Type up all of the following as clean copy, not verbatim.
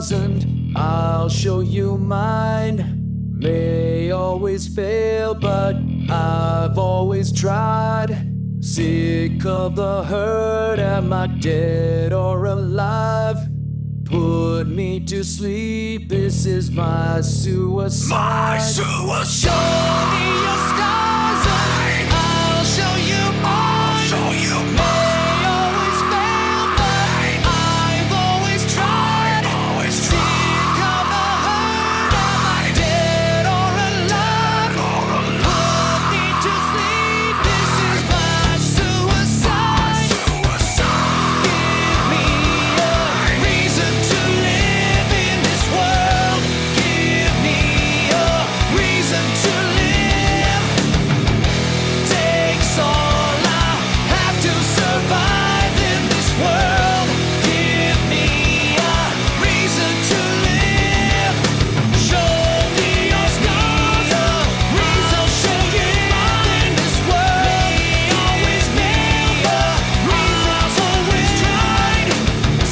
stars and I'll show you mine. May always fail, but I've always tried. Sick of the hurt, am I dead or alive? Put me to sleep, this is my suicide. My suicide. Show me your stars and I'll show you mine. Show you May mine. always fail, but I've always tried. Always Sick of the hurt, am I dead or alive? Put me to sleep, this is my suicide. Give me a reason to live in this world. Give me a reason to live. Takes all I have to survive in this world. Give me a reason to live. Show me your scars, a reason show you mine in this world. May always fail, but I've always tried.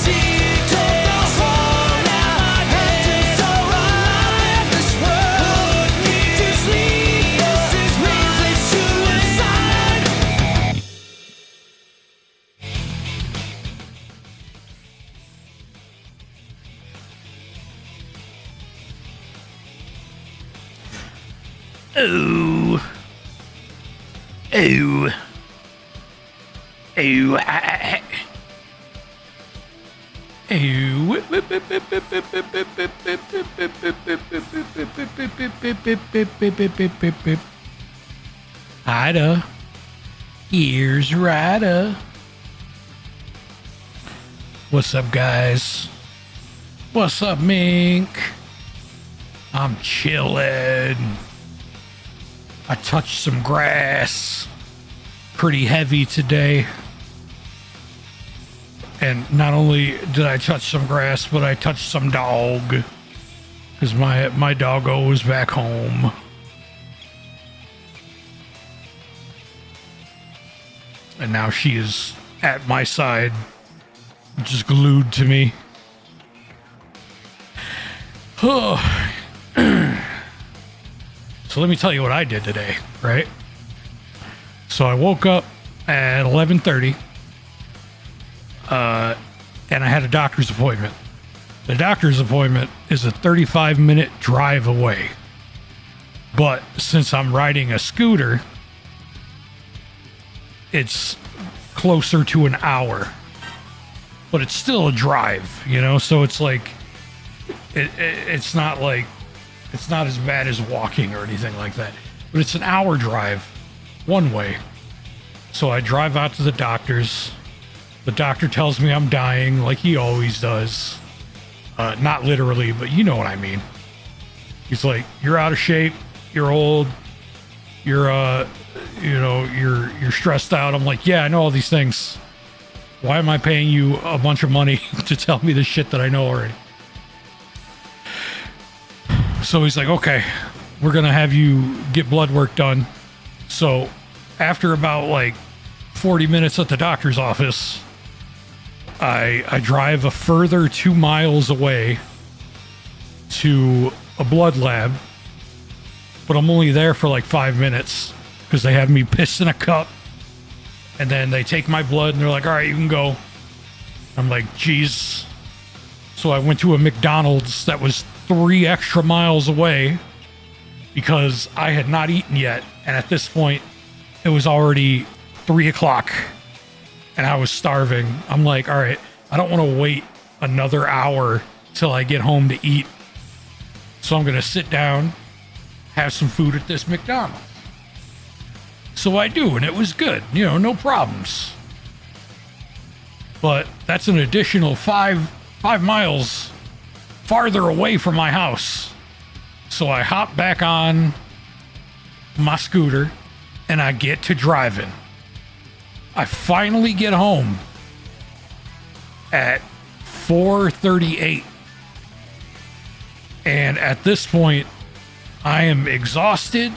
Sick of the hurt, am I dead or alive? This world put me to sleep. This is my suicide. Ooh. Ooh. Ooh. Ida. Here's Ryder. What's up, guys? What's up, Mink? I'm chillin'. I touched some grass. Pretty heavy today. And not only did I touch some grass, but I touched some dog. Because my doggo was back home. And now she is at my side, just glued to me. Oh. So let me tell you what I did today, right? So I woke up at 11:30, and I had a doctor's appointment. The doctor's appointment is a 35-minute drive away. But since I'm riding a scooter, it's closer to an hour. But it's still a drive, you know? So it's like, it's not like, it's not as bad as walking or anything like that. But it's an hour drive one way. So I drive out to the doctor's. The doctor tells me I'm dying like he always does. Not literally, but you know what I mean. He's like, you're out of shape. You're old. You're, you're stressed out. I'm like, yeah, I know all these things. Why am I paying you a bunch of money to tell me the shit that I know already? So he's like, okay, we're going to have you get blood work done. So after about like 40 minutes at the doctor's office, I drive a further 2 miles away to a blood lab, but I'm only there for like 5 minutes because they have me piss in a cup, and then they take my blood and they're like, all right, you can go. I'm like, geez. So I went to a McDonald's that was 3 extra miles away because I had not eaten yet. And at this point, it was already 3 o'clock and I was starving. I'm like, all right, I don't want to wait another hour till I get home to eat. So I'm going to sit down, have some food at this McDonald's. So I do, and it was good, no problems. But that's an additional 5 miles farther away from my house. So I hop back on my scooter and I get to driving. I finally get home at 4:38. And at this point, I am exhausted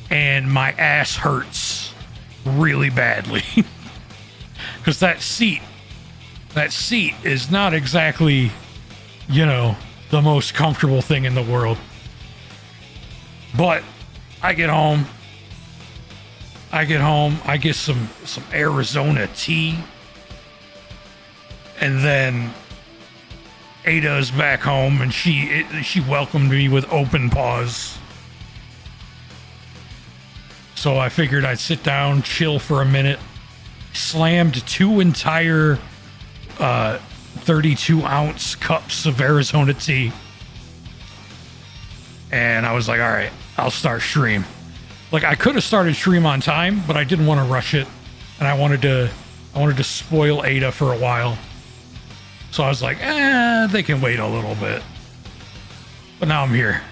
and my ass hurts really badly. Because that seat is not exactly you know, the most comfortable thing in the world. But I get home, I get some Arizona tea, and then Ada's back home, and she welcomed me with open paws. So I figured I'd sit down, chill for a minute, slammed 2 entire 32-ounce cups of Arizona tea, and I was like, all right, I'll start stream. Like, I could have started stream on time, but I didn't want to rush it, and I wanted to spoil Ada for a while. So I was like, they can wait a little bit. But now I'm here.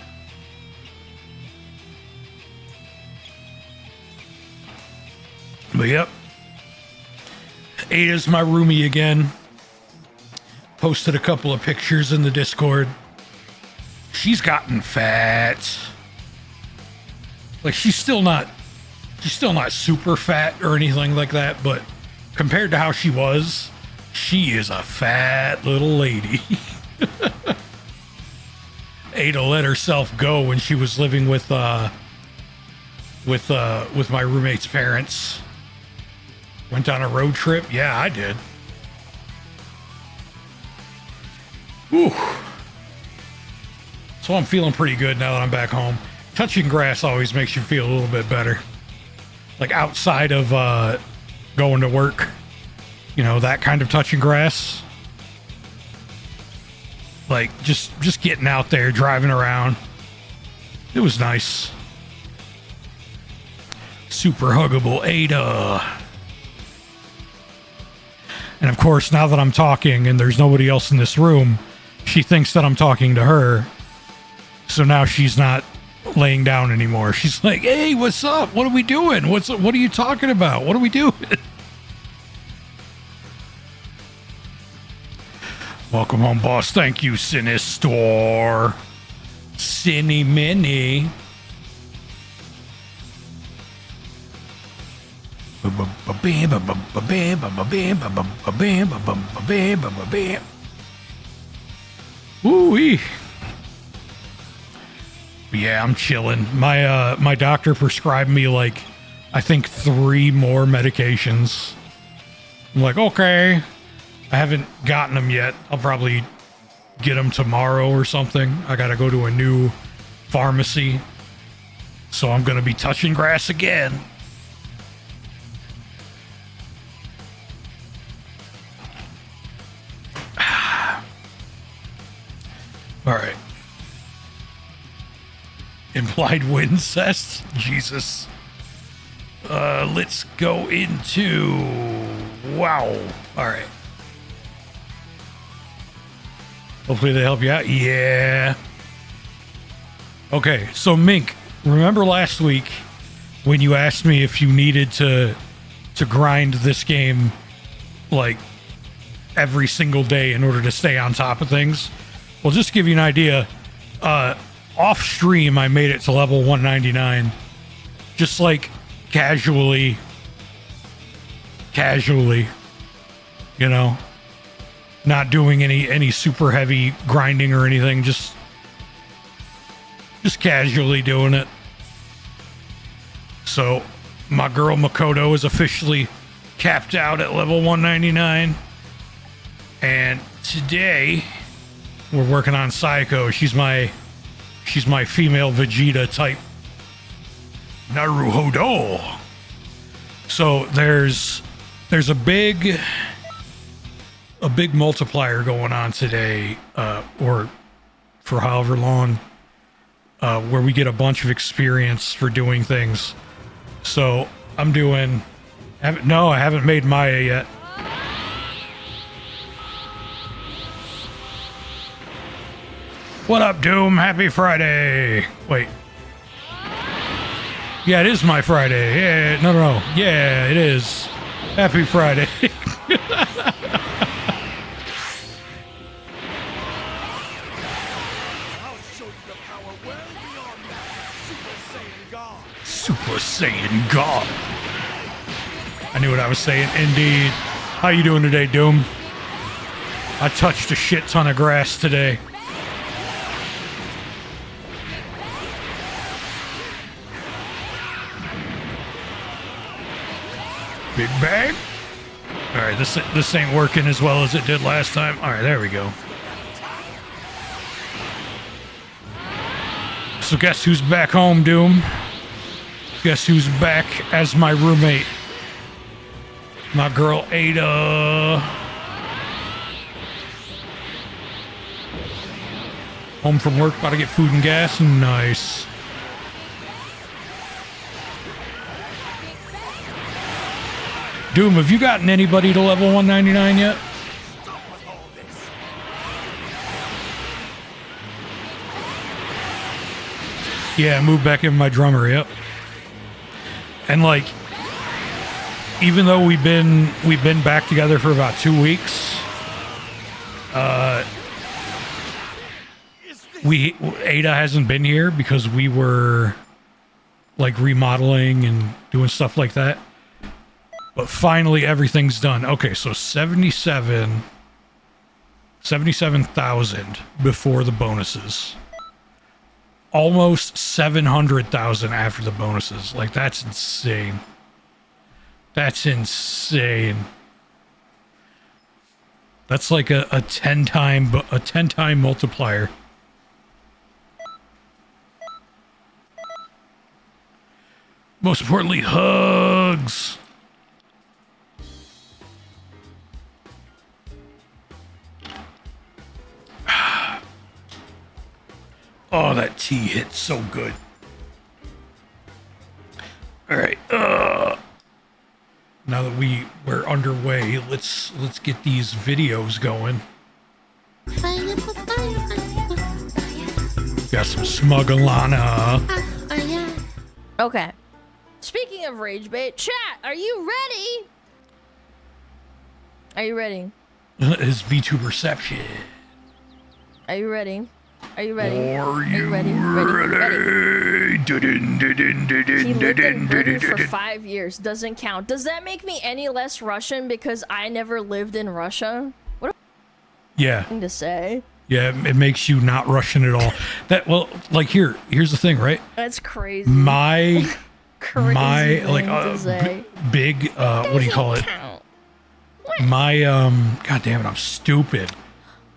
But yep. Ada's my roomie again. Posted a couple of pictures in the Discord. She's gotten fat. Like, she's still not super fat or anything like that, but compared to how she was, she is a fat little lady. Ada let herself go when she was living with my roommate's parents. Went on a road trip. Yeah, I did. Whew. So I'm feeling pretty good now that I'm back home. Touching grass always makes you feel a little bit better. Like, outside of going to work, you know, that kind of touching grass. Like, just getting out there, driving around. It was nice. Super huggable Ada. And of course, now that I'm talking and there's nobody else in this room, she thinks that I'm talking to her. So now she's not laying down anymore. She's like, hey, what's up? What are we doing? What are you talking about? What are we doing? Welcome home, boss. Thank you, Sinistor. Cinny Mini. Ooh-wee. Yeah, I'm chilling. My doctor prescribed me, like, I think 3 more medications. I'm like, okay. I haven't gotten them yet. I'll probably get them tomorrow or something. I gotta go to a new pharmacy. So I'm gonna be touching grass again. All right. Implied incest? Jesus. Let's go into... Wow. All right. Hopefully they help you out. Yeah. Okay, so Mink, remember last week when you asked me if you needed to grind this game like every single day in order to stay on top of things? Well, just to give you an idea, off stream I made it to level 199, just like casually, you know, not doing any super heavy grinding or anything, just casually doing it. So my girl Makoto is officially capped out at level 199, and today we're working on Psycho. She's my female Vegeta type. Naruhodo. So there's a big multiplier going on today, or for however long, where we get a bunch of experience for doing things. So I'm doing... I haven't made Maya yet. What up, Doom? Happy Friday. Wait. Yeah, it is my Friday. Yeah, no. Yeah, it is. Happy Friday. Super Saiyan God. I knew what I was saying. Indeed. How you doing today, Doom? I touched a shit ton of grass today. Big bag. All right, this ain't working as well as it did last time. All right, there we go. So guess who's back home, Doom? Guess who's back as my roommate? My girl Ada. Home from work, about to get food and gas. Nice. Doom, have you gotten anybody to level 199 yet? Yeah, move back in my drummer, yep. And like, even though we've been back together for about 2 weeks, Ada hasn't been here because we were like remodeling and doing stuff like that. But finally everything's done. Okay, so 77,000 before the bonuses. Almost 700,000 after the bonuses. Like, that's insane. That's insane. That's like a 10 time multiplier. Most importantly, hugs. Oh, that tea hits so good. All right. Now that we're underway, let's get these videos going. Got some Smuggalana. Okay. Speaking of rage bait, chat, are you ready? Are you ready? His VTube reception. Are you ready? Are you ready? Are you ready? ready? He lived in Britain for 5 years. Doesn't count. Does that make me any less Russian because I never lived in Russia? What a Yeah. thing to say. Yeah, it makes you not Russian at all. That, well, like here's the thing, right? That's crazy. My Crazy like thing to say. big what do you call it? Count. My god damn it, I'm stupid.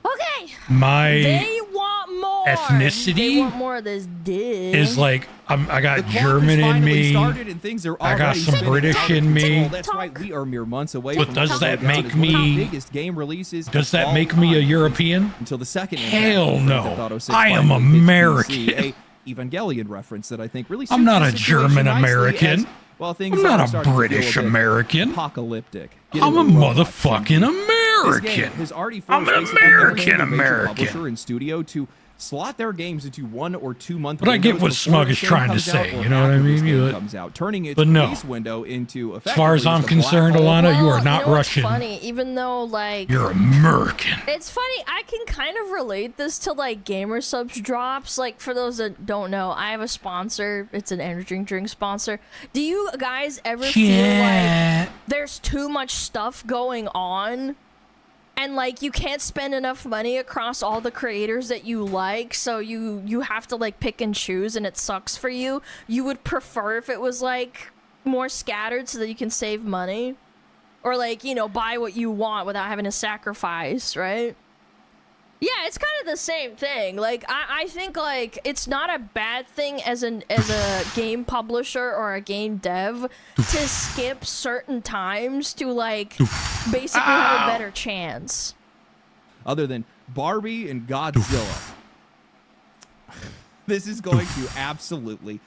Okay. My They want more. ethnicity They want more of this dick. is like I got The clock German has in finally me. started and things are I got already some spinning British out of in me. control. That's right, we are mere months away But from does what that will go down make as one of the me- biggest game releases Does of that all make me a time. European? Until the second Hell impact of no. Grand Theft Auto 6 I am finally hits PC, American. a Evangelion reference that I think really suits I'm not the a situation German nicely American. as, well, things I'm not are a starting to feel British bit American. Apocalyptic. I'm a motherfucking This game American. has already I'm forced an basically every American major American. publisher and studio to slot their games into 1 or 2 month But I get windows what before Smug the is game trying to comes out say, or you know what I after this mean? game comes out, turning its but no. release window into As far as I'm effectively the black concerned, hole. Alana, you are Well, not know what's Russian. funny, even though like You're American. it's funny, I can kind of relate this to like gamer subs drops. Like for those that don't know, I have a sponsor. It's an energy drink sponsor. Do you guys ever feel like there's too much stuff going on? And like you can't spend enough money across all the creators that you like, so you have to like pick and choose, and it sucks for you. You would prefer if it was like more scattered so that you can save money, or like, you know, buy what you want without having to sacrifice, right? Yeah, it's kind of the same thing. Like I think like it's not a bad thing as a game publisher or a game dev to skip certain times to like basically have a better chance. Other than Barbie and Godzilla, this is going to absolutely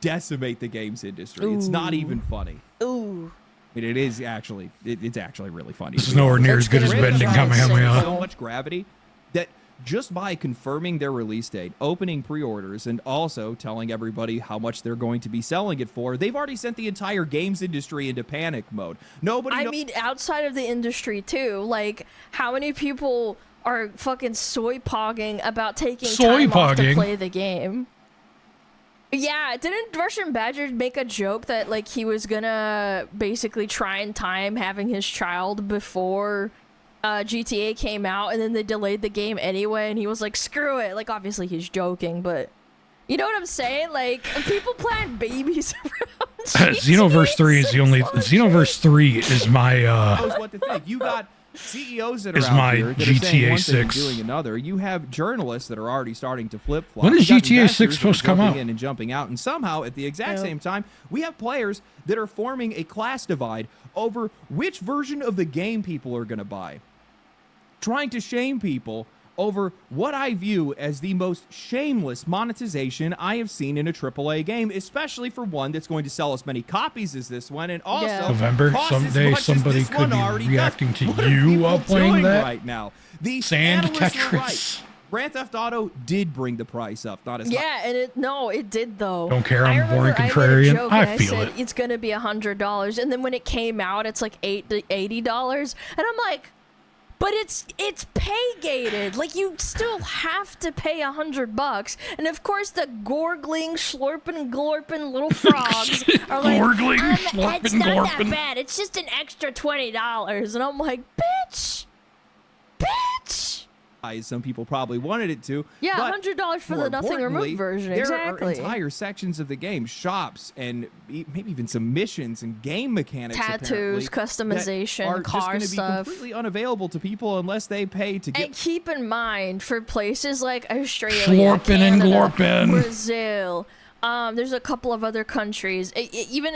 decimate the games industry. It's not even funny. Ooh. I mean, it is actually, it's actually really funny. This is nowhere near as good as It's bending gonna be Kamehameha. So much gravity that just by confirming their release date, opening pre-orders, and also telling everybody how much they're going to be selling it for, they've already sent the entire games industry into panic mode. I mean, outside of the industry too, like how many people are fucking soy pogging about taking time off to play the game? Yeah, didn't Russian Badger make a joke that like he was gonna basically try and time having his child before GTA came out, and then they delayed the game anyway, and he was like, "Screw it!" Like, obviously he's joking, but you know what I'm saying? Like, people plan babies around Xenoverse 3 is the only. Xenoverse 3 is my. Knows what to think. You got CEOs that are Is out my here that are saying GTA one thing and 6. doing another. You have journalists that are already starting to flip flop. When is GTA 6 supposed to come out? And jumping out, and somehow at the exact same time, we have players that are forming a class divide over which version of the game people are going to buy, trying to shame people over what I view as the most shameless monetization I have seen in a AAA game, especially for one that's going to sell as many copies as this one, and also November, costs as someday much as somebody this could one be already reacting does. to What are you people while playing doing that? right now? The Sand analysts were Tetris. right. Grand Theft Auto did bring the price up, not as high. Yeah, and it did though. Don't care, I'm I remember boring I made a contrarian. joke I and feel said it. it's gonna be $100, and then when it came out, it's like $80, and I'm like, but it's pay gated. Like, you still have to pay $100, and of course the gorgling, slurping, glorping little frogs are like, Gorgling, it's slurping, not that glorping." bad. It's just an extra $20, and I'm like, bitch. Some people probably wanted it to. Yeah, but $100 for more the nothing importantly, removed version. There Exactly. are entire sections of the game, shops, and maybe even some missions and game mechanics. Tattoos, apparently, customization, that are car just going to be stuff. completely unavailable to people unless they pay to get. And keep in mind, for places like Australia, Slorping and Canada, glorping. Brazil, there's a couple of other countries, even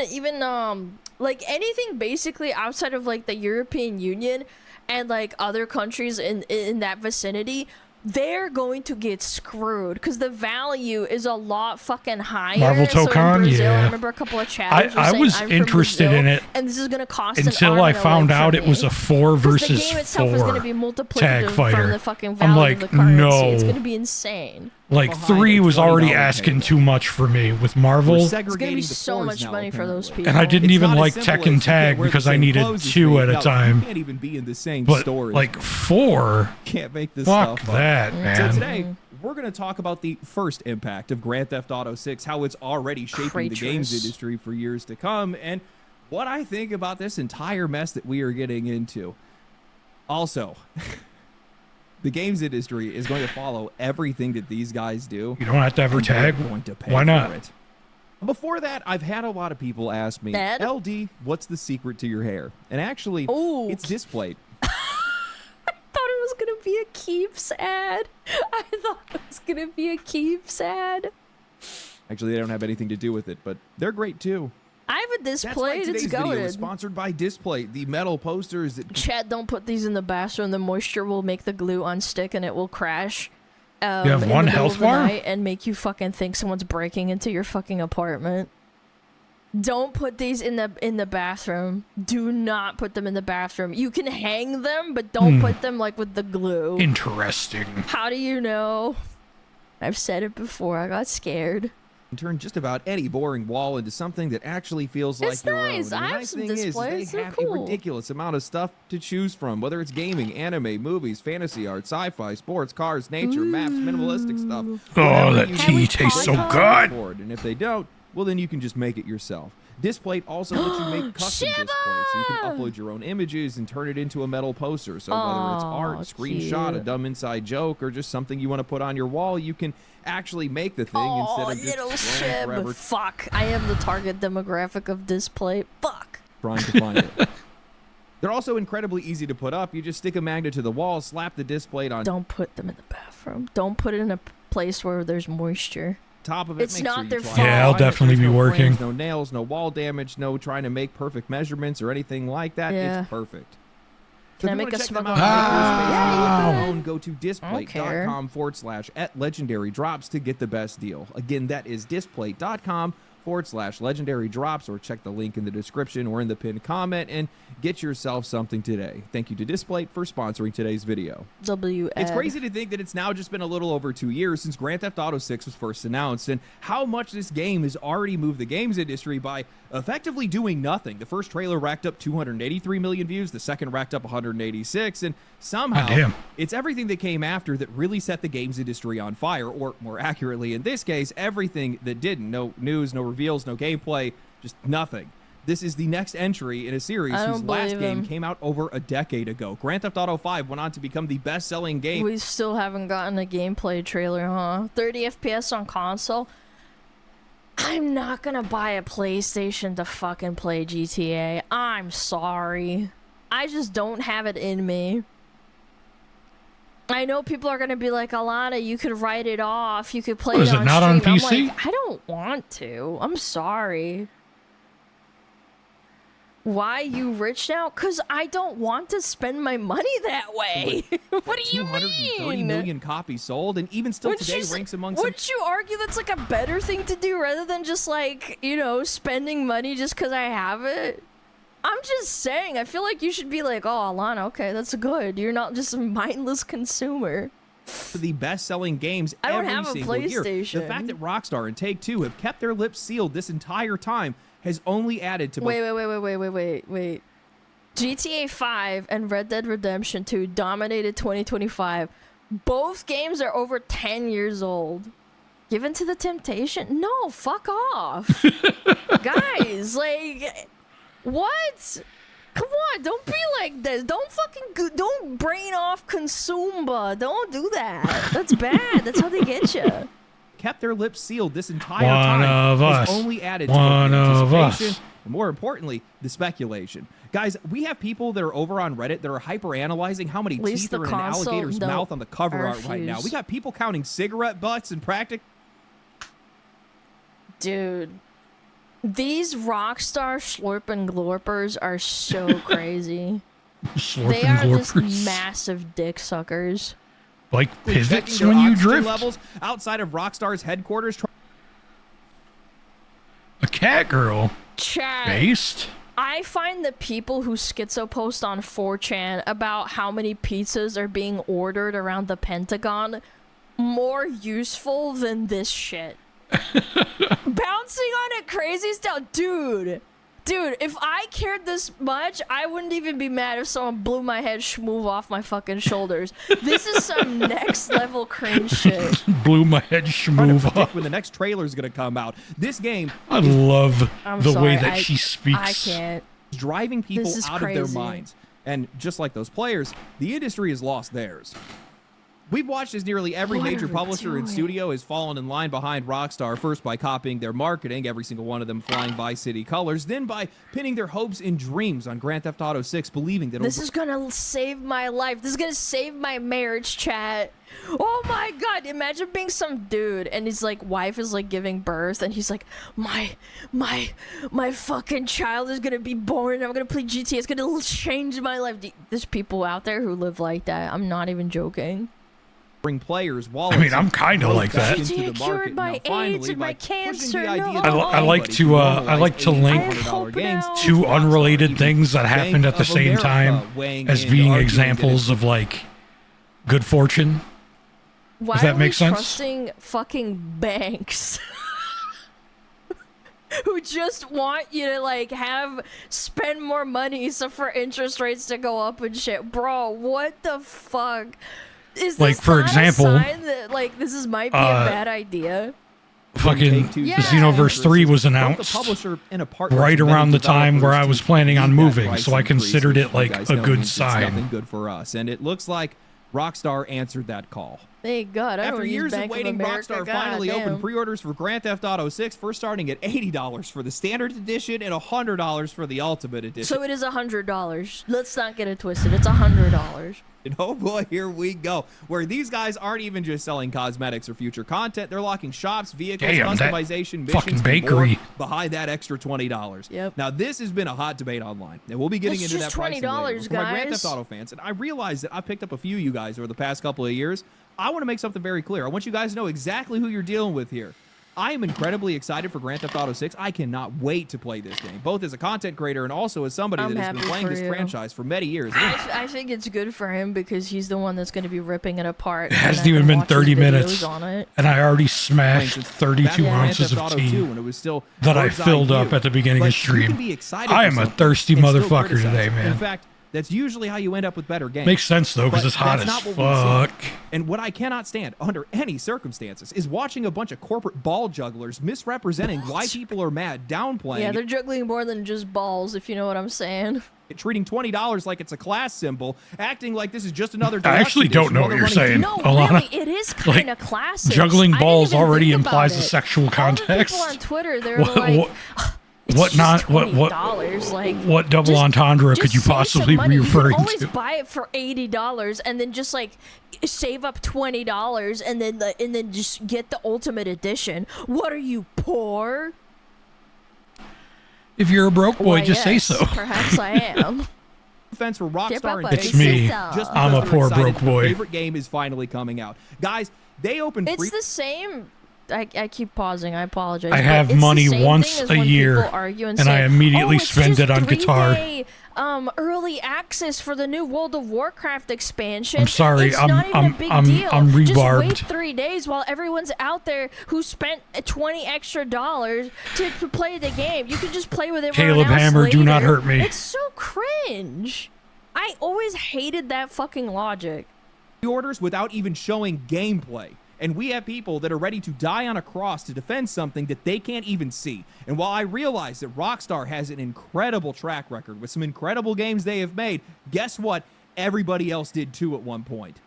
like anything basically outside of like the European Union and like other countries in that vicinity, they're going to get screwed because the value is a lot fucking higher. Marvel So in Tokan, Brazil, I yeah. remember a couple of chatters were I saying, was "I'm from interested Brazil, in it and this is going to cost until an arm I and a found leg for out it was me." a 4 'Cause versus the game itself is 4 going to be multiplicative tag from fighter. the fucking I'm value like, of the currency. no. It's going to be insane. Like Behind 3 a was already $20 asking table. too much for me with We're Marvel, It's going to segregating be the so floors much now, money for those apparently. people. and I didn't It's even not like as simple Tekken as you can't Tag wear the because I same needed clothes as 2 me. at a No, time. You can't even be in the same But store. as like me. 4, Can't make this fuck stuff up. that, So man. today, we're going to talk about the first impact of Grand Theft Auto 6, how it's already shaping the games Creatures. industry for years to come, and what I think about this entire mess that we are getting into. Also, the games industry is going to follow everything that these guys do. You don't have to ever and they're tag. going to pay Why for not? it. Before that, I've had a lot of people ask me, Ed? LD, what's the secret to your hair? And actually, Ooh. it's displayed. Thought it was going to be a Keeps ad. I thought it was going to be a Keeps ad. Actually, they don't have anything to do with it, but they're great too. I have a That's why display. today's It's video is goated. sponsored by Display, the metal posters that Chad, don't put these in the bathroom. The moisture will make the glue unstick and it will crash. You have in one the middle health of the bar? night and make you fucking think someone's breaking into your fucking apartment. Don't put these in the bathroom. Do not put them in the bathroom. You can hang them, but don't put them like with the glue. Interesting. How do you know? I've said it before. I got scared. turn just about any boring wall into something that actually feels like It's your nice. own. And I the have nice some thing is displays. they They're have cool. a ridiculous amount of stuff to choose from, whether it's gaming, anime, movies, fantasy art, sci-fi, sports, cars, nature, maps, minimalistic stuff. Oh, Whatever that you tea need, tastes they so can good. afford. And if they don't, well, then you can just make it yourself. Displate also lets you make custom displays, so you can Shiba! upload your own images and turn it into a metal poster. So whether it's art, Aw, screenshot, a cute. dumb inside joke, or just something you want to put on your wall, you can actually make the thing instead Oh, of just little scrolling forever Shib. Fuck. I am the target demographic of display. Fuck. trying to find it. They're also incredibly easy to put up. You just stick a magnet to the wall, slap the display on Don't put them in the bathroom. Don't put it in a place where there's moisture. top of it. It's Make not sure you their try fault. to Yeah, I'll find it. definitely There's be no working. frames, no nails, no wall damage, no trying to make perfect measurements or anything like that. Yeah. It's perfect. Can I if you make wanna a check them smoke out on on my Yeah, your you own, go to displate.com/@legendary drops to get the best deal. Again, that is displate.com/legendary drops, or check the link in the description or in the pinned comment and get yourself something today. Thank you to Displate for sponsoring today's video. W. It's crazy to think that it's now just been a little over 2 years since Grand Theft Auto 6 was first announced, and how much this game has already moved the games industry by effectively doing nothing. The first trailer racked up 283 million views, the second racked up 186, and somehow Damn. it's everything that came after that really set the games industry on fire, or more accurately, in this case, everything that didn't. No news, no reveals, no gameplay, just nothing. This is the next entry in a series I whose don't last believe game him. came out over a decade ago. Grand Theft Auto 5 went on to become the best-selling game. We still haven't gotten a gameplay trailer, huh? 30 FPS on console? I'm not gonna buy a PlayStation to fucking play GTA. I'm sorry. I just don't have it in me. I know people are gonna be like, Alana, you could write it off. You could play Is it it on not on stream. PC? I'm like, I don't want to. I'm sorry. Why you rich now? Because I don't want to spend my money that way. What do you 230 mean? million copies sold, and even still Wouldn't today you s- ranks among some. Wouldn't you argue that's like a better thing to do rather than just like, you know, spending money just because I have it? I'm just saying, I feel like you should be like, oh, Alana, okay, that's good. You're not just a mindless consumer. The best-selling games I don't every have a single year. The PlayStation. fact that Rockstar and Take-Two have kept their lips sealed this entire time has only added to Wait. GTA 5 and Red Dead Redemption 2 dominated 2025. Both games are over 10 years old. Given to the temptation? No, fuck off. Guys, like, what? Come on, don't be like this. Don't brain off Consumba. Don't do that. That's bad. That's how they get you. kept their lips sealed this entire One time of has us. only added to One the of anticipation us. and, more importantly, the speculation. Guys, we have people that are over on Reddit that are hyper-analyzing how many least teeth the are in an console- alligator's no, mouth on the cover I art right now. refuse. We got people counting cigarette butts and practic. Dude, these Rockstar slurping glorpers are so crazy. They are just massive dick suckers. Like Checking pivots their when you oxygen drift. levels outside of Rockstar's headquarters. A cat girl Chat. based. I find the people who schizo post on 4chan about how many pizzas are being ordered around the Pentagon more useful than this shit. Bouncing on it crazy style. Dude, if I cared this much, I wouldn't even be mad if someone blew my head schmoove off my fucking shoulders. This is some next level cringe shit. Blew my head Trying to schmoove predict off. when the next trailer is going to come out. This game I love I'm the sorry, way that she speaks. I can't. is driving people This is out of their crazy. minds. And just like those players, the industry has lost theirs. We've watched as nearly every What major are we publisher and doing? studio has fallen in line behind Rockstar, first by copying their marketing, every single one of them flying Vice City colors, then by pinning their hopes and dreams on Grand Theft Auto 6, believing that This is gonna save my life. This is gonna save my marriage, chat. Oh my god, imagine being some dude and his like wife is like giving birth and he's like, my fucking child is gonna be born and I'm gonna play GTA. It's gonna change my life. There's people out there who live like that. I'm not even joking. bring players, wallets. I mean, I'm and kinda growth like back that. into the GTA market. cured my Now, finally, AIDS and by my pushing the cancer, idea no. that I like anybody to, can I like to normalize link $800 games I to two Rockstar, unrelated even things that happened at Bank the of same America time weighing as in, being arguing that examples of like good fortune. Why that are make we sense? trusting fucking banks? Who just want you to like spend more money so for interest rates to go up and shit. Bro, what the fuck? Is Like, this for not example, a sign that like this might be a bad idea? Fucking Take-Two's Yeah. Xenoverse 3 was both the announced publisher and a partner right with many around the time where I developers was to planning on lead that moving, price so I increase, considered which it you like guys a know good means it's sign. nothing good for us, and it looks like Rockstar answered that call. Thank God. I After don't use years of Bank waiting, America. Rockstar finally goddamn. opened pre-orders for Grand Theft Auto 6, first starting at $80 for the standard edition and $100 for the ultimate edition. So it is $100. Let's not get it twisted. It's $100. And oh boy, here we go. Where these guys aren't even just selling cosmetics or future content, they're locking shops, vehicles, Damn, that customization, missions, fucking and bakery. more behind that extra $20. Yep. Now, this has been a hot debate online, and we'll be getting It's into just that pricing later. $20, For my Grand guys. Theft Auto fans, and I realize that I've picked up a few of you guys over the past couple of years. I want to make something very clear. I want you guys to know exactly who you're dealing with here. I am incredibly excited for Grand Theft Auto 6. I cannot wait to play this game, both as a content creator and also as somebody I'm that has been happy playing for this you. franchise for many years. I think it's good for him because he's the one that's going to be ripping it apart. It and hasn't I can even been watch his 30 videos minutes, on it. and I already smashed Since 32 back in Grand ounces Theft of Auto 2 tea when it was still that I bird's eye filled up view. at the beginning But of you stream. can be excited I for am a something thirsty and still motherfucker criticize today, it. man. In fact, That's usually how you end up with better games. Makes sense though, because But it's hot that's as not what we've fuck. seen. And what I cannot stand under any circumstances is watching a bunch of corporate ball jugglers misrepresenting why people are mad, downplaying Yeah, they're juggling more than just balls, if you know what I'm saying. it, treating $20 like it's a class symbol, acting like this is just another I deluxe actually don't edition know while what they're you're running saying, No, Alana. really, it is kind of classic. Juggling balls already implies a a sexual All the context. people on Twitter, they're What- like, what- it's what just not- what- $20. Like, what double just- entendre just could you save some possibly money. be referring You can always to? buy it for $80 and then just like save up $20 and then just get the ultimate edition. What are you, poor? If you're a broke boy, Why, just say yes, so. Perhaps I am. Defense for Keep Rockstar up, and buddy. It's Take-Two, me. just I'm because a they're poor excited broke that their boy. favorite game is finally coming out. Guys, they opened It's the same. I keep pausing. I apologize. I but have it's the money same once thing as a when year, people argue and and I say, immediately "Oh, it's spend just it on guitar." 3-day, early access for the new World of Warcraft expansion. I'm sorry, It's I'm- not even I'm- a big I'm- deal. I'm Just wait rebarbed. 3 days while everyone's out there who spent $20 extra to play the game. You can just play with everyone Caleb else Hammer, do not later. hurt me. It's so cringe. I always hated that fucking logic. orders without even showing gameplay. And we have people that are ready to die on a cross to defend something that they can't even see. And while I realize that Rockstar has an incredible track record with some incredible games they have made, guess what? Everybody else did too at one point.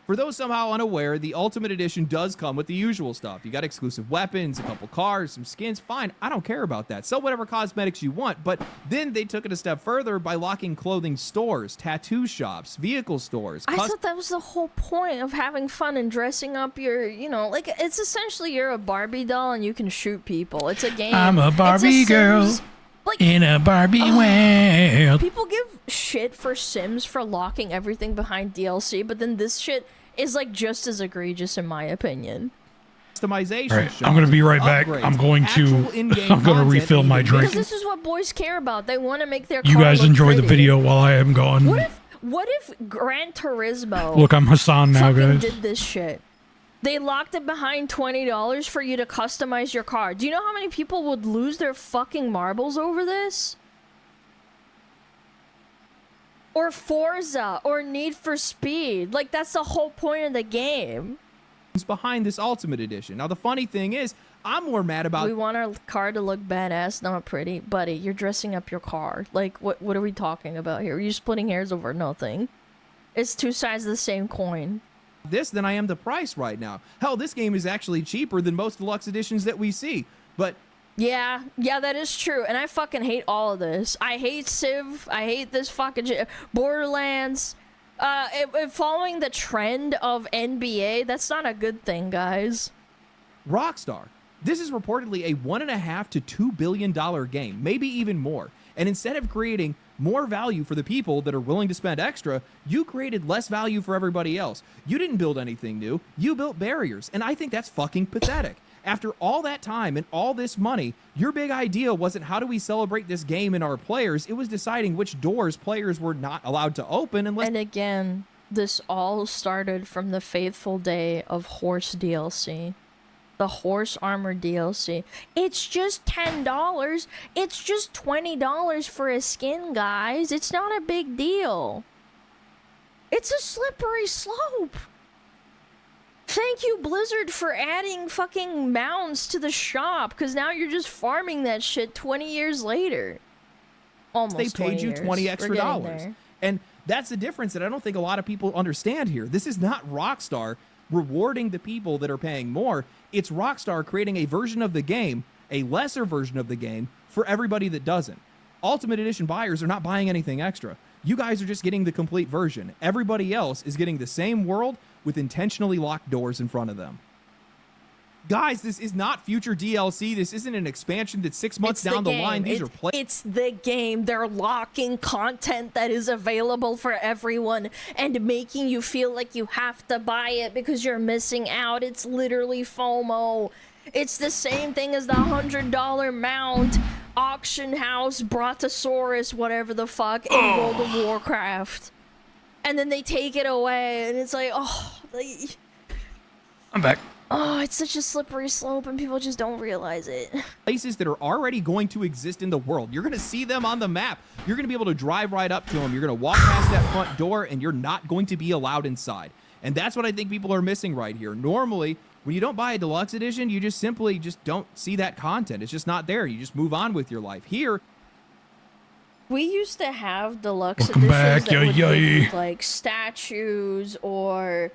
For those somehow unaware, the Ultimate Edition does come with the usual stuff. You got exclusive weapons, a couple cars, some skins. Fine, I don't care about that. Sell whatever cosmetics you want. But then they took it a step further by locking clothing stores, tattoo shops, vehicle stores. I thought that was the whole point of having fun and dressing up your, like, it's essentially you're a Barbie doll and you can shoot people. It's a game. I'm a It's Barbie girl Sims, like, in a Barbie world. people give shit for Sims for locking everything behind DLC, but then this shit is, like, just as egregious in my opinion. Customization. All right, shops, I'm gonna be right back. upgrades, I'm going to- actual in-game I'm gonna content, refill and my even drink. Because this is what boys care about. They want to make their You car guys look enjoy the pretty. video while I am gone. What if Gran Turismo Look, I'm Hassan now, fucking guys. did this shit? They locked it behind $20 for you to customize your car. Do you know how many people would lose their fucking marbles over this? Or Forza, or Need for Speed. Like, that's the whole point of the game. behind this Ultimate Edition. Now, the funny thing is, I'm more mad about We want our car to look badass, not pretty. Buddy, you're dressing up your car. Like, what are we talking about here? You're splitting hairs over nothing. It's two sides of the same coin. this than I am the price right now. Hell, this game is actually cheaper than most deluxe editions that we see. But Yeah, that is true. And I fucking hate all of this. I hate Civ. I hate this fucking shit. Borderlands. Following the trend of NBA, that's not a good thing, guys. Rockstar, this is reportedly a $1.5 to $2 billion game, maybe even more. And instead of creating more value for the people that are willing to spend extra, you created less value for everybody else. You didn't build anything new. You built barriers. And I think that's fucking pathetic. After all that time and all this money, your big idea wasn't how do we celebrate this game and our players. It was deciding which doors players were not allowed to open unless And again, this all started from the faithful day of Horse DLC. The Horse Armor DLC. It's just $10. It's just $20 for a skin, guys. It's not a big deal. It's a slippery slope. Thank you, Blizzard, for adding fucking mounds to the shop, because now you're just farming that shit 20 years later. Almost they paid 20 you years. 20 We're extra getting dollars. there. And that's the difference that I don't think a lot of people understand here. This is not Rockstar rewarding the people that are paying more. It's Rockstar creating a version of the game, a lesser version of the game, for everybody that doesn't. Ultimate Edition buyers are not buying anything extra. You guys are just getting the complete version. Everybody else is getting the same world with intentionally locked doors in front of them. Guys, this is not future DLC. This isn't an expansion that's 6 months down the line. These are It's the game. They're locking content that is available for everyone and making you feel like you have to buy it because you're missing out. It's literally FOMO. It's the same thing as the $100 mount auction house Brontosaurus, whatever the fuck, in World of Warcraft. And then they take it away, and it's like, oh, like, I'm back. Oh, it's such a slippery slope and people just don't realize it. places that are already going to exist in the world. You're going to see them on the map. You're going to be able to drive right up to them. You're going to walk past that front door and you're not going to be allowed inside. And that's what I think people are missing right here. Normally, when you don't buy a deluxe edition, you just simply just don't see that content. It's just not there. You just move on with your life. Here, We used to have deluxe Welcome editions back, that would yay. give, like statues or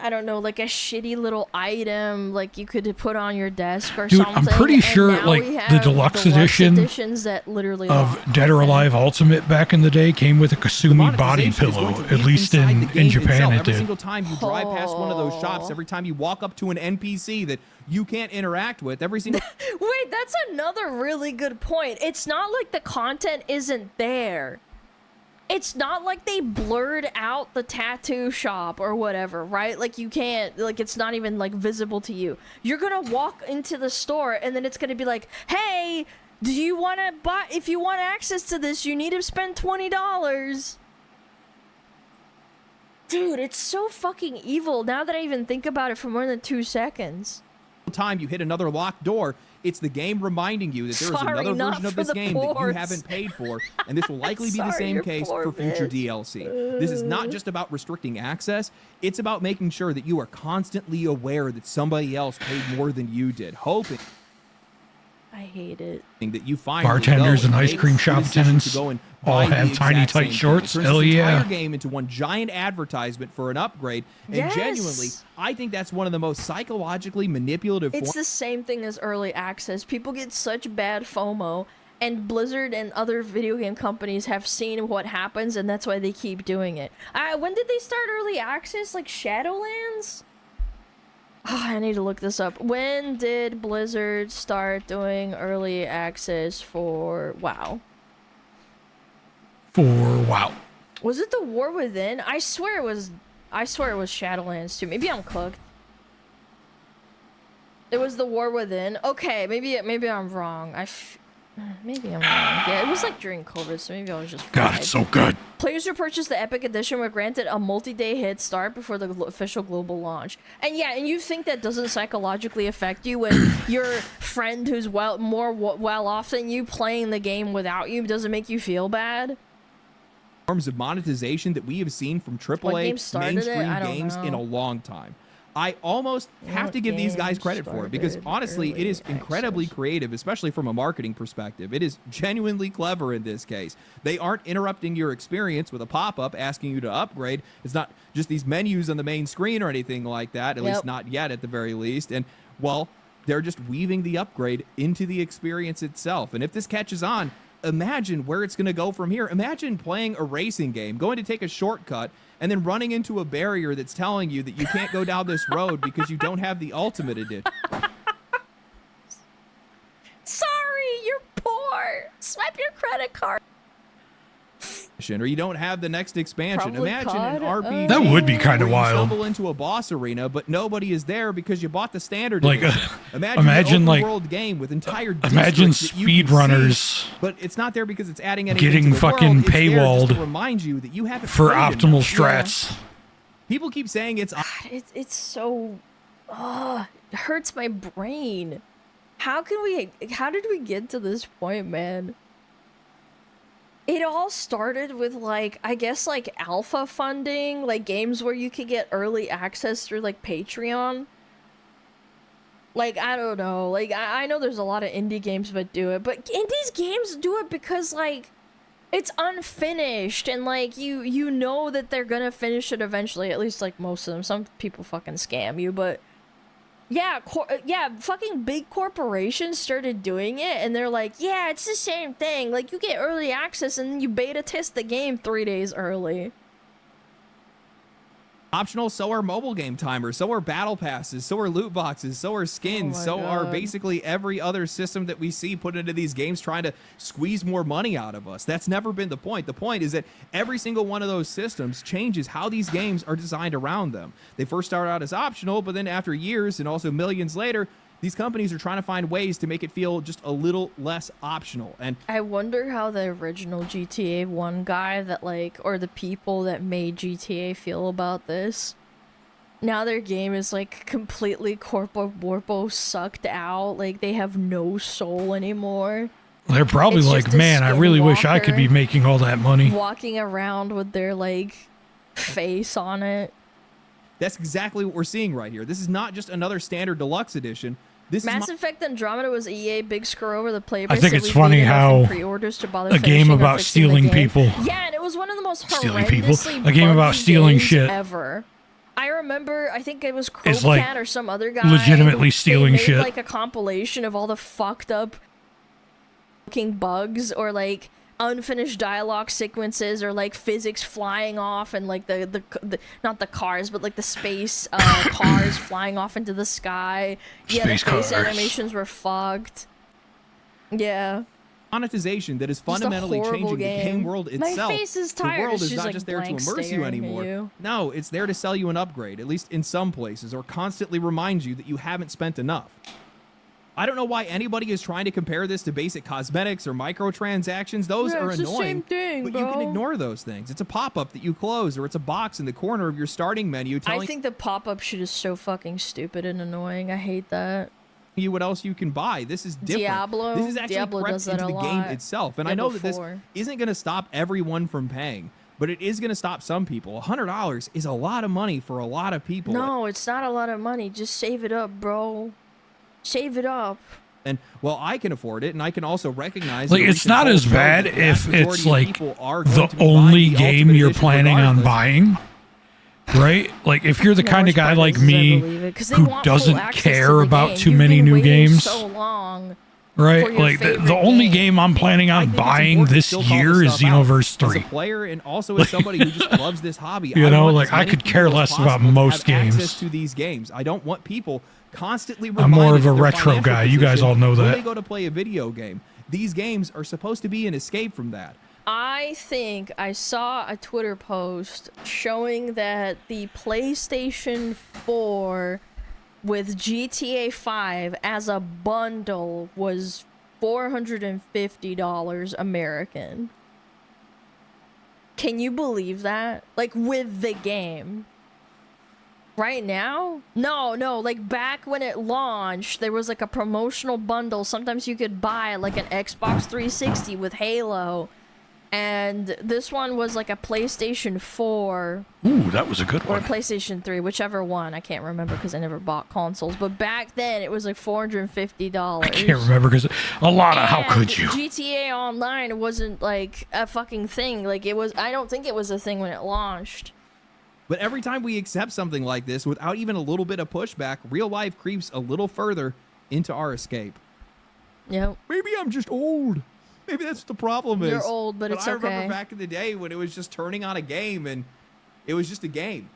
I don't know, like a shitty little item like you could put on your desk or Dude, something. I'm pretty and sure, now like, we the have deluxe edition editions that literally of don't Dead or happen. Alive Ultimate back in the day came with a the Kasumi body monetization is pillow. going to At be least inside the in game Japan itself. it Every did. single time you drive past one of those shops, Oh. every time you walk up to an NPC that you can't interact with, every single Wait, that's another really good point. It's not like the content isn't there. It's not like they blurred out the tattoo shop or whatever, right? Like you can't, like it's not even like visible to you. You're gonna walk into the store and then it's gonna be like, hey, do you want to buy, if you want access to this, you need to spend $20. Dude, it's so fucking evil now that I even think about it for more than 2 seconds. time you hit another locked door, it's the game reminding you that there is Sorry, another not version of for this the game that you ports. haven't paid for, and this will likely be the Sorry, same you're case poor for future bitch. DLC. This is not just about restricting access, it's about making sure that you are constantly aware that somebody else paid more than you did, hoping I hate it. that you find Bartenders and ice cream shop attendants all have tiny, tight shorts. Hell yeah. Entire game into one giant advertisement for an upgrade, and Yes. genuinely, I think that's one of the most psychologically manipulative It's forms the same thing as early access. People get such bad FOMO, and Blizzard and other video game companies have seen what happens, and that's why they keep doing it. When did they start early access? Like Shadowlands? Oh, I need to look this up. When did Blizzard start doing early access for WoW? For wow. Was it the War Within? I swear it was Shadowlands too. Maybe I'm cooked. It was the War Within. Okay, maybe I'm wrong. Maybe I'm wrong. Yeah, it was like during COVID, so maybe I was just God, fried. it's so good. Players who purchased the Epic Edition were granted a multi-day head start before the official global launch. And yeah, and you think that doesn't psychologically affect you when your friend who's more well off than you playing the game without you doesn't make you feel bad? forms of monetization that we have seen from What AAA game started it? mainstream I don't games in know. a long time. I almost have What to give these guys game credit for it because started honestly, it early is incredibly access? creative, especially from a marketing perspective. It is genuinely clever in this case. They aren't interrupting your experience with a pop-up asking you to upgrade. It's not just these menus on the main screen or anything like that, at least Yep. not yet at the very least. And well, they're just weaving the upgrade into the experience itself. And if this catches on, imagine where it's going to go from here. Imagine playing a racing game, going to take a shortcut, and then running into a barrier that's telling you that you can't go down this road because you don't have the Ultimate Edition. Sorry, you're poor. Swipe your credit card. Or you don't have the next expansion. Probably Imagine an COD. RPG. That would be kinda where you wild. stumble into a boss arena, but nobody is there because you bought the standard Like, edition. Imagine imagine, an like, open world game with entire imagine districts that you can speedrunners see, but it's not there because it's adding anything getting to the fucking world. It's there just paywalled to remind you that you haven't for played optimal enough. strats. People keep saying it's It's so, it hurts my brain. How did we get to this point, man? It all started with like, I guess like alpha funding, like games where you could get early access through like Patreon. Like, I don't know, like I know there's a lot of indie games that do it, but indie games do it because like, it's unfinished and like you know that they're gonna finish it eventually, at least like most of them. Some people fucking scam you, but yeah, fucking big corporations started doing it and they're like, yeah, it's the same thing. Like you get early access and then you beta test the game 3 days early. optional. So are mobile game timers, so are battle passes, so are loot boxes, so are skins, Oh my so are God. basically every other system that we see put into these games trying to squeeze more money out of us. That's never been the point. The point is that every single one of those systems changes how these games are designed around them. They first start out as optional, but then after years and also millions later, these companies are trying to find ways to make it feel just a little less optional. And I wonder how the original GTA 1 guy that like, or the people that made GTA feel about this. Now their game is like completely corpo sucked out. Like they have no soul anymore. They're probably It's like, just a man, I really wish I could be skinwalker making all that money. walking around with their like face on it. That's exactly what we're seeing right here. This is not just another standard deluxe edition. This Mass is Effect Andromeda was EA big screw over the player I base think that it's we funny beat enough how in pre-orders to bother a game finishing or about fixing the stealing game. people. Yeah, and it was one of the most Stealing people. horrendously A game about buggy stealing games shit. ever. I remember, I think it was It's like Crocat or some other guy. legitimately they stealing made, shit. like a compilation of all the fucked up fucking bugs or like unfinished dialogue sequences or like physics flying off and like the not the cars but like the space cars flying off into the sky. Yeah, the Space face cars. animations were fucked. Yeah. monetization that is Just a fundamentally horrible changing the game. game world My itself. face is The tired. world It's is just, not like, just there to blank immerse you staring at anymore. you. No, it's there to sell you an upgrade, at least in some places, or constantly remind you that you haven't spent enough. I don't know why anybody is trying to compare this to basic cosmetics or microtransactions. Those Yeah, are it's the annoying, same thing, but you can bro. ignore those things. It's a pop-up that you close, or it's a box in the corner of your starting menu telling I think the pop-up shit is so fucking stupid and annoying. I hate that. you what else you can buy. This is different. Diablo? This is actually Diablo crept does that into a the game lot. itself. And I know Diablo that this 4. isn't going to stop everyone from paying, but it is going to stop some people. $100 is a lot of money for a lot of people. No, it's not a lot of money. Just save it up, bro. Save it up. And well, I can afford it, and I can also recognize Like, that a it's recent not poll as showed bad that the vast if majority it's of like people are going the to be buying only the game Ultimate you're Edition planning on regardless. buying. Right? Like, if you're the No, kind of it's guy better like to me believe it, 'cause they who want full doesn't access to care the about game. too You've many been new waiting games, so long. right? for your Like, the favorite only game. game I'm planning I on think it's buying important to this still call year this is stuff out. Xenoverse As 3. a player and also as somebody who just loves this hobby, You I know, want like, as I many could care people as less about possible to most have access games. to these games. I don't want people constantly I'm more reminded of a of their retro financial guy. You guys position all know when that. they go to play a video game. These games are supposed to be an escape from that. I think I saw a Twitter post showing that the PlayStation 4 with GTA 5 as a bundle was $450 American. Can you believe that? Like, with the game. Right now? No, like back when it launched, there was like a promotional bundle. Sometimes you could buy like an Xbox 360 with Halo. And this one was like a PlayStation 4 Ooh, that was a good or a one. PlayStation 3, whichever one. I can't remember because I never bought consoles. But back then, it was like $450. I can't remember because a lot of how could you? GTA Online wasn't like a fucking thing. Like it was. I don't think it was a thing when it launched. But every time we accept something like this without even a little bit of pushback, real life creeps a little further into our escape. Yep. Maybe I'm just old. Maybe that's what the problem is. You're old, but it's I okay. remember back in the day when it was just turning on a game and it was just a game.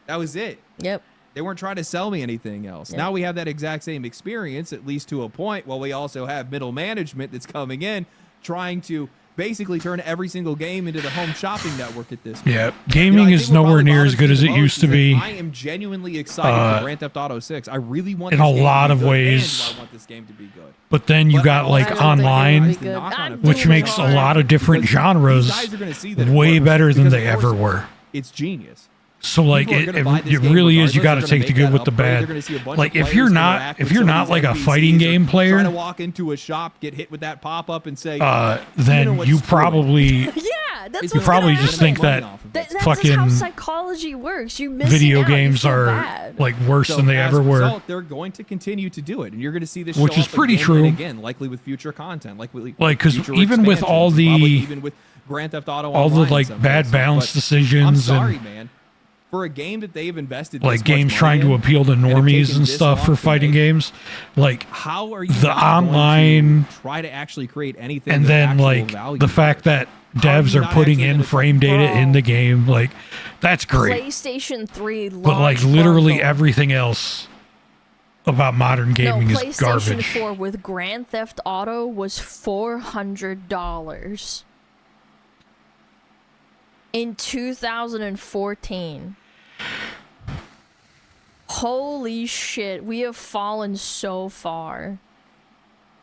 That was it. Yep. They weren't trying to sell me anything else. Yep. Now we have that exact same experience, at least to a point, while we also have middle management that's coming in trying to basically turn every single game into the home shopping network at this point. Yeah, You know, gaming I is think what nowhere probably near bothers as good me as the it most used is to that be. I am genuinely excited for Grand Theft Auto 6. I really want in this a game to lot be of good. Man, ways. do I want this game to be good. But then you But got I like also I don't think it would online, be The good. knock-on I'm effect. which doing makes a hard. lot of different Because genres these guys are gonna see that it way works, better than because they of course ever were. It's genius. So like People are it, gonna buy this it game really is. You got to regardless. They're take the gonna good make with the that upgrade. They're bad. gonna see a bunch Like of if you're players not interact if with you're some not of like these a fighting NPCs, game or trying to player, walk into a shop, get hit with that pop-up, and say, "You know then what's you screwing?" probably Yeah, that's It's what's probably gonna just happen. think that That's fucking how psychology works. You miss video out. You games feel are bad. like worse So than they as ever a were. result, they're going to continue to do it, and you're going to see this Which show is up pretty again true. and again, likely with future content, Like, 'cause future even with all expansions, probably the- even with Grand Theft Auto all the Online in like some bad cases. balance But decisions I'm sorry, and man. For a game that they've invested like this much games money trying to in, appeal to and have normies taken and this stuff long for to fighting make, games, like how are you the not online going to try to actually create anything and of then actual like value the for fact it? that How are devs you are not putting actually in gonna frame data in Bro. the game, like that's great. PlayStation 3 But like launch literally bundle. everything else about modern gaming no, is PlayStation garbage. 4 with Grand Theft Auto was $400 in 2014. Holy shit, we have fallen so far.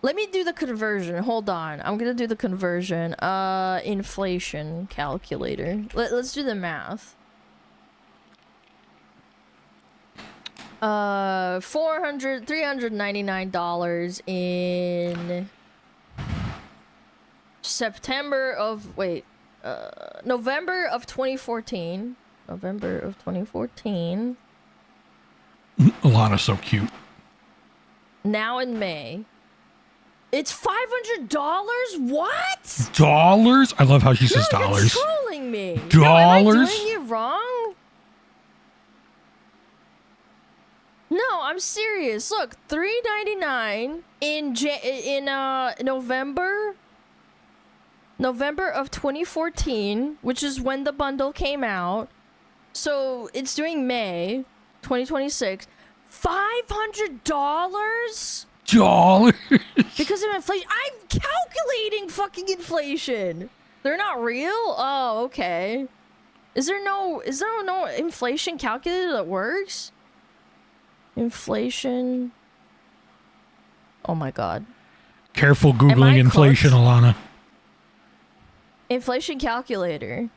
Let me do the conversion. Hold on. I'm gonna do the conversion. Inflation calculator. Let's do the math. $399 in November of 2014. November of 2014. Alana's so cute. Now in May. It's $500? What? Dollars? I love how she says No, dollars. you're trolling me. Dollars? No, am I doing it wrong? No, I'm serious. Look, $399 in November of 2014, which is when the bundle came out. So it's doing May 2026. $500? Dollars? Because of inflation. I'm calculating fucking inflation. They're not real? Oh, okay. Is there no inflation calculator that works? Inflation. Oh my god. Careful Am I Googling inflation, cooked? Alana. Inflation calculator.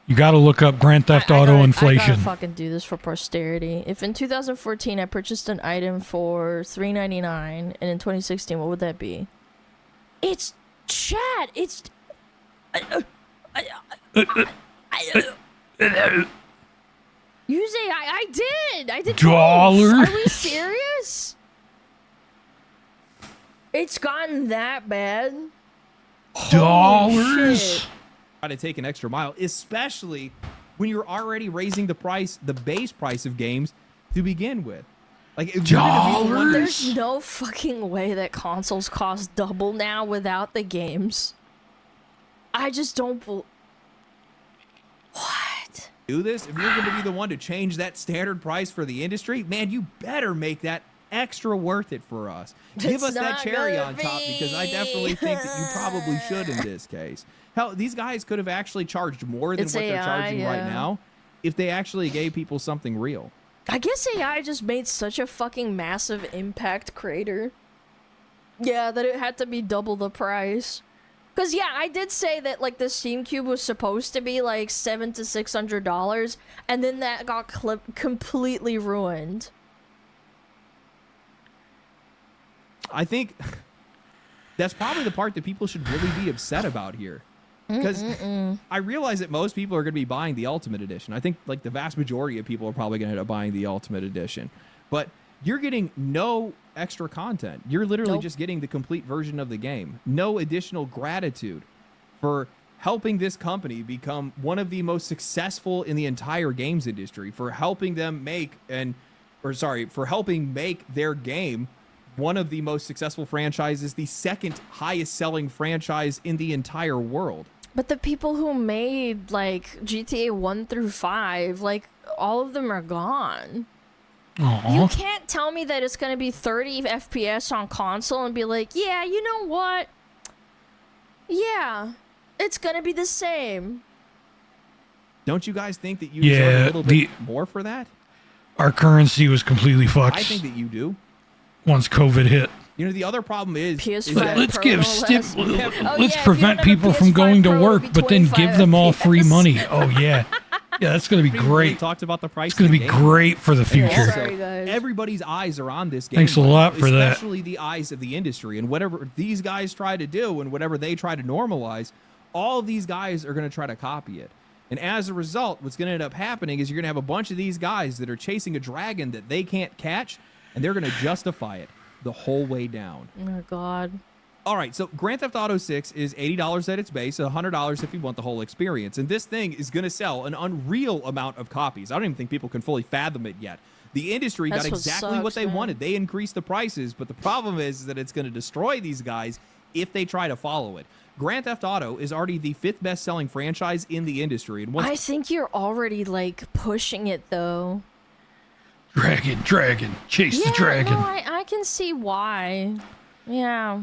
You got to look up Grand Theft I Auto gotta inflation. fucking do this for posterity. If in 2014 I purchased an item for $399, and in 2016, what would that be? It's chat. It's. Use AI. I did. Dollars? Both. Are we serious? It's gotten that bad. Holy Dollars? shit. Try to take an extra mile, especially when you're already raising the base price of games to begin with. Like, if you're gonna be the one that- There's no fucking way that consoles cost double now without the games. I just don't. What? do this, if you're going to be the one to change that standard price for the industry, man, you better make that extra worth it for us. Give It's us that not cherry gonna on top, be. because I definitely think that you probably should in this case. Hell, these guys could have actually charged more than It's what they're AI, charging right yeah. now if they actually gave people something real. I guess AI just made such a fucking massive impact crater. Yeah, that it had to be double the price. Cause yeah, I did say that like the Steam Cube was supposed to be like $700 to $600, and then that got completely ruined. I think that's probably the part that people should really be upset about here. Because I realize that most people are going to be buying the Ultimate Edition. I think like the vast majority of people are probably going to end up buying the Ultimate Edition. But you're getting no extra content. You're literally Nope. just getting the complete version of the game. No additional gratitude for helping this company become one of the most successful in the entire games industry, for helping them for helping make their game one of the most successful franchises, the second highest selling franchise in the entire world. But the people who made like GTA 1 through 5, like all of them are gone. You Aw. can't tell me that it's going to be 30 FPS on console and be like, yeah, you know what? Yeah, it's going to be the same. Don't you guys think that you deserve Yeah, a little bit more for that? Our currency was completely fucked I think that you do. once COVID hit. You know, the other problem is PS5 that Let's Pro, give no let's less. Oh, yeah, if you prevent don't have a people from PS5 going to Pro, work, it'd be but then give 25 them all free FPS. money. Oh yeah, yeah, that's gonna be we really great. talked about the price. It's gonna of be the game. great for the Yeah, future. sorry, guys. Everybody's eyes are on this game. Thanks a right now, lot for that. Especially the eyes of the industry, and whatever these guys try to do and whatever they try to normalize, all of these guys are going to try to copy it. And as a result, what's going to end up happening is you're going to have a bunch of these guys that are chasing a dragon that they can't catch, and they're going to justify it the whole way down. Oh my god. All right, so Grand Theft Auto 6 is $80 at its base, $100 if you want the whole experience. And this thing is going to sell an unreal amount of copies. I don't even think people can fully fathom it yet. The industry That's got what exactly what sucks, they man. wanted. They increased the prices, but the problem is that it's going to destroy these guys if they try to follow it. Grand Theft Auto is already the 5th best-selling franchise in the industry. And I think you're already like pushing it though. Dragon, chase the dragon. No, I can see why. Yeah.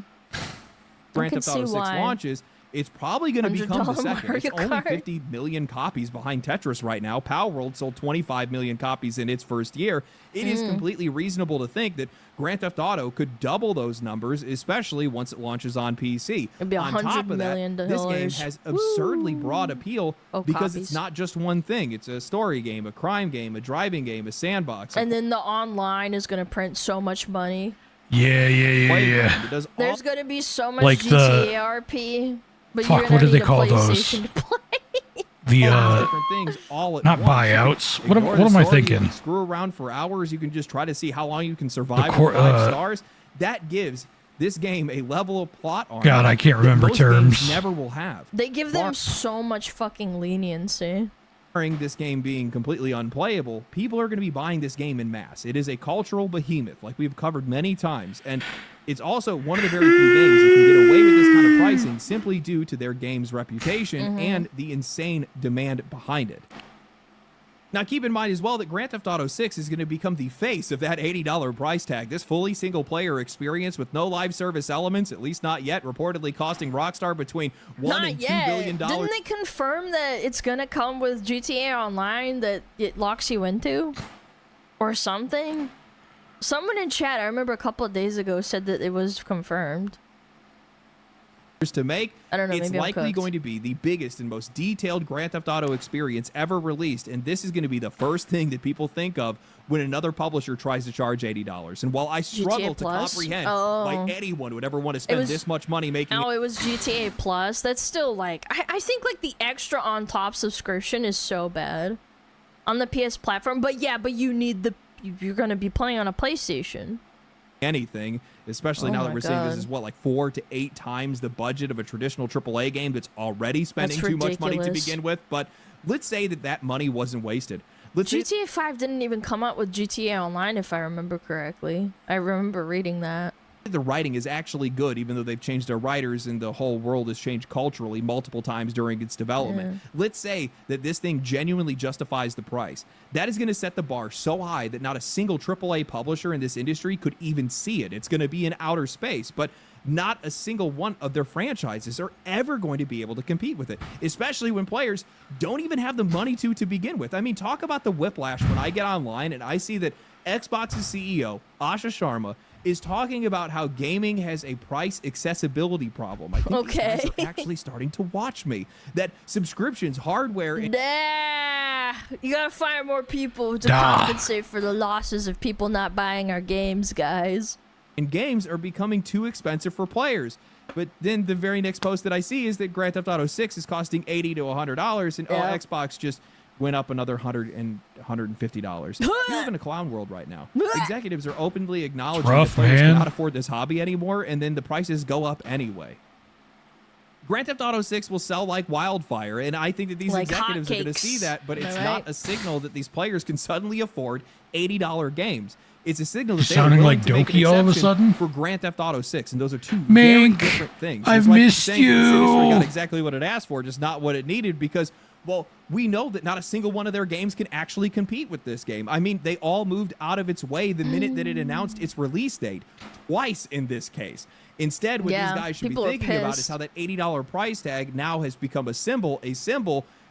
Grand can Theft Auto see 6 why. launches, It's probably going to become the $100 second. It's Mario only Kart. 50 million copies behind Tetris right now. Power World sold 25 million copies in its first year. It is completely reasonable to think that Grand Theft Auto could double those numbers, especially once it launches on PC. It'd be On top $100 of that, million. this game has absurdly broad appeal because copies. it's not just one thing. It's a story game, a crime game, a driving game, a sandbox. And then the online is going to print so much money. Yeah. It does all There's going to be so much Like the- GTA RP. But Fuck, you're what do gonna they need a call those? PlayStation to play. The different things all at not once. buyouts. You What can am- ignore what the am I story, you thinking? can screw around for hours. You can just try to see how long you can survive cor- with 5 uh, stars. That gives this game a level of plot armor. God, I can't that remember most games terms. never will have. They give them so much fucking leniency. Barring this game being completely unplayable, people are going to be buying this game in mass. It is a cultural behemoth, like we've covered many times, and it's also one of the very few games that can get away with this kind of pricing simply due to their game's reputation and the insane demand behind it. Now, keep in mind as well that Grand Theft Auto 6 is going to become the face of that $80 price tag. This fully single-player experience with no live service elements, at least not yet, reportedly costing Rockstar between $1 Not and yet. $2 billion. Didn't they confirm that it's going to come with GTA Online that it locks you into? Or something? Someone in chat, I remember a couple of days ago, said that it was confirmed. To make, I don't know, it's maybe I'm likely cooked. going to be the biggest and most detailed Grand Theft Auto experience ever released, and this is going to be the first thing that people think of when another publisher tries to charge $80. And while I struggle to Plus? comprehend Oh. why anyone would ever want to spend was- this much money making Oh, it was GTA Plus. That's still like I think like the extra on top subscription is so bad on the PS platform. But yeah, but you need you're gonna be playing on a PlayStation. anything, especially Oh now that my we're seeing this God. is what, like 4 to 8 times the budget of a traditional AAA game that's already spending That's too much money to ridiculous. begin with. But let's say that money wasn't wasted. Let's say GTA 5 didn't even come out with GTA Online, if I remember correctly. I remember reading that. the writing is actually good, even though they've changed their writers and the whole world has changed culturally multiple times during its development. Let's say that this thing genuinely justifies the price. That is going to set the bar so high that not a single AAA publisher in this industry could even see it. It's going to be in outer space, but not a single one of their franchises are ever going to be able to compete with it, especially when players don't even have the money to begin with. I mean, talk about the whiplash when I get online and I see that Xbox's CEO, Asha Sharma, is talking about how gaming has a price accessibility problem. I think these guys Okay. are actually starting to watch me. That subscriptions, hardware, and Nah, you gotta find more people to Nah. compensate for the losses of people not buying our games, guys. games are becoming too expensive for players. But then the very next post that I see is that Grand Theft Auto 6 is costing $80 to $100, and Yeah. Xbox just went up another $150. We live in a clown world right now. Executives are openly acknowledging Rough, that players man. cannot afford this hobby anymore, and then the prices go up anyway. Grand Theft Auto 6 will sell like wildfire, and I think that these Like executives are going to hotcakes. see that, but Am I it's right? not a signal that these players can suddenly afford $80 games. It's a signal that they're Sounding willing like to make an Doki all of a exception sudden? for Grand Theft Auto 6, and those are two very Mink, different things. I've It's like missed saying that this industry you. got exactly what it asked for, just not what it needed, because, well, we know that not a single one of their games can actually compete with this game. I mean, they all moved out of its way the minute that it announced its release date, twice in this case. Instead, what Yeah, these guys should be people are thinking about is pissed. how that $80 price tag now has become a symbol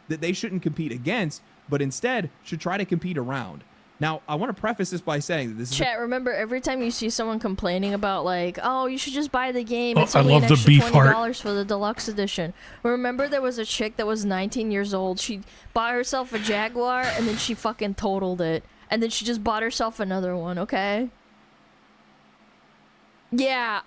that they shouldn't compete against, but instead should try to compete around. Now, I want to preface this by saying that this is Chat, remember every time you see someone complaining about like, oh, you should just buy the game. Oh, It's I only love an the extra beef $20 heart. for the deluxe edition. Remember there was a chick that was 19 years old. She bought herself a Jaguar and then she fucking totaled it. And then she just bought herself another one, okay? Yeah,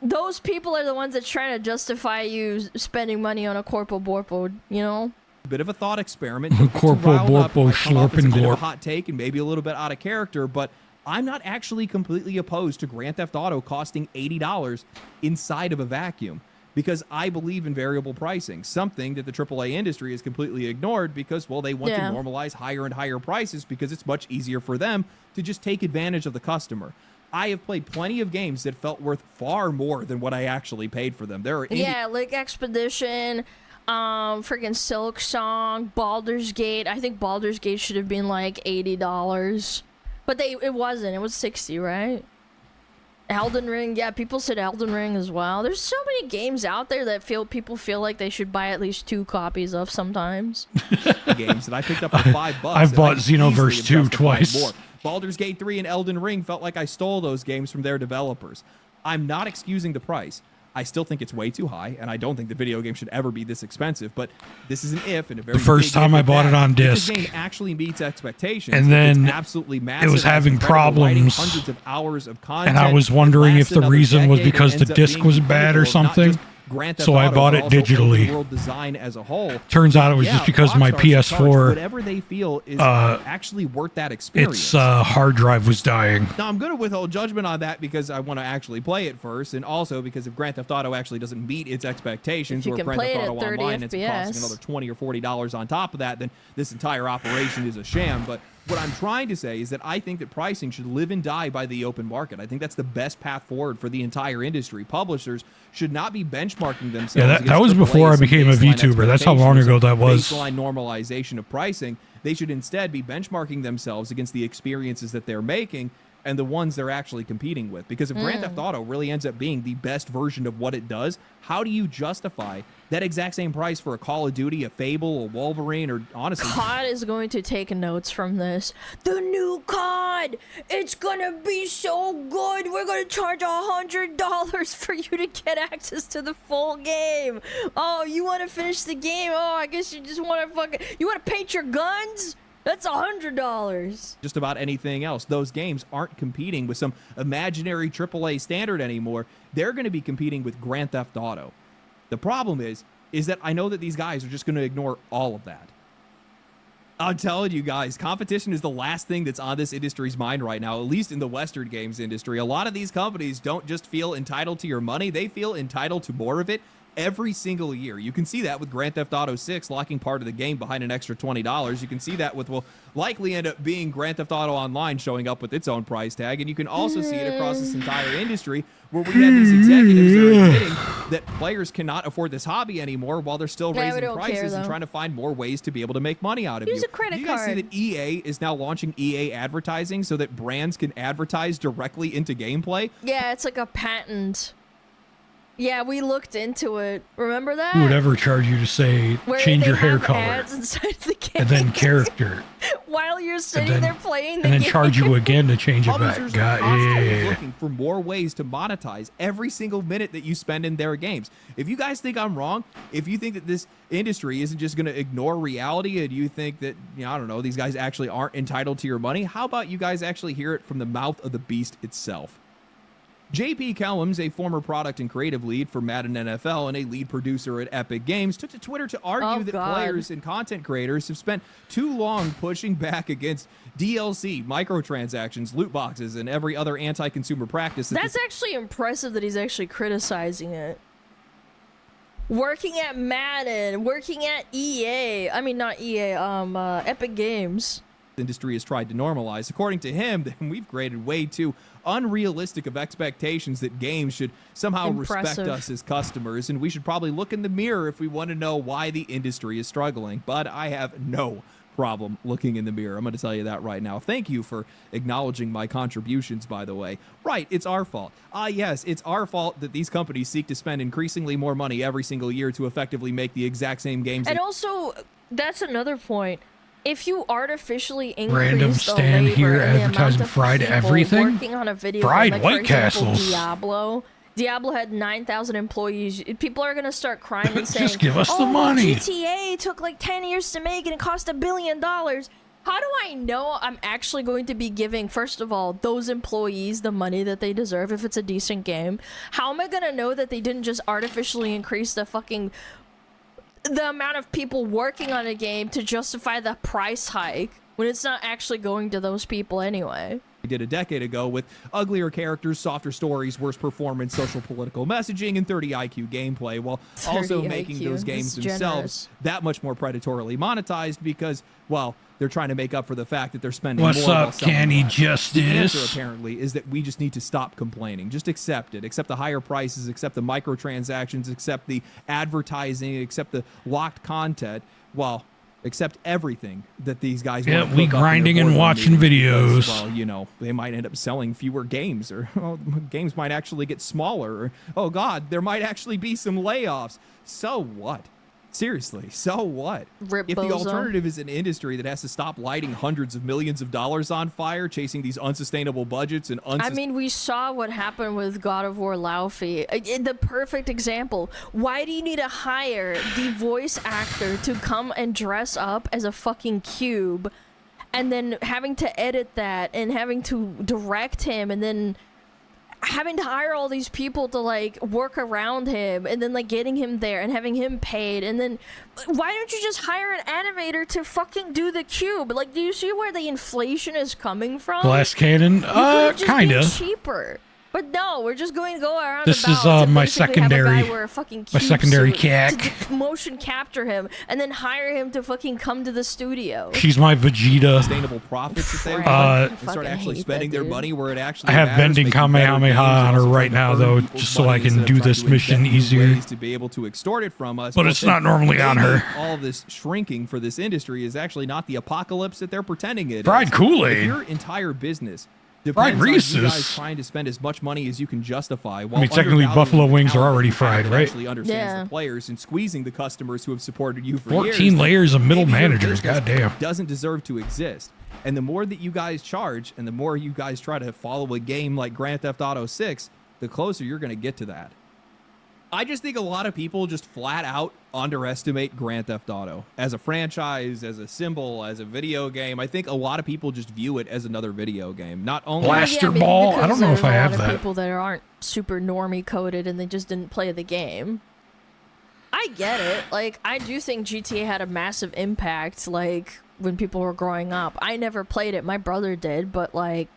those people are the ones that trying to justify you spending money on a Corpo Borpo, you know? a bit of a thought experiment. Corporal riled up, Borpo might come off as a slurping bit of a glorp. hot take and maybe a little bit out of character, but I'm not actually completely opposed to Grand Theft Auto costing $80 inside of a vacuum, because I believe in variable pricing, something that the AAA industry has completely ignored because, well, they want Yeah. to normalize higher and higher prices because it's much easier for them to just take advantage of the customer. I have played plenty of games that felt worth far more than what I actually paid for them. There are indie Yeah, like Expedition, freaking Silk Song, Baldur's Gate. I think Baldur's Gate should have been like $80. But it wasn't. It was 60, right? Elden Ring, yeah, people said Elden Ring as well. There's so many games out there that people feel like they should buy at least 2 copies of sometimes. Games that I picked up for $5. I've bought and I could Xenoverse easily 2 have justified twice. more. Baldur's Gate 3 and Elden Ring felt like I stole those games from their developers. I'm not excusing the price. I still think it's way too high, and I don't think the video game should ever be this expensive. But this is an if, and a very The first big time if I at bought that. it on If disc, the game actually meets expectations, and if then it's absolutely massive, was has having incredible writing, problems, hundreds of hours of content, and I was it wondering if lasts the another reason was decade and because the ends up disc being was the bad or pinnacle of not something. just Grand Theft So I Auto, bought but it also open digitally. world design as a whole. Turns out it was Yeah, just because my Rockstar should charge PS4, whatever they feel is actually worth that experience. its hard drive was dying. Now, I'm going to withhold judgment on that because I want to actually play it first, and also because if Grand Theft Auto actually doesn't meet its expectations, If you or can Grand play Theft it Auto at 30 Online ends up costing FPS. another $20 or $40 on top of that, then this entire operation is a sham. But what I'm trying to say is that I think that pricing should live and die by the open market. I think that's the best path forward for the entire industry. Publishers should not be benchmarking themselves. Yeah, that against was before I AAA's and became a baseline VTuber. That's how long expectations ago and that was. Baseline normalization of pricing. They should instead be benchmarking themselves against the experiences that they're making and the ones they're actually competing with. Because if Grand Theft Auto really ends up being the best version of what it does, how do you justify that exact same price for a Call of Duty, a Fable, a Wolverine, or honestly... COD is going to take notes from this. The new COD! It's gonna be so good! We're gonna charge $100 for you to get access to the full game! Oh, you wanna finish the game? Oh, I guess you just wanna You wanna paint your guns? That's $100. just about anything else. Those games aren't competing with some imaginary AAA standard anymore. They're going to be competing with Grand Theft Auto. The problem is that I know that these guys are just going to ignore all of that. I'm telling you guys, competition is the last thing that's on this industry's mind right now, at least in the Western games industry. A lot of these companies don't just feel entitled to your money, they feel entitled to more of it every single year. You can see that with Grand Theft Auto 6 locking part of the game behind an extra $20. You can see that with will likely end up being Grand Theft Auto Online showing up with its own price tag. And you can also see it across this entire industry where we have these executives that are admitting that players cannot afford this hobby anymore while they're still Yeah, we raising don't care, prices and though. trying to find more ways to be able to make money out of Use you. a credit Do you guys see card. that EA is now launching EA advertising so that brands can advertise directly into gameplay? Yeah, it's like a patent. Yeah, we looked into it. Remember that? Who would ever charge you to say, Where change they your hair have color, ads inside the game and then character, while you're sitting then- there playing the and then game. charge you again to change it back? Publishers Got are constantly yeah. looking for more ways to monetize every single minute that you spend in their games. If you guys think I'm wrong, if you think that this industry isn't just going to ignore reality and you think that, I don't know, these guys actually aren't entitled to your money, how about you guys actually hear it from the mouth of the beast itself? JP Kellums, a former product and creative lead for Madden NFL and a lead producer at Epic Games, took to Twitter to argue Oh, that God. players and content creators have spent too long pushing back against DLC, microtransactions, loot boxes, and every other anti-consumer practice. That's actually impressive that he's actually criticizing it. Working at Madden, working at EA. I mean, not EA, Epic Games. industry has tried to normalize. According to him, then we've created way too unrealistic of expectations that games should somehow respect Impressive. us as customers, and we should probably look in the mirror if we want to know why the industry is struggling. But I have no problem looking in the mirror. I'm going to tell you that right now. Thank you for acknowledging my contributions, by the way. Right, it's our fault. Yes, it's our fault that these companies seek to spend increasingly more money every single year to effectively make the exact same games. And also, that's another point. If you artificially increase Random the stand labor here and the amount advertising of fried people everything? working on a video Fried game, like, White for example, Castles. Diablo had 9,000 employees. People are gonna start crying and saying, Just give us the "Oh, money." GTA took like 10 years to make and it cost $1 billion." How do I know I'm actually going to be giving, first of all, those employees the money that they deserve if it's a decent game? How am I gonna know that they didn't just artificially increase the amount of people working on a game to justify the price hike when it's not actually going to those people anyway? We did a decade ago with uglier characters, softer stories, worse performance, social political messaging, and 30 IQ gameplay, while 30 also making IQ, those games that's themselves generous. that much more predatorily monetized because, well, they're trying to make up for the fact that they're spending What's more while up, selling Canny less. The answer, Justice? apparently, is that we just need to stop complaining. Just accept it. Accept the higher prices, accept the microtransactions, accept the advertising, accept the locked content, while accept everything that these guys Yeah, want to we cook up in their grinding and boardroom watching meetings because, videos. well, you know, they might end up selling fewer games, or games might actually get smaller, or oh god, there might actually be some layoffs. So what? Seriously, so what? Rip If the bozo. alternative is an industry that has to stop lighting hundreds of millions of dollars on fire, chasing these unsustainable budgets and I mean, we saw what happened with God of War Laufey. The perfect example. Why do you need to hire the voice actor to come and dress up as a fucking cube, and then having to edit that and having to direct him, and then having to hire all these people to like work around him, and then like getting him there and having him paid, and then why don't you just hire an animator to fucking do the cube? Like, do you see where the inflation is coming from? Glass cannon? You could've just been Kinda. cheaper. But no, we're just going to go around. This about is, to my basically have a secondary- guy wear a fucking my cube secondary suit cack. to motion capture him, and then hire him to fucking come to the studio. She's my Vegeta. sustainable profits that they Frank, want I and start fucking actually hate spending that their dude. money where it actually I have matters, bending making better Kamehameha games, on and her also right trying to now, earn though, people's just so I money can instead of do trying this to mission invent new easier. ways to be able to extort it from us. But Well, it's then not normally on maybe her. all this shrinking for this industry is actually not the apocalypse that they're pretending it Fried is. Kool-Aid. If your entire business Fried depends on you Reese's. guys trying to spend as much money as you can justify, while technically, undervaluing buffalo the wings are talent already that fried, right? actually understands Yeah. the players and squeezing the customers who have supported you for 14 years, layers of middle maybe your managers, business goddamn. doesn't deserve to exist. And the more that you guys charge, and the more you guys try to follow a game like Grand Theft Auto 6, the closer you're going to get to that. I just think a lot of people just flat out underestimate Grand Theft Auto as a franchise, as a symbol, as a video game. I think a lot of people just view it as another video game. Not only Blaster maybe ball? I because don't know if there's I a have lot of that. people that aren't super normie coded and they just didn't play the game. I get it. Like, I do think GTA had a massive impact, like, when people were growing up. I never played it. My brother did, but, like,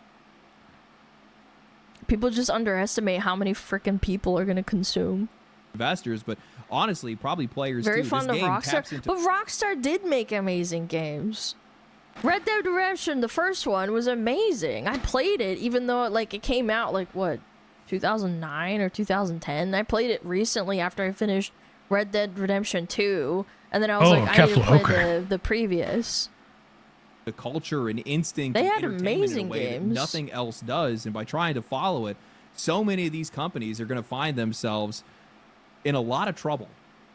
people just underestimate how many freaking people are going to consume. investors, but honestly, probably players Very too. fond This of game Rockstar. taps into But Rockstar did make amazing games. Red Dead Redemption, the first one, was amazing. I played it, even though it came out, like, what, 2009 or 2010? I played it recently after I finished Red Dead Redemption 2, and then I was Oh, like, I need to Kefla, play okay. the previous. the culture and instinct. They and had entertainment amazing in a way that games. nothing else does, and by trying to follow it, so many of these companies are going to find themselves in a lot of trouble.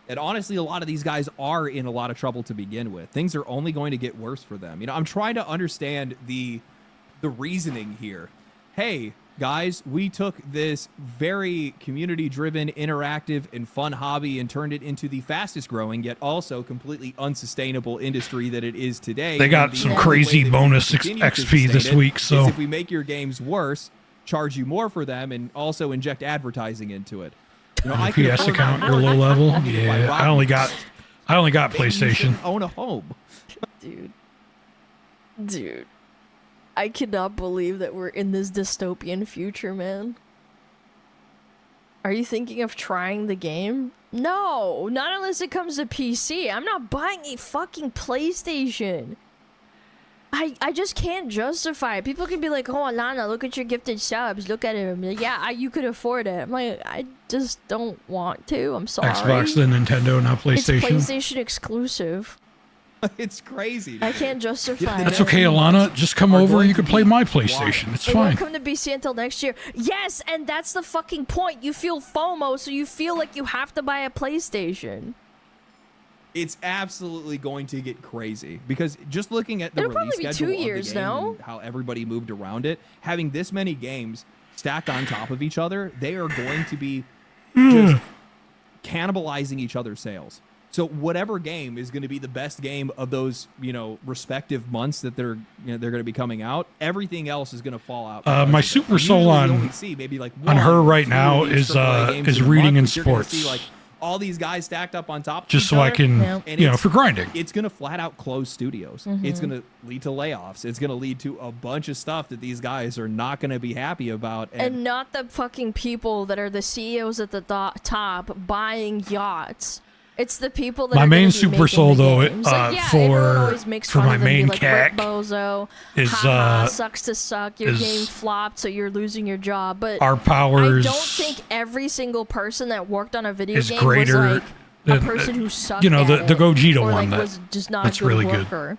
And honestly, a lot of these guys are in a lot of trouble to begin with. Things are only going to get worse for them. You know, I'm trying to understand the reasoning here. Hey, guys, we took this very community-driven, interactive, and fun hobby and turned it into the fastest-growing, yet also completely unsustainable industry that it is today. They got And the some only crazy way that we bonus can continue to XP this sustain it week, is so- if we make your games worse, charge you more for them, and also inject advertising into it. You know, I can PS afford account, my you're low own. level. I can buy Yeah, I only got Maybe you PlayStation. shouldn't own a home. Dude. I cannot believe that we're in this dystopian future, man. Are you thinking of trying the game? No, not unless it comes to PC. I'm not buying a fucking PlayStation. I just can't justify it. People can be like, oh, Alana, look at your gifted subs. Look at him. Like, yeah, you could afford it. I'm like, I just don't want to. I'm sorry. Xbox, then Nintendo, now It's PlayStation. PlayStation exclusive. It's crazy. I can't justify That's it. okay, Alana. Just come Are over. going You to can play be my wild. PlayStation. It's It won't fine. come to BC until next year. Yes, and that's the fucking point. You feel FOMO, so you feel like you have to buy a PlayStation. It's absolutely going to get crazy because just looking at the It'll release probably be schedule 2 of years the game now. and how everybody moved around it, having this many games stacked on top of each other, they are going to be just cannibalizing each other's sales. So whatever game is going to be the best game of those, respective months that they're going to be coming out, everything else is going to fall out. because my of it. Super Soul Usually we on- only see maybe like on her one, right two now of these is, AAA games is in a reading month, and but you're gonna sports. see, like, all these guys stacked up on top of Just each so I other, can, Yeah. and for grinding. it's going to flat out close studios. It's going to lead to layoffs. It's going to lead to a bunch of stuff that these guys are not going to be happy about. And not the fucking people that are the CEOs at the top buying yachts. It's the people that My are main gonna be Super making Soul, the though, games. for- everyone always makes for fun my of them, be main like, cack "Rip bozo, is, haha, sucks to suck. Your is- game flopped, so you're losing your job." But Our powers I don't think every single person that worked on a video is game greater was like a And, person who sucked you know, at the it, Gogeta or, one like, was just not that's a good really good. worker.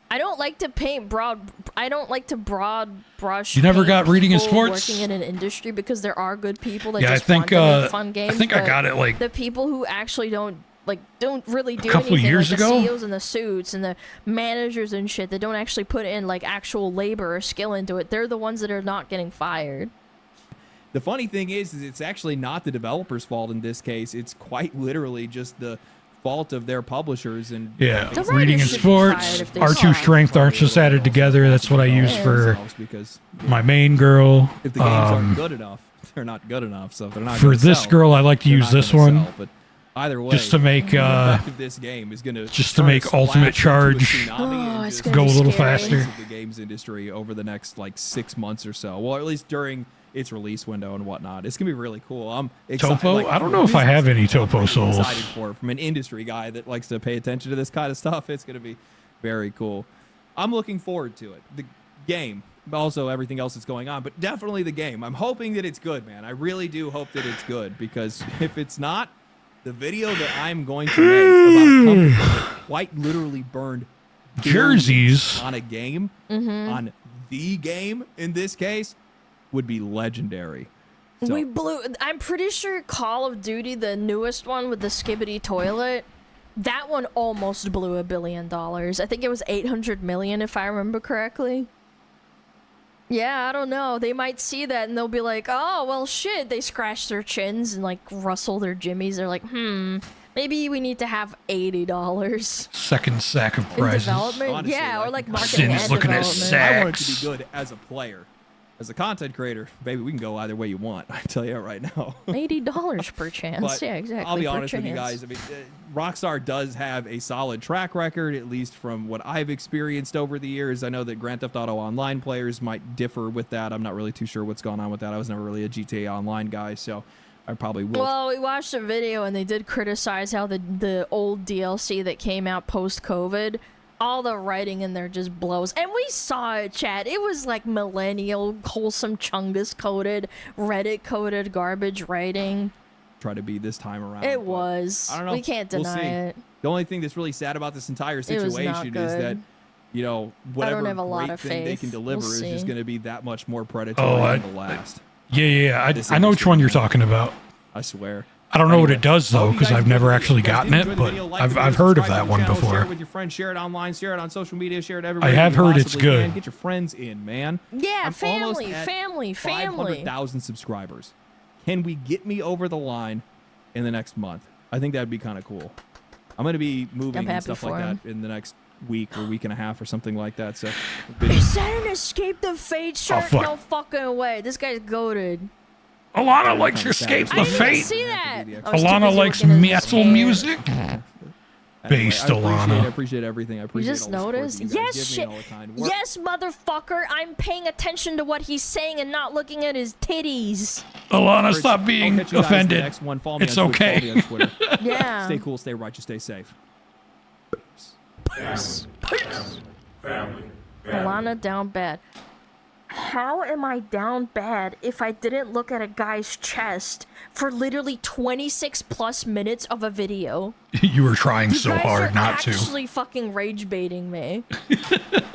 I don't like to paint broad. I don't like to broad brush. You never paint got reading in people sports? working in an industry because there are good people that Yeah, I just think want to make fun games. I think I but got it like the people who actually don't really do couple anything, years like ago? the CEOs and the suits and the managers and shit that don't actually put in like actual labor or skill into it. They're the ones that are not getting fired. The funny thing is it's actually not the developer's fault in this case. It's quite literally just the fault of their publishers and yeah, The reading writers and should be fired sports. if they Our two suck. strength aren't just added together. That's what I use for because my main girl. if the games aren't good enough, they're not good enough. So if they're not For gonna this sell, girl, I like to they're use not this gonna one sell. But either way, just to make the effect of this game is gonna just to turn a make ultimate splash into a charge tsunami Oh, and it's just gonna go a be little scary. faster. of the games industry over the next like 6 months or so. Well, at least during its release window and whatnot. It's gonna be really cool. I'm excited. Topo? I don't know if I have any Topo souls. Excited for from an industry guy that likes to pay attention to this kind of stuff. It's gonna be very cool. I'm looking forward to it. The game, but also everything else that's going on, but definitely the game. I'm hoping that it's good, man. I really do hope that it's good because if it's not, the video that I'm going to make about a company that quite literally burned Jerseys. on a game, on the game in this case, would be legendary. So, We blew. I'm pretty sure Call of Duty, the newest one with the skibbity toilet, that one almost blew $1 billion. I think it was 800 million, if I remember correctly. Yeah, I don't know. They might see that and they'll be like, "Oh, well, shit." They scratch their chins and like rustle their jimmies. They're like, maybe we need to have $80 Second sack of in prizes. development. Honestly, yeah, or like, like marketing Sin's and looking at development. sack. I want it to be Sex. good as a player. As a content creator, baby, we can go either way you want. I tell you right now. $80 per chance. But Yeah, exactly. I'll be per honest with you chance. guys. I mean, Rockstar does have a solid track record, at least from what I've experienced over the years. I know that Grand Theft Auto Online players might differ with that. I'm not really too sure what's going on with that. I was never really a GTA Online guy, so I probably will. Well, we watched a video and they did criticize how the old DLC that came out post-COVID, all the writing in there just blows. And we saw it, chat. It was like millennial, wholesome Chungus coded, Reddit coded garbage writing. Try to be this time around. It but was. I don't know. We can't We'll deny see. it. The only thing that's really sad about this entire was not situation is that, good. you know, whatever have a lot great of thing they faith. can deliver We'll is just see. going to be that much more predatory Oh, than the last. Yeah. This I know which industry, one you're man. talking about. I swear. I don't know what Anyway, it does though, hope you because guys I've never enjoyed actually You guys gotten did it, enjoy the but video, like the video, I've heard of subscribe that to the one channel, Share before. it with your friends, share it online, share it on social media, share it everywhere. I have you heard it's possibly good. can. Get your friends in, man. Yeah, I'm almost family, at family. 500,000 subscribers. Can we get me over the line in the next month? I think that'd be kind of cool. I'm going to be moving happy and stuff for like him. that in the next week or week and a half or something like that. So, Is that an Escape the Fate shirt? fuck. No fucking way. This guy's goated. Alana likes kinda Escape sad. the I didn't even Fate. see that. Alana I was too Alana busy likes looking at his metal hair. music. anyway, Based I Alana. appreciate everything. I You appreciate just all the support noticed? that you guys Yes, give me shit. and all the kind work. Yes, motherfucker. I'm paying attention to what he's saying and not looking at his titties. Alana, stop I'll being catch you guys in the offended. next one. Follow me It's on Twitch, follow okay. me on Twitter. Yeah. Stay cool, stay righteous, stay safe. Alana down bad. How am I down bad if I didn't look at a guy's chest for literally 26 plus minutes of a video? You were trying You so guys hard are not to. actually fucking rage baiting me.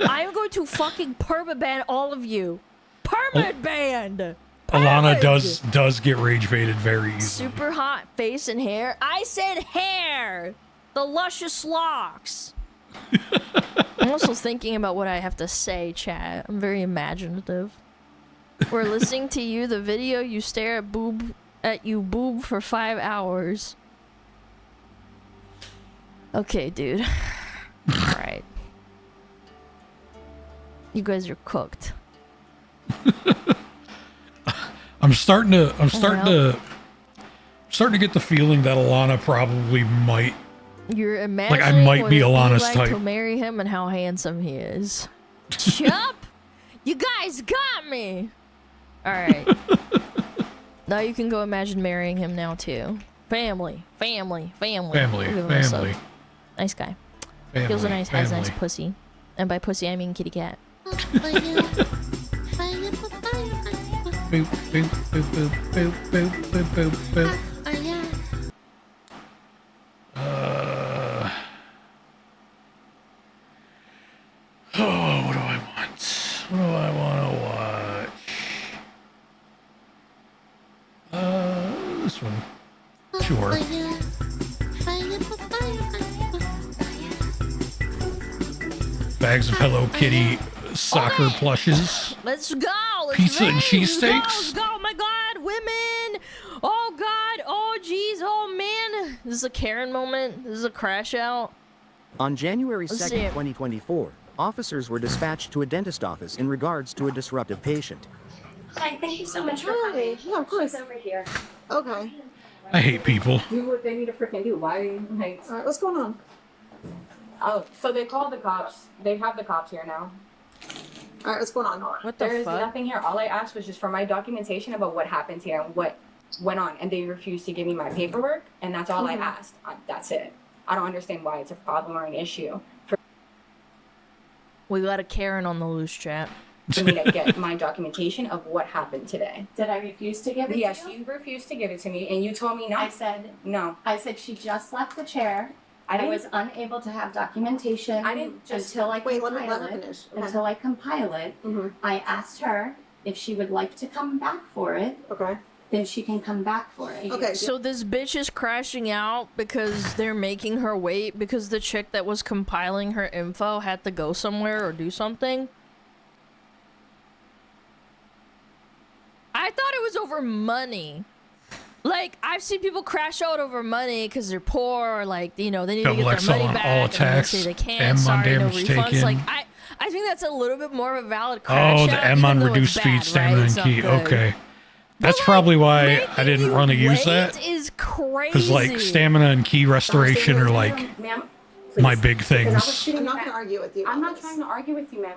I'm going to fucking permaban all of you. Permaban! Alana Permad! does get rage baited very easily. Super hot face and hair. I said hair! The luscious locks. I'm also thinking about what I have to say, chat. I'm very imaginative. We're listening to you, the video, you stare at you boob for 5 hours. Okay, dude. Alright. You guys are cooked. I'm starting to get the feeling that Alana probably might. You're imagining I might what be it'd Alana's like type. to marry him and how handsome he is. Chup! You guys got me! Alright. Now you can go imagine marrying him now too. Family. Family, Look at him, so family, nice guy. family. He also has nice family. pussy. And by pussy I mean kitty cat. Boop, boop, boop, boop, boop, boop, boop, boop, boop. This one. Sure. Bags of Hello Kitty soccer plushes. Let's go. Let's Pizza and race. cheesesteaks? Let's go. Oh my God, women. Oh God. Oh jeez. Oh man. This is a Karen moment. This is a crash out. On January Let's 2nd, see it. 2024, officers were dispatched to a dentist office in regards to a disruptive patient. Hi, thank you so much for coming. Yeah, of course. She's over here. Okay. I hate people. Do what they need to freaking do. Why? Like, All right, what's going on? oh, so they called the cops. They have the cops here now. All right, what's going on? What the There is fuck? nothing here. All I asked was just for my documentation about what happened here and what went on, and they refused to give me my paperwork, and that's all I asked. That's it. I don't understand why it's a problem or an issue We got a Karen on the loose, chat. for me to get my documentation of what happened today. Did I refuse to give it Yes, to you? you refused to give it to me, and you told me no. I said No. she just left the chair. I I didn't- was unable to have documentation I didn't just- until I Wait, let compile her it. finish. Okay. Until I compile it, Mhm. I asked her if she would like to come back for it. Okay. Then she can come back for it. Okay. So this bitch is crashing out because they're making her wait because the chick that was compiling her info had to go somewhere or do something. I thought it was over money. Like, I've seen people crash out over money because they're poor or, like, you know, they need to Double get XL their money on back. all and they attacks, say they can't. M on Sorry, no damage refunds. taken. Like, I think that's a little bit more of a valid crash Oh, out, the M even on though it's reduced bad, speed, right? stamina, It's and not key. good. Okay. That's But, probably like, why making I didn't you want to use wait that. is crazy. Because, like, stamina and key restoration are, like, Ma'am, my please. big Because I was things. sitting I'm not back- going to argue with you. I'm on not this. trying to argue with you, ma'am.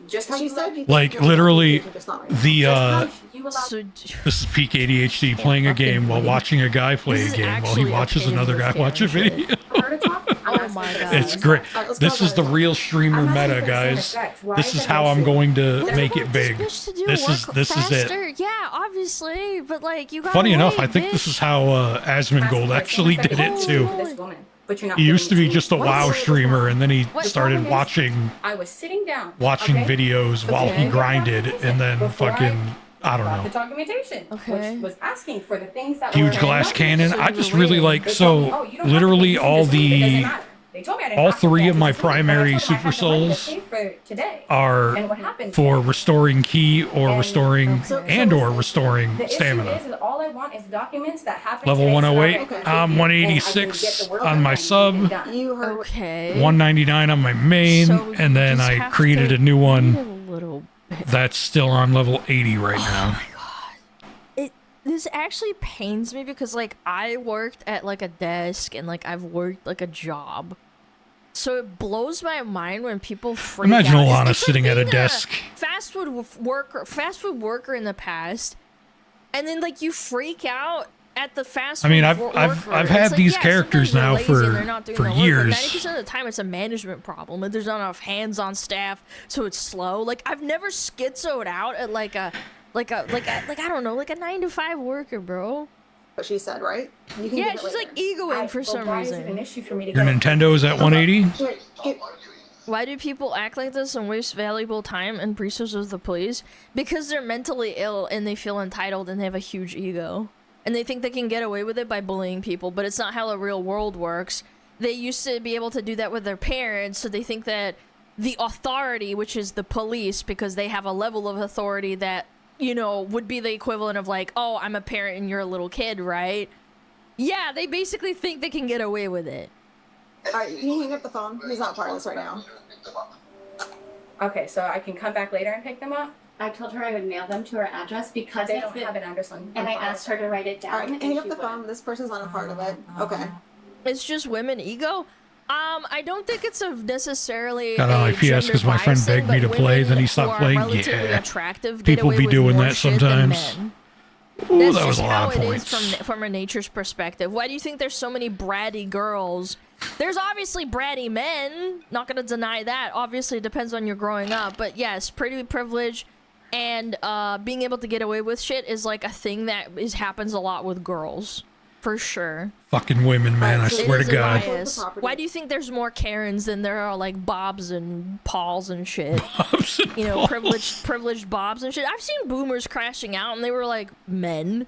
Just how She you said left- you Like, think you're literally, documentation, just not right. the, just how you allowed So, this is peak ADHD, playing a game while watching a guy play This a is game while he actually watches okay another with guy Karen watch a shit. video. for her to talk. I'm Oh asking my for God. the It's same great. respect. Alright, let's This go is the back. real streamer I'm asking meta, for the same guys. respect. Why This is is it how an I'm issue? going to What make do you it want big. This, bitch to do? This is Work this is faster? it. Yeah, obviously, but like you got. Funny enough, I think this is how Asmongold actually did it too. This woman, but you're not He used to giving be it just a me. WoW streamer, and then he What started problem is- watching I was sitting down. watching okay? videos while he Okay. grinded, and then Before fucking I don't got the know. documentation, Okay. which was asking for the things that Huge were glass cannon. So I you just were really waiting. like They told me, so "Oh, you don't have to literally pay all this week. It doesn't the matter." They told me I didn't all have to three pay of this my week, but I primary told them I had super the money to souls pay for today. are And what happened for today? restoring key or And- restoring Okay. and or restoring The issue stamina. is all I want is documents that happen Level today so that 108. I can I'm complete it, 186 and I can get the work on my done sub. and done. You heard. Okay. 199 on my main, So and then you just I have created to a new wait one a little bit. that's still on level 80 right now. This actually pains me because like I worked at like a desk and like I've worked like a job. So it blows my mind when people freak Imagine out. Alana It's like sitting at a being desk. fast food worker in the past, and then like you freak out at the fast I food mean, I've worker. had It's like, these yeah, characters sometimes now they're lazy and they're not doing for the work, years. but 90% of the time, it's a management problem. Like, there's not enough hands on staff, so it's slow. Like I've never schizoed out at like I don't know, like a 9-to-5 worker, bro. What she said, right? You can Yeah, get it she's later. like egoing for some Why is it an reason. issue for me to Your get Nintendo is at 180. Wait, get- Why do people act like this and waste valuable time and resources of the police? Because they're mentally ill and they feel entitled and they have a huge ego. And they think they can get away with it by bullying people, but it's not how the real world works. They used to be able to do that with their parents, so they think that the authority, which is the police, because they have a level of authority that, you know, would be the equivalent of like, oh, I'm a parent and you're a little kid, right? Yeah, they basically think they can get away with it. All right, can you hang up the phone? He's not part of this right now. Okay, so I can come back later and pick them up? I told her I would mail them to her address because They of don't the, have an address on and I asked her to write it down. All right, and hang she up the would. phone. This person's not a part of it. Okay. It's just women ego. I don't think it's a necessarily Got on a my PS 'cause my friend gender-biased thing, begged me but to play, women then he who stopped are playing. relatively Yeah. attractive get People away be with doing more that shit than sometimes. men. Ooh, That's that was just a how lot of it points. is from a nature's perspective. Why do you think there's so many bratty girls? There's obviously bratty men. Not gonna deny that. Obviously, it depends on your growing up. But yes, pretty privilege and being able to get away with shit is like a thing that happens a lot with girls, for sure. Fucking women, man! I It swear It to is a God. bias. The property. Why do you think there's more Karens than there are like Bobs and Pauls and shit? You know, privileged Bobs and shit. I've seen boomers crashing out and they were like men.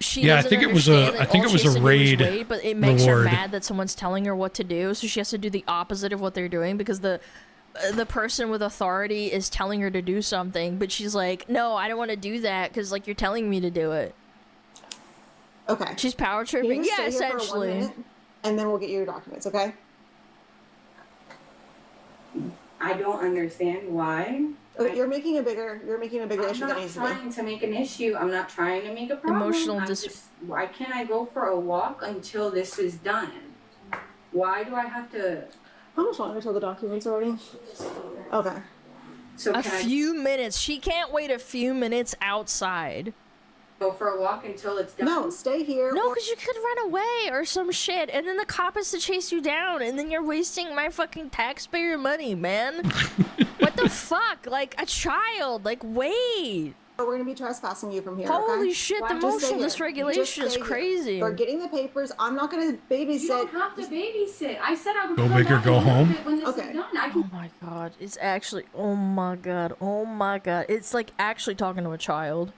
she Yeah, I doesn't think it was a- understand that I think all it was she has a to do is raid wait, but it makes reward. her mad that someone's telling her what to do, so she has to do the opposite of what they're doing because the person with authority is telling her to do something, but she's like, no, I don't want to do that because like you're telling me to do it. Okay. She's power Can tripping. you Yeah, just stay here for 1 essentially. minute, and then we'll get you your documents, okay? I don't understand why. Okay, you're making a bigger I'm issue than not it needs to be. trying to make an issue. I'm not trying to make a problem. Emotional I'm just, why can't I go for a walk until this is done? Why do I have to? How much longer till the documents already? Okay. So A can I few minutes. She can't wait a few minutes outside. go for a walk until it's done? No, stay here. No, or- because you could run away or some shit, and then the cop has to chase you down, and then you're wasting my fucking taxpayer money, man. What the fuck? Like, a child. Like, wait. We're gonna be trespassing you from here. Holy okay? shit, the Why- Just stay emotional here. dysregulation Just is stay here. crazy. They're getting the papers. I'm not gonna babysit. You don't have to babysit. I said I would Go come big or back go and look at home? it when this Okay. is done. I Oh can my god, it's actually, oh my god, it's like actually talking to a child.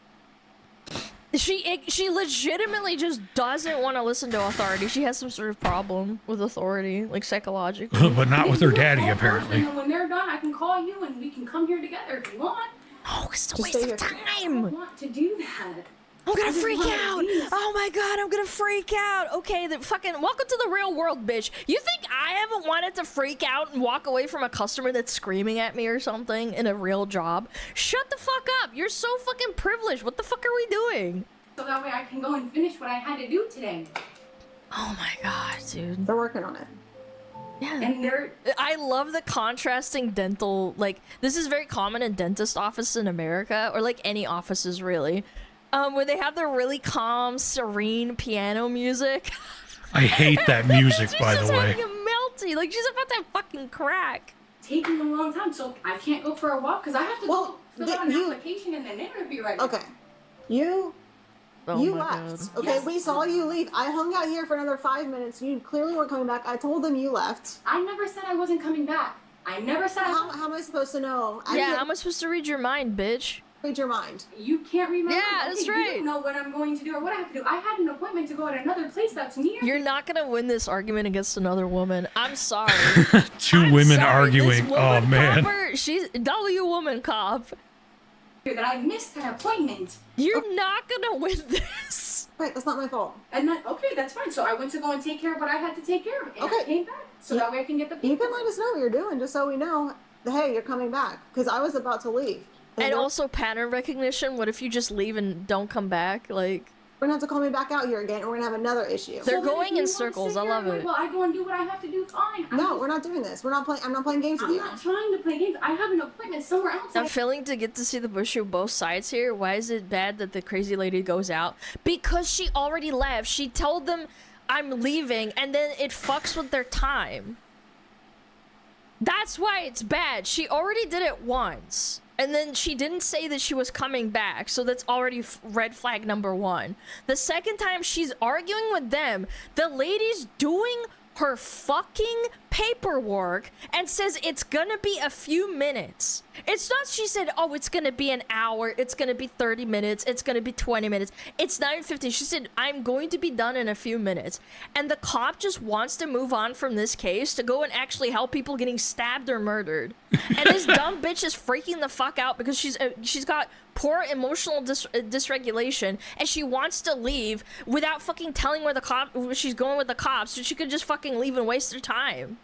She legitimately just doesn't want to listen to authority. She has some sort of problem with authority, like psychologically. But not with her You can daddy, call apparently. first, and when they're done, I can call you and we can come here together if you want. Oh, it's a Just waste stay of here. I time. want to do that. I'm gonna I just freak wanna out. leave. Oh my god, I'm gonna freak out. Okay, then fucking welcome to the real world, bitch. You think I haven't wanted to freak out and walk away from a customer that's screaming at me or something in a real job? Shut the fuck up. You're so fucking privileged. What the fuck are we doing? So that way I can go and finish what I had to do today. Oh my god, dude. They're working on it. Yeah. And they're I love the contrasting dental, like, this is very common in dentist offices in America, or like any offices really, where they have the really calm, serene piano music. I hate that music, She's by just the way. having a melty, like she's about to fucking crack. taking a long time, so I can't go for a walk because I have to Well, go fill out an you- application and an interview right Okay. You Oh you my left. god. Okay, Yes. we saw you leave. I hung out here for another 5 minutes. You clearly weren't coming back. I told them you left. I never said I wasn't coming back. I never said How am I supposed to know? I Yeah, can't how am I supposed to read your mind, bitch? read your mind. You can't remember. Yeah, okay, that's You right. don't know what I'm going to do or what I have to do. I had an appointment to go at another place that's near. You're not gonna win this argument against another woman. I'm sorry. Two I'm women sorry, arguing. This Oh woman man. copper, she's W woman cop. that I missed an appointment. You're not gonna win this. Right, that's not my fault. And then, okay, that's fine. So I went to go and take care of what I had to take care of. And I Okay. came back. So that way I can get the You people. can let us know what you're doing, just so we know. Hey, you're coming back. Because I was about to leave. And they're- also pattern recognition. What if you just leave and don't come back? Like, we're gonna have to call me back out here again, and we're gonna have another issue. They're So then going if you in wanna circles. sit I here love and wait it. while I go and do what I have to do, fine. No, we're not doing this. We're not playing. I'm not playing games with I'm you. not trying to play games. I have an appointment somewhere else. I'm failing to get to see the bush of both sides here. Why is it bad that the crazy lady goes out? Because she already left. She told them I'm leaving, and then it fucks with their time. That's why it's bad. She already did it once. And then she didn't say that she was coming back, so that's already red flag number one. The second time she's arguing with them, the lady's doing her fucking paperwork and says it's gonna be a few minutes. It's not she said, oh, it's gonna be an hour, it's gonna be 30 minutes, it's gonna be 20 minutes. It's 9:15. She said, I'm going to be done in a few minutes. And the cop just wants to move on from this case to go and actually help people getting stabbed or murdered. And this dumb bitch is freaking the fuck out because she's got poor emotional dysregulation and she wants to leave without fucking telling where she's going with the cops, so she could just fucking leave and waste her time.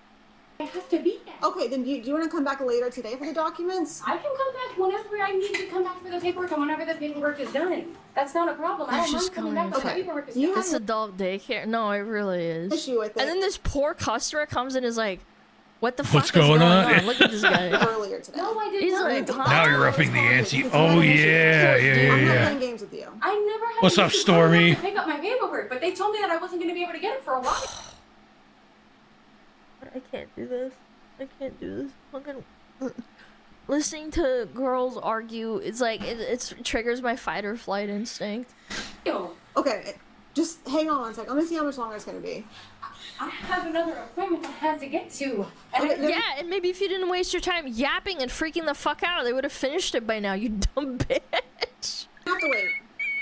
I have to be there. Okay, then do you want to come back later today for the documents? I can come back whenever I need to come back for the paperwork and whenever the paperwork is done. That's not a problem. I don't She's mind coming back when the coming. paperwork is You done. This adult daycare, no, it really is. Issue with it. And then this poor customer comes in and is like, what the fuck What's is going going on? on? Look at this guy. Earlier today. No, I did He's not. like, huh? Now you're upping the ante. Oh yeah, yeah, yeah, I'm not yeah. playing games with you. I never had What's an up, issue coming Stormy? back to pick up my paperwork, but they told me that I wasn't going to be able to get it for a while. I can't do this. I can't do this. Fucking listening to girls argue, it's like it triggers my fight or flight instinct. Yo, Okay, just hang on one sec. Let me see how much longer it's gonna be. I have another appointment I had to get to. And Okay, Yeah, and maybe if you didn't waste your time yapping and freaking the fuck out, they would have finished it by now, you dumb bitch. You have to wait.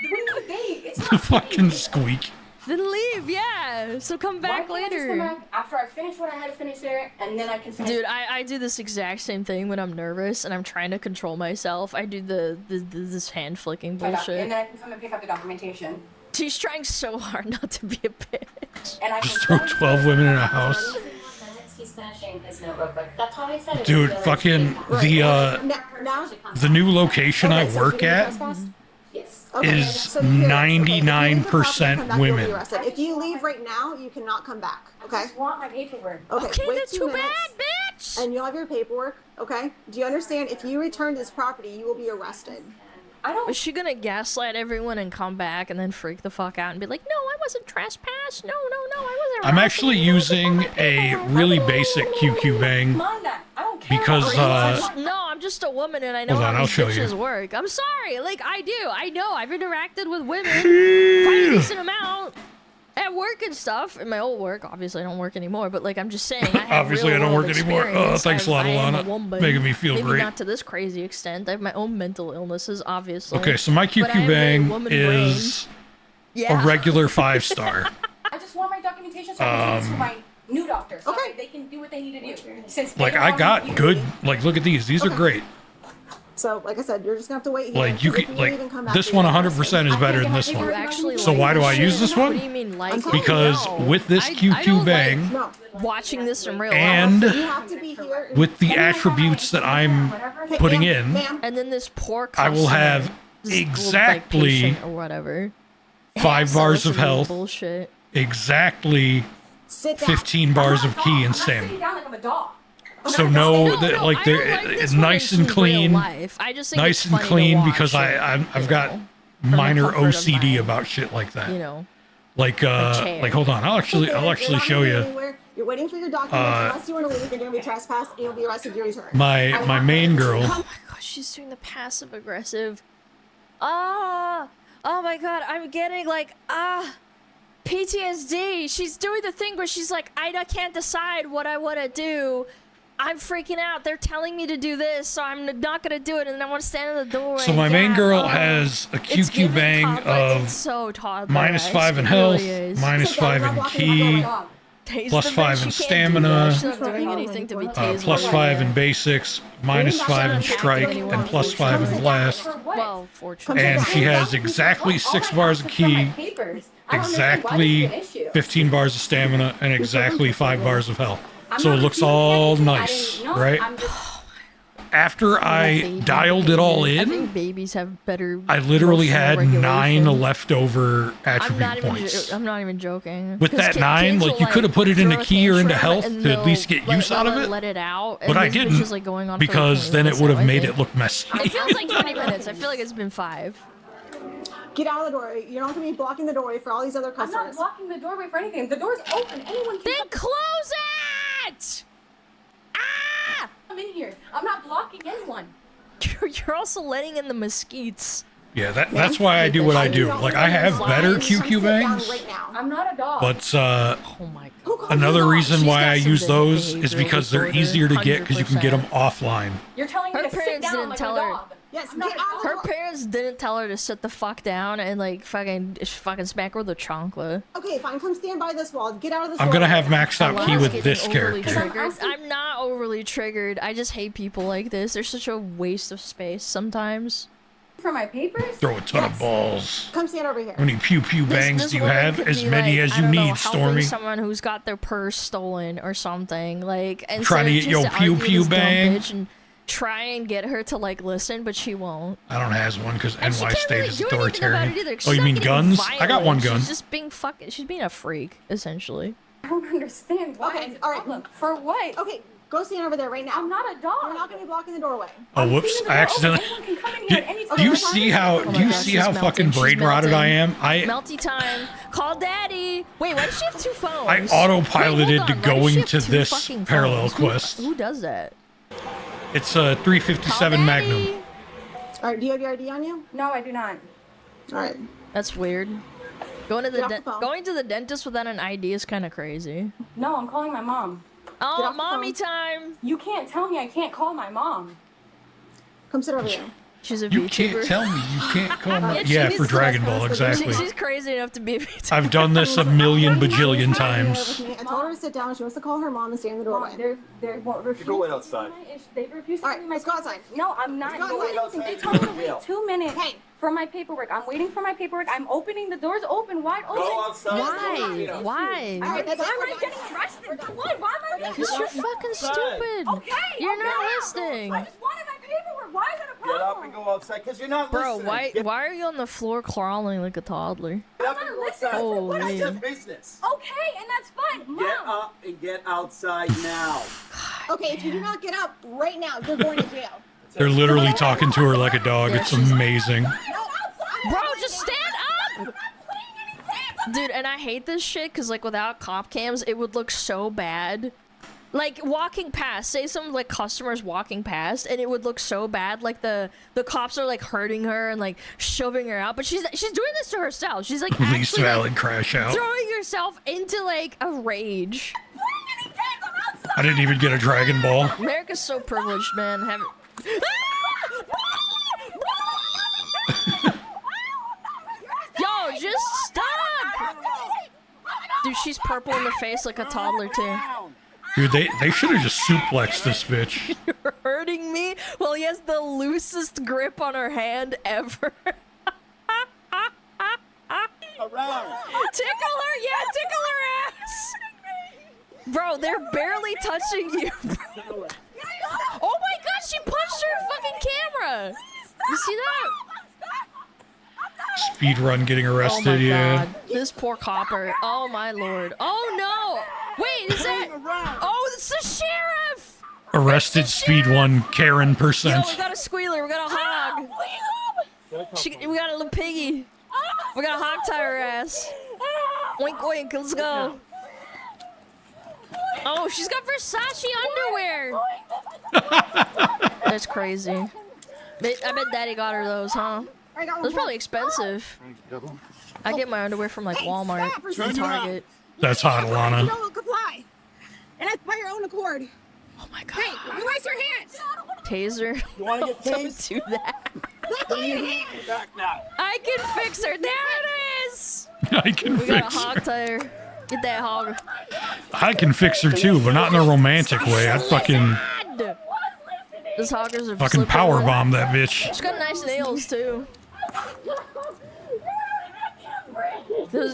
What do you mean date? It's The not fucking dating. squeak. Then leave, yeah. So come back Why can't I just later. come back after I finish what I had to finish there, and then I can finish. Dude, I do this exact same thing when I'm nervous and I'm trying to control myself. I do this hand flicking And bullshit. then I can come and pick up the documentation. She's trying so hard not to be a bitch. And I can Just throw 12 women in a house. He's finishing his note real quick. That's how I said it. Dude, fucking Now, the new location I okay, so work you're gonna at trespass? Yes. Okay, is so here it is. Okay, if you leave the property and 99% come back, you'll be women. arrested. If you leave right now, you cannot come back. Okay. I just want my paperwork. Okay. wait that's 2 too minutes, bad, bitch. and you'll have your paperwork. Okay. Do you understand? If you return this property, you will be arrested. I don't. Is she gonna gaslight everyone and come back and then freak the fuck out and be like, no, I wasn't trespassed. No, I wasn't. I'm arrested. actually using a really basic QQ bang Mind that. I don't care. because No, I'm just a woman and I know Hold on, how I'll these show you. bitches work. I'm sorry, like I do. I know. I've interacted with women quite a decent amount at work and stuff. In my old work, obviously I don't work anymore. But like I'm just saying, I have Obviously, I don't real-world work anymore. Oh, experience. thanks a lot, I am Alana. a woman. Making me feel Maybe great. not to this crazy extent. I have my own mental illnesses, obviously. okay, so my But I QQ have a bang woman is Yeah. a regular 5-star. I just want my documentation so I can send this to my new doctor, so Okay. they can do what they need to do. Since they Like don't I want got me- good. Like look at these. These are great. So, like I said, you're just gonna have to wait here. Like you because could if leave and like come back, this you're one gonna be 100% is I better can't than get this my one. You paperwork. actually So like why do I shit. use this What one? do you mean like it? Because No. with this I QQ don't bang arrested. No. watching this in real and life. You have to be here. with the attributes that I'm Hey, putting ma'am, in, ma'am. And then this poor I will customer, have this little, like, exactly patient or whatever. 5 bars Listen of to this health, Bullshit. exactly Sit down. 15 bars I'm of not key dog. and I'm not sitting stamina. down like I'm a dog. So No, no, that, no, like I there, don't like it's this one nice in and real clean, life. I just think nice it's and funny to clean watch because it, I've you got know, from the minor comfort of OCD my, about shit like that. You know, Like chair. like hold on, I'll actually You're show not you. going anywhere. You're waiting for your documents. Unless you want to leave, you're going to be trespassed, and you'll be arrested your return. My main girl. oh my gosh, she's doing the passive aggressive. Oh my god, I'm getting like PTSD. She's doing the thing where she's like, I can't decide what I want to do. I'm freaking out. They're telling me to do this, so I'm not gonna do it, and I want to stand in the door. So and my main gab. girl Oh. has a It's QQ giving bang toddler- of it's so toddler-esque. minus 5 in It health, really is. minus Sit down, 5 I'm in not blocking the door, key, dog. Tase plus them, 5 but in she can't do stamina, that. She's not doing anything to be tased. plus by 5 her. in basics, minus 5 in strike, and plus 5 in blast. For what? Well, fortunately. And she has exactly All 6 I bars asked of was for my key, papers. I don't understand why this is exactly an issue. 15 bars of stamina, and exactly 5 bars of health. I'm So it not looks refusing all anything. I nice, didn't know. right? I'm just- After I Baby dialed it all behavior. I in, think babies have better. I literally emotional had 9 regulation. leftover I'm attribute not even. points. I'm not even joking. With 'Cause that kids 9, will, like, you could have put it into throw a key or into tantrum health and to at least they'll get use out of it. Let it out. But and I this bitch didn't, is, like, going on for because 20 then it minutes would have now, I made think. it look messy. It feels like 20 minutes. I feel like it's been 5. Get out of the doorway. You're not going to be blocking the doorway for all these other I'm not customers. blocking the doorway for anything. The door's open. Anyone can Then close it. Ah! come in here. I'm not blocking anyone. You're also letting in the mosquitoes. Yeah, that's why I do what I do. Like, I have better Come QQ sit down bangs, right now. I'm not a dog. but Oh my Who god. called another you a dog? reason She's why got I some use big those is behavioral because they're disorder, easier to get because you can get them 100%. offline. You're telling me Her to sit parents down didn't like tell a her- dog. Yes, I'm not get a out of the dog. Her parents didn't tell her to sit the fuck down and like fucking smack her with a chancla. Okay, fine. Come stand by this wall. Get out of this I'm wall gonna right have now. maxed out key Alana's with getting this overly character. triggered. I'm not overly triggered. I just hate people like this. They're such a waste of space sometimes. For my papers? Throw a ton of Yes. balls. Come stand over here. How many pew pew bangs This do you woman have? could As be, many like, as I you don't know, need, helping Stormy. someone who's got their purse stolen or something. Like, and Trying to get your pew pew bang? and try and get her to like listen, but she won't. I don't has one because And she NY can't State really is do anything about authoritarian. it either. 'Cause Oh, she's you not mean getting guns? I got one violent. gun. She's just being fucking. She's being a freak, essentially. I don't understand. Why Okay, is it all right. problem? For what? Okay, go stand over there right now. I'm not a dog. You're not going to be blocking the doorway. Oh, whoops! Keeping the I door accidentally. open. Anyone can come in here at any Do time. you see how? Oh Do my you gosh, see she's how melting. fucking She's brain rotted I melting. am? I Melty time. Call daddy. Wait, why does she have 2 phones? I autopiloted Wait, hold to on. Why does going she have to 2 this fucking parallel phones? quest. Who does that? It's a 357 Call Magnum. daddy. All right, do you have your ID on you? No, I do not. All right. That's weird. Going to Get off the phone. going to the dentist without an ID is kind of crazy. No, I'm calling my mom. Oh, off the mommy phone. time. You can't tell me I can't call my mom. Come sit over here. She's a You VTuber. can't tell me you can't call me. Yeah, Yeah, she for is- Dragon Ball, exactly. She's crazy enough to be a VTuber. I've done this a million bajillion times. I told her to sit down. She wants to call her mom and stay in the doorway. They're refusing. Go wait outside. They refuse to All give right, me my let's go outside. No, I'm not Let's go doing outside. anything. They told me to Yeah. wait 2 minutes for my paperwork. I'm waiting for my paperwork. I'm opening the doors open, wide open. Go outside. Why? All Why? right, that's Why it. am We're I done. getting arrested? For what? Why am I getting Because you're arrested? fucking stupid. Okay, You're not okay. listening. I just wanted my paperwork. Why is that a Get up problem? and go outside, because you're not Bro, listening. why are you on the floor crawling like a toddler? Get up and go outside. Holy. That's just business. Okay, and that's fine. Mom. Get up and get outside now. Okay, if you do not get up right now, you're going to jail. They're literally talking to her like a dog. Yeah, It's she's- amazing. Bro, just stand up! Dude, and I hate this shit because, like, without cop cams, it would look so bad. Like, walking past, say some, like, customers walking past, and it would look so bad. Like, the cops are, like, hurting her and, like, shoving her out. But she's doing this to herself. She's, like, Least actually, valid like, crash out. throwing herself into, like, a rage. I didn't even get a Dragon Ball. America's so privileged, man. Yo, just stop! Dude, she's purple in the face like a toddler, too. Dude, they should have just suplexed this bitch. You're hurting me? Well, he has the loosest grip on her hand ever. Around. Tickle her! Yeah, tickle her ass! Bro, they're barely touching you, bro. Oh my god, she punched her fucking camera! You see that? Speed run getting Oh my arrested, yeah. god. This poor copper. Oh my lord. Oh no! Wait, is that... Oh, it's the sheriff! Arrested speed one Karen Yo, percent. we got a squealer, we got a hog. We got a little piggy. We got a hog tie her ass. Oink oink, let's go. Oh, she's got Versace underwear. That's crazy. I bet daddy got her those, huh? Those probably expensive. I get my underwear from like Walmart and Target. That's hot, Alana. Don't comply. And that's by your own accord. Oh my god. Hey, you raise your hands. Taser. You want to get Don't tased? do that. Put your hand back now. I can fix her. There it is. I can We got a fix hog her. tire. Get that hog. I can fix her too, but not in a romantic way. I fucking This hoggers are fucking power bomb that bitch. She's got nice nails too.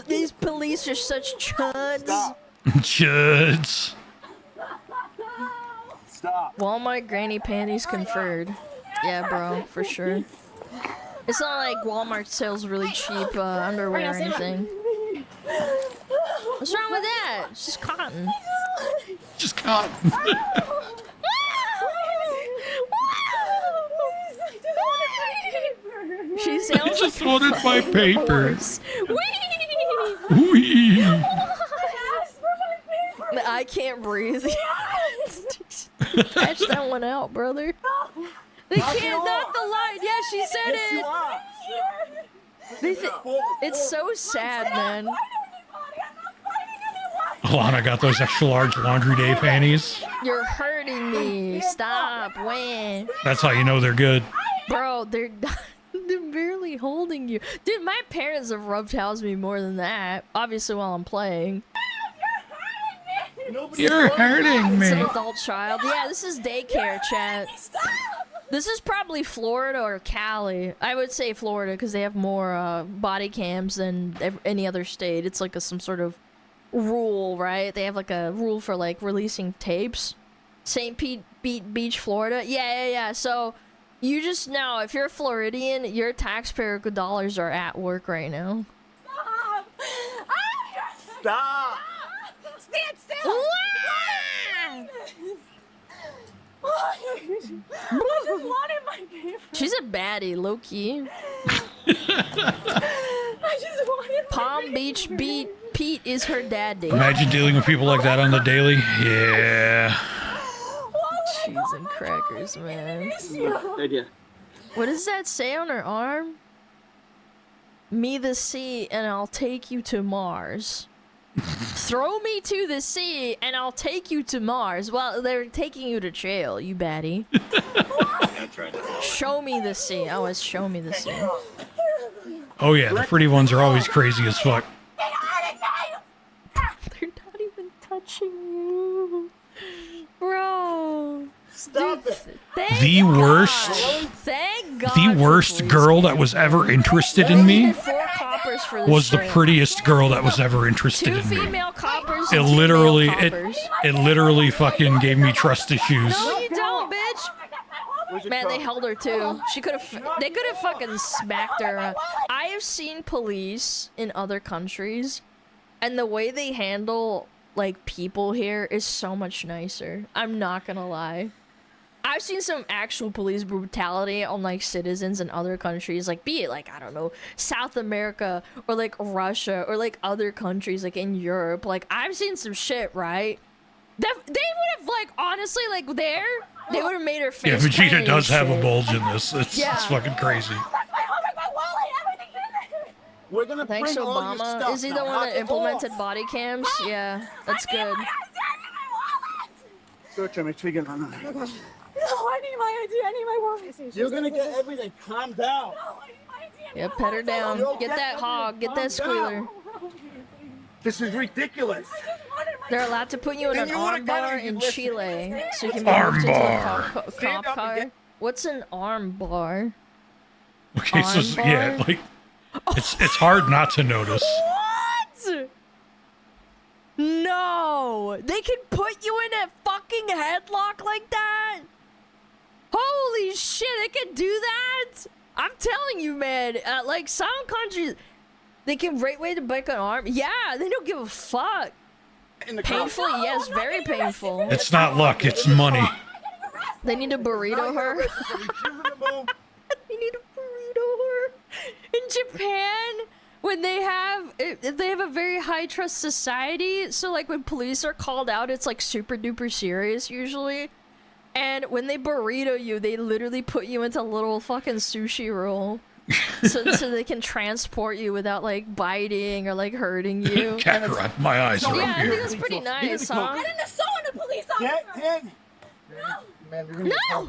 These police are such chuds. Chuds. Stop. Walmart granny panties conferred. Yeah, bro, for sure. It's not like Walmart sells really cheap underwear or anything. What's wrong with that? It's just cotton. Just caught. She sounds Just like a wanted my fucking papers. horse. Wee. I can't breathe. Patch that one out, brother. They can't knock the light. Yeah, she said it. It's so sad, man. Alana got those extra large laundry day panties. You're hurting me. Stop. When? That's how you know they're good. Bro, they're barely holding you. Dude, my parents have rubbed house me more than that. Obviously while I'm playing. You're hurting It's an me. adult child. Yeah, this is daycare, chat. This is probably Florida or Cali. I would say Florida because they have more body cams than any other state. It's like some sort of rule, right? They have like a rule for like releasing tapes. St. Pete Beach, Florida. Yeah. So you just know if you're a Floridian, your taxpayer dollars are at work right now. Stop. Stand still. She's a baddie, low key. Palm Beach Pete is her daddy. Imagine dealing with people like that on the daily. Yeah. Cheese and crackers, man. Idea. What does that say on her arm? Me the sea, and I'll take you to Mars. Throw me to the sea and I'll take you to Mars. Well, they're taking you to jail, you baddie. Show me the sea. Oh, it's show me the sea. Oh yeah, the pretty ones are always crazy as fuck. They're not even touching you. Bro. Stop it. Thank The God. worst, Thank God. the for worst police. girl that was ever interested in They me needed 4 coppers for this was the trip. prettiest girl that was ever interested 2 in me. female coppers. It and 2 literally, male coppers. it literally fucking gave me trust issues. No, you don't, bitch. Where's your Man, they car? held her too. She could have. They could have fucking smacked her. I have seen police in other countries, and the way they handle like people here is so much nicer. I'm not gonna lie. I've seen some actual police brutality on like citizens in other countries, like be it like I don't know, South America or like Russia or like other countries like in Europe. Like I've seen some shit, right? That they would have like honestly like there, they would have made her face. Yeah, Vegeta paint does have a shit. bulge in this. It's Yeah. fucking crazy. We're gonna Thanks, bring all your Obama. stuff Is he now. the one Knock that it implemented off. body cams? Yeah, that's good. Search him, make sure you get on. No, I need my ID. I need my wallet. You're gonna get everything. Calm down. Yeah, pet her down. You'll Get that hog. Get that calm down. squealer. This is ridiculous. They're allowed to put you in And an you wanna arm get bar her, you in listen. Chile, so you can be Arm moved into a bar. cop Stand up and car. get- What's an arm bar? Okay, so Arm yeah, bar? like it's hard not to notice. What? No! They can put you in a fucking headlock like that? Holy shit, they can do that? I'm telling you, man. Like, some countries, they can right way to break an arm. Yeah, they don't give a fuck. In the car. Painful? Yes, very painful. It's not luck, it's money. They need to burrito her. Refusable. They need to burrito her. In Japan, when they have a very high trust society, so like when police are called out, it's like super duper serious usually. And when they burrito you, they literally put you into a little fucking sushi roll. so they can transport you without like biting or like hurting you. Cataract, my eyes are Yeah, up I think here. that's pretty nice, huh? Get in. No!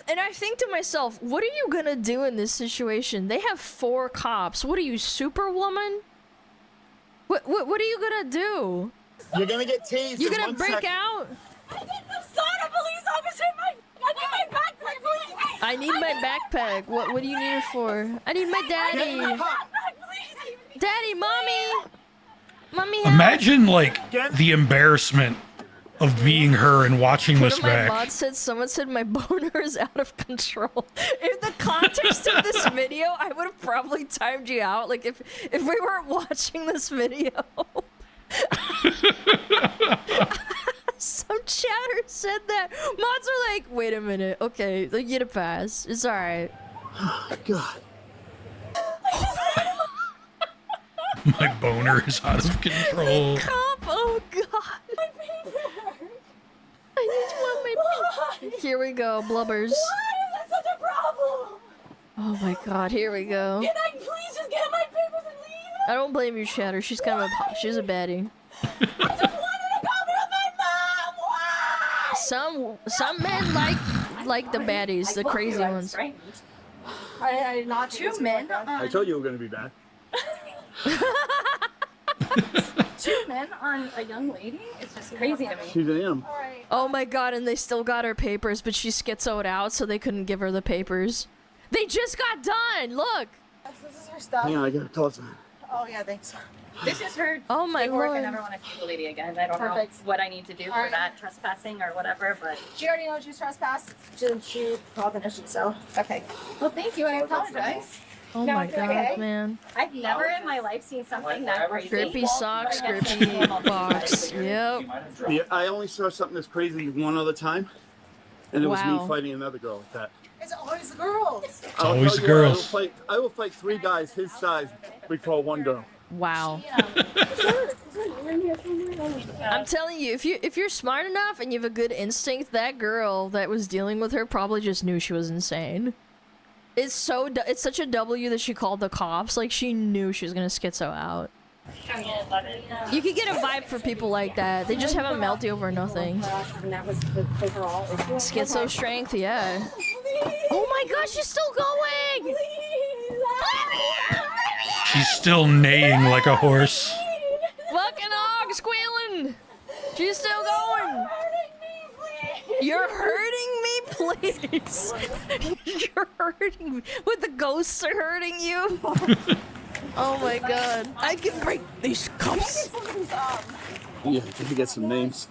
And I think to myself, what are you gonna do in this situation? They have 4 cops. What are you, Superwoman? What are you gonna do? You're gonna get tased. You in gonna 1 break second. out? I need my backpack. What do you need it for? I need my Get in the daddy. car. Daddy, mommy. Mommy, help. Imagine like the embarrassment of being her and watching One this of my back. mods said, someone said my boner is out of control. In the context of this video, I would have probably timed you out. Like if we weren't watching this video. Some chatter said that. Mods are like, wait a minute. Okay, like, get a pass. It's alright. God. My boner is out of control. Cop, oh god. I need one, my Here we go, blubbers. Why is that such a problem? Oh my god, here we go. Can I please just get my papers and leave? I don't blame you, Chatter. She's kind of she's a baddie. I just wanted to go with my mom. Why? Some men like the baddies, the crazy ones. I not 2 men. I told you we were gonna be back. 2 men on a young lady? It's just crazy to me. She's an M. Oh my god, and they still got her papers, but she schizoed out, so they couldn't give her the papers. They just got done. Look. This is her stuff. Hang on, I gotta call someone. Oh yeah, thanks. This is her Oh my paperwork. I lord. never want to see the lady again. I don't Perfect. know what I need to do for Alright. that trespassing or whatever, but She already knows she's trespassed. She caused an issue, so okay. well, thank you. I apologize. Oh No, my it's god, okay. man. I've never in my life seen something that crazy. Grippy socks, grippy box. Yep. Yeah, I only saw something that's crazy one other time, and it was Wow. me fighting another girl with that. It's always the girls. I'll always tell the you what, girls. I will fight 3 guys his size before 1 girl. Wow. I'm telling you, if you're smart enough and you have a good instinct, that girl that was dealing with her probably just knew she was insane. It's such a W that she called the cops. Like she knew she was gonna schizo out. You could get a vibe for people like that. They just have a melty over nothing. Schizo strength, yeah. Oh my gosh, she's still going! She's still neighing like a horse. Fucking hog squealing! She's still going! You're hurting me, please! You're hurting me. What, the ghosts are hurting you? Oh my god. I can break these cups! Yeah, to get some names.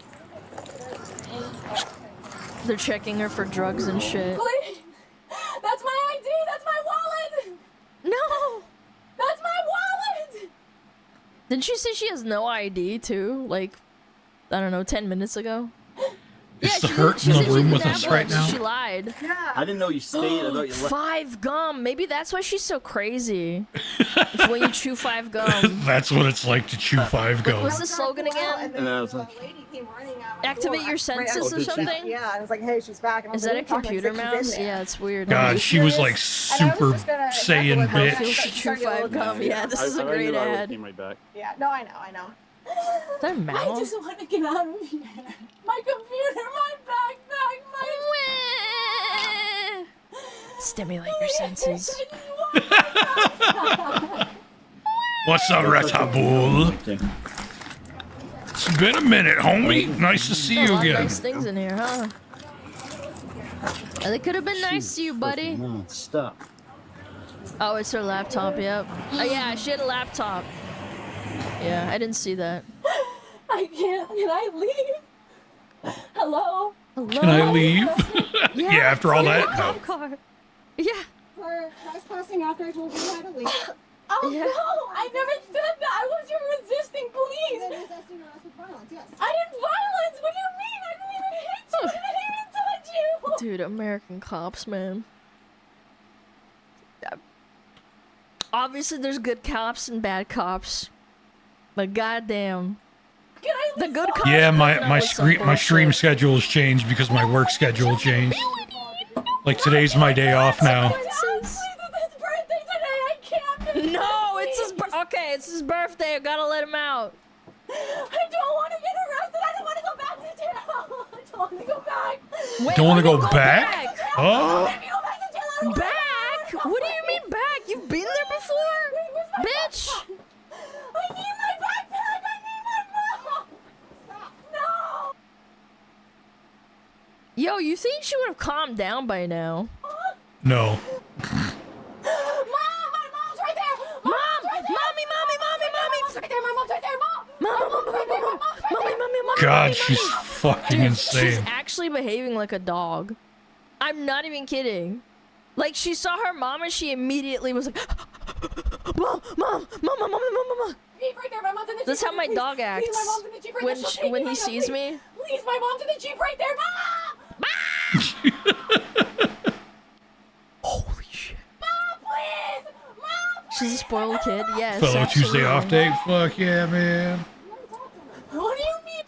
They're checking her for drugs and shit. Please. That's my ID. That's my wallet. No! That's my wallet. Didn't she say she has no ID too? Like, I don't know, 10 minutes ago? Is the she hurt did- in she the said she room didn't with have us one. right now? She lied. I didn't know you stayed. I thought you left. 5 gum. Maybe that's why she's so crazy. It's when you chew 5 gum. That's what it's like to chew 5 gum. What's the slogan again? And I was like, Activate your senses or something? Yeah, I was like, hey, she's back. And I Is was that a like, "What the fuck?" computer She's in mouse? there. Yeah, it's weird. God, she was like super Saiyan How it bitch. feels to chew 5 gum. Yeah, this is a great ad. Came right back. Yeah, no, I know. Is that a I mouse? just want to get out of here. My computer, my backpack, my. Stimulate your senses. What's up, Ratabul? It's been a minute, homie. Nice to see A you lot of again. nice things in here, huh? They could have been nice to you, buddy. Stop. Oh, it's her laptop, yep. Oh, yeah, she had a laptop. Yeah, I didn't see that. I can't. Can I leave? Hello? Hello? Can I leave? Yeah, after all that? No. Cop car. Yeah. For trespassing after I told you how to leave. Oh Yeah. no! I never said that. I wasn't resisting, please. Then resisting arrest with violence, yes. I didn't violence. What do you mean? I didn't even hit you. I didn't even touch you. Dude, American cops, man. Obviously, there's good cops and bad cops. But goddamn. Can I The leave? good cops. Yeah, come my out my with some stream my stream bullshit. schedule has changed because my work schedule changed. Like today's my day off now. Please, it's his birthday today. I can't. No, it's his okay. It's his birthday. I gotta let him out. I don't want to get arrested. I don't want to go back to jail. I don't want to go back. Wait, Don't want to why go you back? Oh, Let me go back to jail. I don't wanna Back? What do you mean back? You've been there before, Where's my bitch. backpack? I need my backpack. I need my mom. Stop. No. Yo, you think she would have calmed down by now? no. Mom, my mom's right there. Mom! Mom's right there. Mommy! Mommy! Mommy! Mommy! Mom's right there. My mom's right there. Mom. Mom! Mommy! God, she's fucking Dude, she's insane. actually behaving like a dog. I'm not even kidding. Like, she saw her mom and she immediately was like, Mom! Jeep right there. My mom's in the Jeep. That's how my Please. dog Please, acts my mom's in the Jeep right when there. She'll she- take when me he right now, sees please. me. Please, my mom's in the Jeep right there. Mom. Holy shit. Mom, please. Mom. She's a spoiled kid, yes. Fellow Tuesday absolutely. off day. Fuck yeah, man. What do you mean,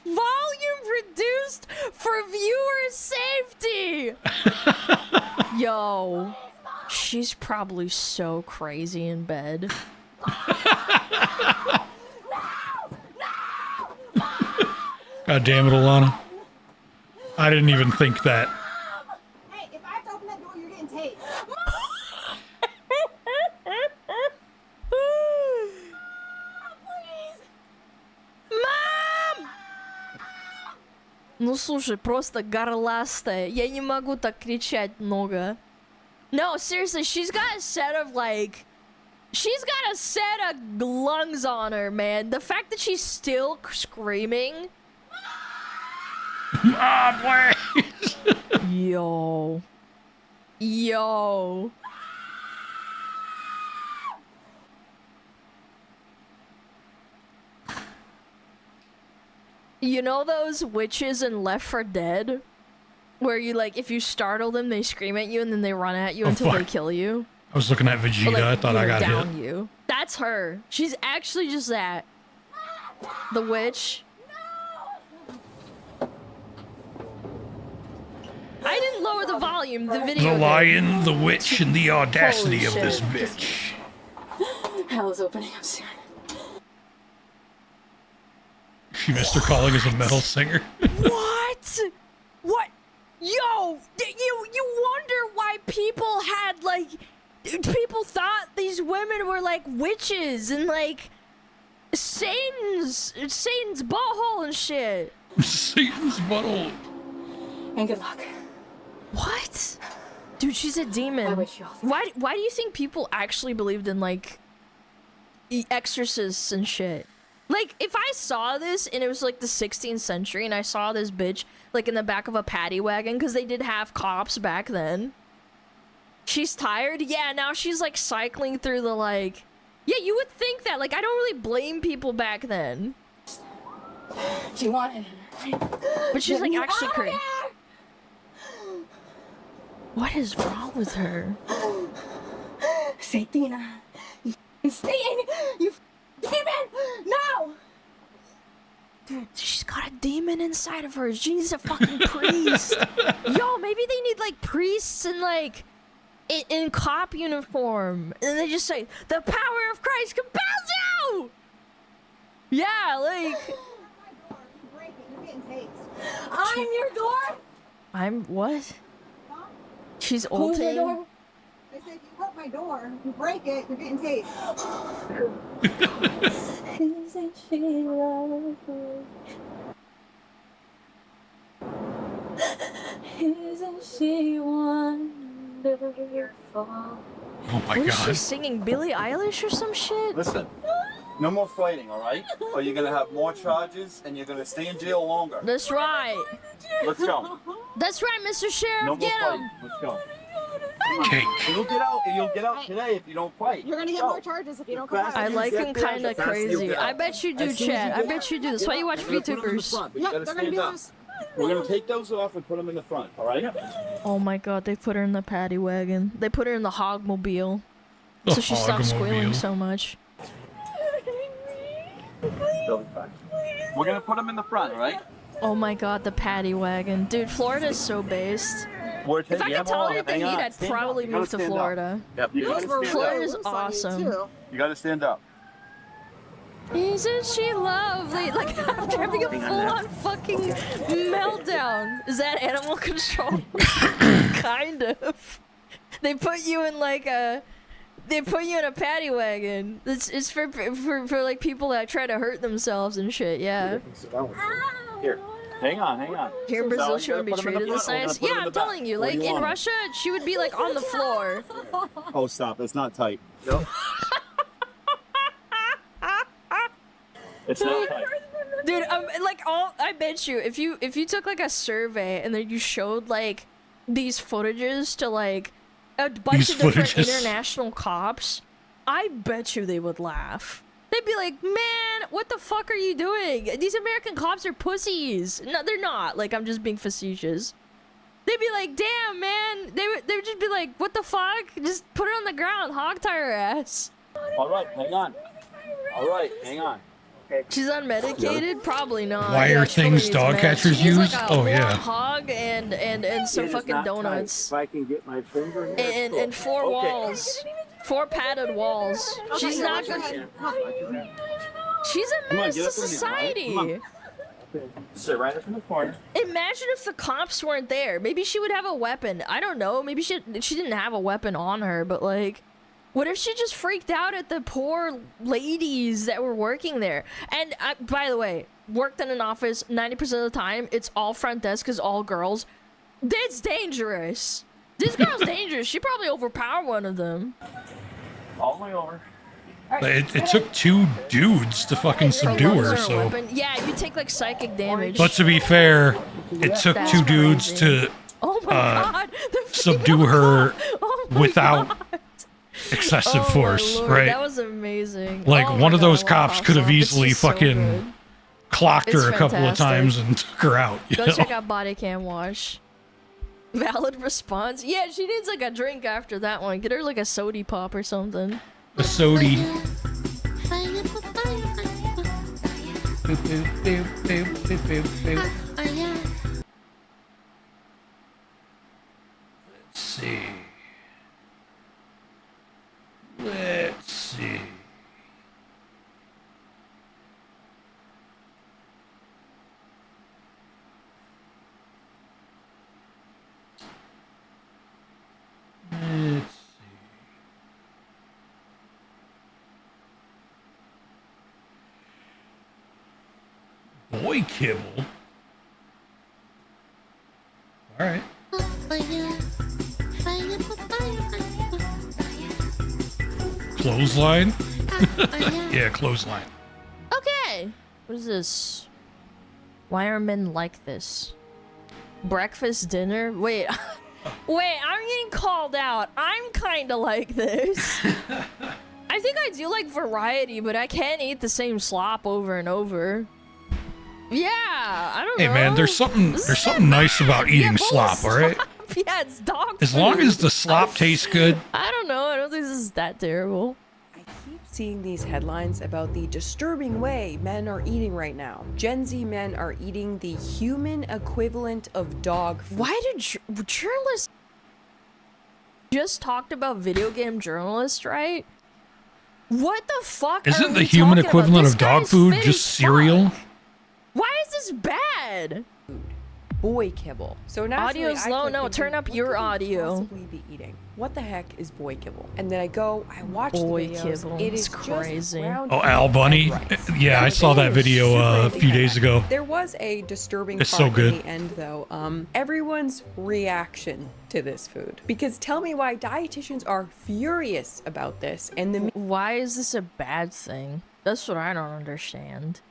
Mom? Volume reduced for viewer safety. Yo, she's probably so crazy in bed. God damn it, Alana. I didn't even think that. Hey, if I have to open that door, you're getting tased. Мам! Ну слушай, просто горластая. Я не могу так кричать много. No, seriously, she's got a set of like... She's got a set of lungs on her, man. The fact that she's still screaming... Ah, please. Yo. Yo. You know those witches in Left 4 Dead? Where you like, if you startle them, they scream at you and then they run at you Oh, until they fuck. kill you. I was looking at Or, Vegeta. like, I thought you I know, got down hit. you. That's her. She's actually just that. The witch. I didn't lower the the volume. The video. The game. lion, the witch, and the audacity Holy of this shit. bitch. Hell is opening up soon. She missed her calling as a metal singer. What? What? Yo, you wonder why people had like people thought these women were like witches and like Satan's butthole and shit. Satan's butthole. And good luck. What? Dude, she's a demon. I wish you all the Why do you think people actually believed in like exorcists and shit? Like, if I saw this and it was like the 16th century and I saw this bitch like in the back of a paddy wagon, because they did have cops back then. She's tired? Yeah, now she's like cycling through the like... Yeah, you would think that. Like, I don't really blame people back then. She wanted it. But she's like actually crazy. What is wrong with her? Satina. You Satan! You demon! No! Dude, she's got a demon inside of her. She needs a fucking priest. Yo, maybe they need like priests and like in cop uniform, and they just say the power of Christ compels you. Yeah, like I'm your door! I'm what? She's Who's your ulting. door? I said, if you hurt my door, you break it, you're getting tased. Isn't she lovely? Isn't she wonderful? Oh my What is she god. singing? Billie Eilish or some shit? Listen, no more fighting, all right? Or you're gonna have more charges and you're gonna stay in jail longer. That's right. Let's go. That's right, Mr. Sheriff. No more Get fighting. him. Let's go. Cake. You'll get out. You'll get out today if you don't fight. You're gonna get Go. more charges if you don't come Fast out. I you like get him there, kind the of faster you crazy. get out. I bet you do, As soon as Chad. you I get bet out, you do. That's why you watch we're gonna put 'em in the VTubers. front, but you Yep, gotta they're gonna stand be up. loose. We're gonna take those off and put them in the front, all right? Oh my god, they put her in the paddy wagon. They put her in the hogmobile. So she stopped squealing Hogmobile. so much. They'll be fine. We're gonna put them in the front, all right? Oh my god, the paddy wagon. Dude, Florida is so based. We're If I could tolerate the heat, I'd probably move to Florida. Yep, you gotta stand Florida up. is awesome. You gotta stand up. Isn't she lovely? Like, after having a full-on fucking meltdown. Is that animal control? Kind of. They put you in like a... They put you in a paddy wagon. It's for like people that try to hurt themselves and shit, yeah. Here, hang on, hang on. Here in Brazil, So, she you would be gotta put 'em in treated the this front, we're nice. gonna put 'em Yeah, in I'm the back. telling you, What do like you in want? Russia, she would be like on the floor. Oh, stop! It's not tight. No. It's not tight. Dude, like I bet you if you took like a survey and then you showed like these footages to like a bunch of different international cops, I bet you they would laugh. They'd be like, "Man, what the fuck are you doing? These American cops are pussies." No, they're not. Like, I'm just being facetious. They'd be like, "Damn, man." They would just be like, "What the fuck? Just put her on the ground, hog tie her ass." All right, hang on. All right, hang on. She's unmedicated? Probably not. Why Yeah, are she probably things needs dog meds. catchers She needs, use? Like a Oh, yeah. hog and some fucking donuts. If I can get my finger in there. And four walls. 4 padded walls. She's not good. She's a Come on, menace get to up in here, all right? Come society. Sit right up in the corner. Imagine if the cops weren't there. Maybe she would have a weapon. I don't know. Maybe she didn't have a weapon on her, but like, what if she just freaked out at the poor ladies that were working there? And by the way, worked in an office 90% of the time. It's all front desk, is all girls. That's dangerous. This girl's dangerous. She probably overpowered one of them. All the way over. It took 2 dudes to fucking subdue Lungs her, are a so. weapon. Yeah, you take like psychic damage. But to be fair, it took That's 2 dudes crazy. to Oh my god! The subdue female her cop! Oh my without god. excessive Oh my force, lord, right? That was amazing. Like, Oh one my of god, those I love cops could have Cops Off. It's easily just so fucking good. clocked It's her a couple of fantastic. times and took her out. You Go know? check out Body Cam Wash. Valid response. Yeah, she needs like a drink after that one. Get her like a sody pop or something. The sody. Boy kibble. All right. Clothesline? Yeah, clothesline. Okay. What is this? Why are men like this? Breakfast, dinner? Wait. Wait, I'm getting called out. I'm kind of like this. I think I do like variety, but I can't eat the same slop over and over. Yeah, I don't know. Hey man, there's something nice about eating slop, all right? Yeah, it's dog As food. long as the slop tastes good. I don't know. I don't think this is that terrible. I keep seeing these headlines about the disturbing way men are eating right now. Gen Z men are eating the human equivalent of dog food. Why did journalists just talked about video game journalists, right? What the fuck? Isn't the human equivalent of dog food just cereal? Why is this bad? Boy kibble. So naturally, Audio's low. No, turn up your audio. Possibly be eating. What the heck is boy kibble? And then I watch Boy the videos. kibble. It It's is crazy. Just ground Oh, Al Bunny? rice. Yeah, I saw that video a few days ago. There was a disturbing It's part so good. in the end, though. Everyone's reaction to this food. Because tell me why dietitians are furious about this, and the Why is this a bad thing? That's what I don't understand.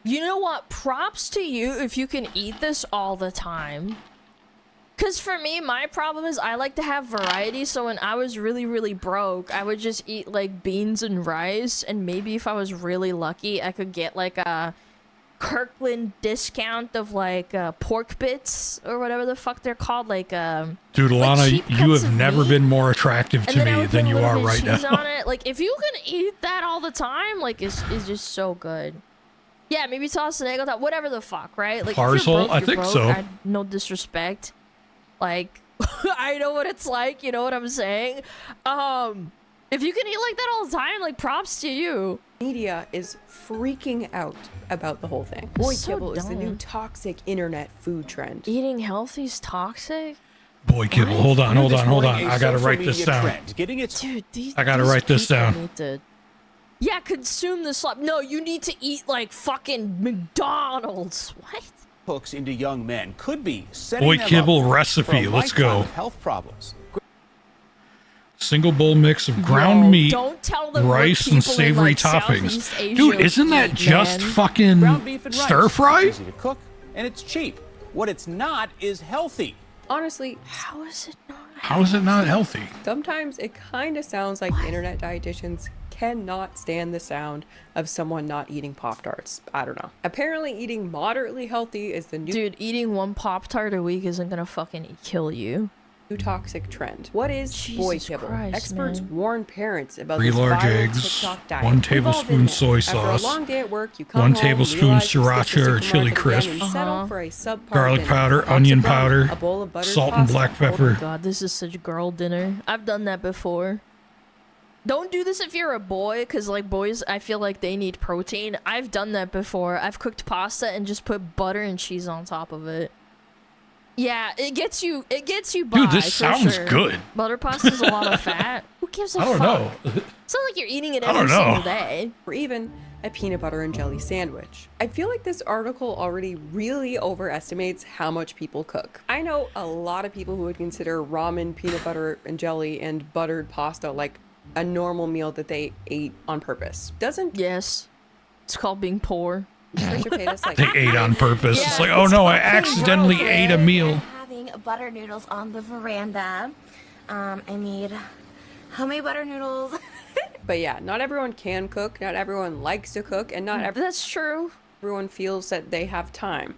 You know what? Props to you if you can eat this all the time. Because for me, my problem is I like to have variety. So when I was really, really broke, I would just eat like beans and rice. And maybe if I was really lucky, I could get like a Kirkland discount of like pork bits or whatever the fuck they're called. Like, Dude, Alana, cheap you cuts have of never meat. been more attractive And to then I me would than put a you little are bit of right cheese now. on it. Like, if you can eat that all the time, like, it's just so good. Yeah, maybe toss an egg on top, whatever the fuck, right? Like, if you're Parcel? broke, I you're think broke. so. No disrespect. Like, I know what it's like, you know what I'm saying? If you can eat like that all the time, like, props to you. media is freaking out about the whole thing. Boy So kibble is the new dumb. toxic internet food trend. Eating healthy is toxic? Boy kibble, hold on. I gotta write this down. Dude, I gotta write this people down. need to- Yeah, consume the slop. No, you need to eat like fucking McDonald's. What? Hooks into young men could be setting Boy them kibble up for recipe. a Let's lifetime go. of health problems. Single bowl mix of ground Yo, meat, don't tell them what rice, and people in, savory like, toppings. Southeast Asia Dude, isn't that eat, just man. fucking Ground beef and stir rice. fry? It's easy to cook and it's cheap. What it's not is healthy. Honestly, How is it not? How is it not healthy? sometimes it kind of sounds like internet dietitians cannot stand the sound of someone not eating Pop-Tarts. I don't know. Apparently eating moderately healthy is the new Dude, eating one Pop-Tart a week isn't gonna fucking kill you. toxic trend. What is boy Jesus kibble? Christ, Experts man. warn parents about 3 this large viral eggs, TikTok diet. 1 We've all tablespoon been there. soy After sauce, a long day at work, you come 1 home, tablespoon realize you sriracha skip the or chili supermarket crisp, again and settle for a subpar garlic dinner. powder, Lots onion of rum, powder, a bowl of buttered salt and pasta. black Oh my pepper. god, this is such girl dinner. I've done that before. Don't do this if you're a boy, because like boys, I feel like they need protein. I've done that before. I've cooked pasta and just put butter and cheese on top of it. Yeah, it gets you by. Dude, this for sounds sure. good. Butter pasta's a lot of fat. Who gives a I don't fuck? know. It's not like you're eating it I don't every know. single day. Or even a peanut butter and jelly sandwich. I feel like this article already really overestimates how much people cook. I know a lot of people who would consider ramen, peanut butter and jelly, and buttered pasta like a normal meal that they ate on purpose. Doesn't Yes, it's called being poor. Trisha Paytas like They ate on purpose. Yeah, It's like, oh no, I fucking accidentally gross. ate a meal. Having butter noodles on the veranda. I made homemade butter noodles. But yeah, not everyone can cook, not everyone likes to cook, and not That's true. everyone feels that they have time.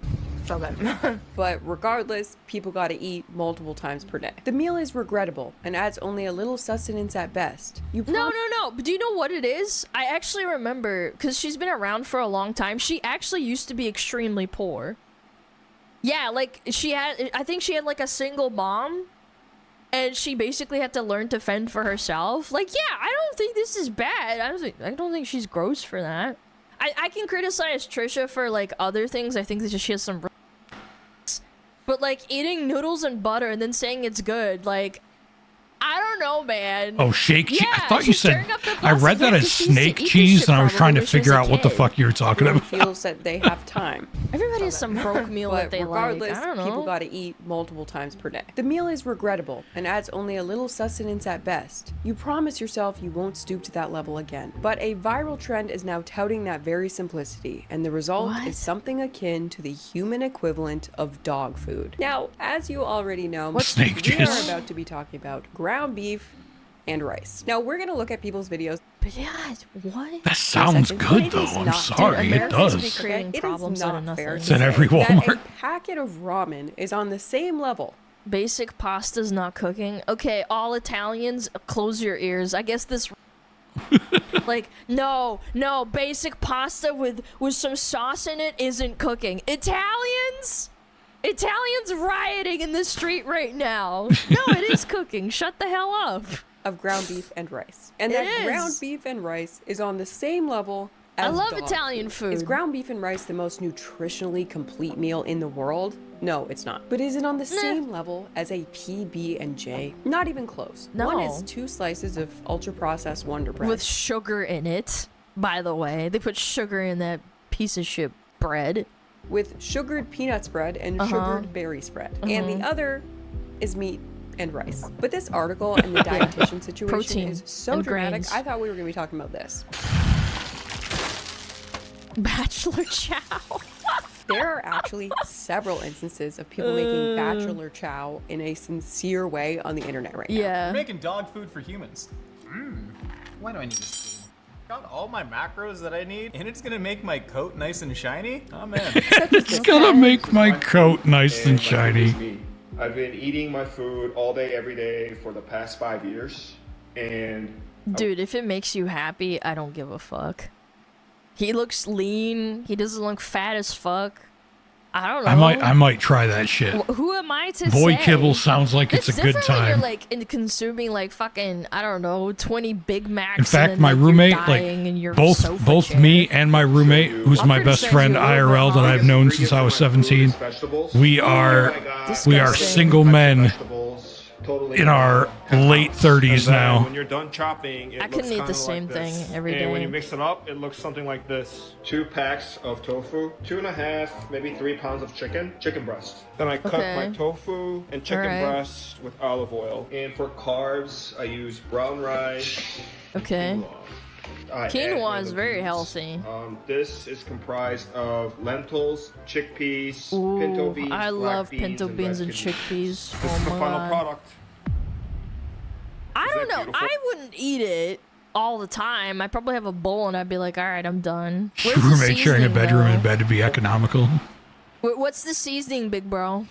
So good. But regardless, people gotta eat multiple times per day. The meal is regrettable and adds only a little sustenance at best. No. But do you know what it is? I actually remember, because she's been around for a long time. She actually used to be extremely poor. Yeah, like I think she had like a single mom, and she basically had to learn to fend for herself. Like, yeah, I don't think this is bad. I don't think she's gross for that. I can criticize Trisha for like other things. I think that she has some. But like eating noodles and butter and then saying it's good, like, I don't don't know, man. Oh, shake cheese. I Yeah, thought you she's said. tearing up the I read plastic. that Yeah, as 'cause she used to snake eat this cheese, shit and I was probably trying to when she was figure a out what the kid. fuck you were talking Everyone about. feels that they have time. Everybody has some broke meal that But they regardless, like. I don't know. people gotta eat multiple times per day. The meal is regrettable and adds only a little sustenance at best. You promise yourself you won't stoop to that level again. But a viral trend is now touting that very simplicity, and the result is something akin to the human equivalent of dog food. Now, as you already know, Snake we cheese? are about to be talking about ground beef and rice. Now, we're gonna look at people's videos. But yeah, what? That sounds good, though. I'm sorry, it does. Creating It is problems out of not fair nothing. It's in every that Walmart. a packet of ramen is on the same level. Basic pasta's not cooking. Okay, all Italians, close your ears. I guess this. Like, no, basic pasta with some sauce in it isn't cooking. Italians rioting in the street right now. No, it is cooking. Shut the hell up. Of ground beef and rice. And It that is. ground beef and rice is on the same level as I love dog Italian food. Is ground beef and rice the most nutritionally complete meal in the world? No, it's not. But is it on the same level as a PB&J? Not even close. No. One is 2 slices of ultra-processed Wonder Bread. With sugar in it, by the way. They put sugar in that piece of shit bread. With sugared peanut spread and sugared berry spread. And the other is meat and rice. But this article and the dietitian situation Protein is so and dramatic. grains. I thought we were going to be talking about this. Bachelor chow. There are actually several instances of people making bachelor chow in a sincere way on the internet right now. Yeah. We're making dog food for humans. Why do I need this food? Got all my macros that I need, and it's gonna make my coat nice and shiny. Oh man. It's gonna make my coat nice and shiny. I've been eating my food all day, every day for the past 5 years, and Dude, if it makes you happy, I don't give a fuck. He looks lean. He doesn't look fat as fuck. I don't know. I might try that shit. Who am I to Boy say? kibble sounds like it's a good different when time. you're like consuming like fucking, I don't know, 20 Big Macs. In fact, and then, my like, roommate, you're dying and you're like sofa both chair. me and my roommate, who's I'm my pretty best sure friend you IRL that I've known since I was 17, we are Disgusting. single men in our late 30s now. when you're done chopping, it I couldn't looks eat the kinda same like this. thing every And when day. you mix it up, it looks something like this. 2 packs of tofu, 2.5, maybe 3 pounds of chicken breast. Then I cut Okay. my tofu and chicken Alright. breast with olive oil. And for carbs, I use brown rice. Okay. I add Quinoa is random very beans. healthy. This is comprised of lentils, chickpeas, Ooh, pinto beans, I black love pinto and beans red and kidney. chickpeas. This Oh is the my final God. product. I don't know. beautiful? I wouldn't eat it all the time. I'd probably have a bowl and I'd be like, all right, I'm done. Where's the Roommate sharing a seasoning, bedroom though? in bed to be economical. What's the seasoning, big bro?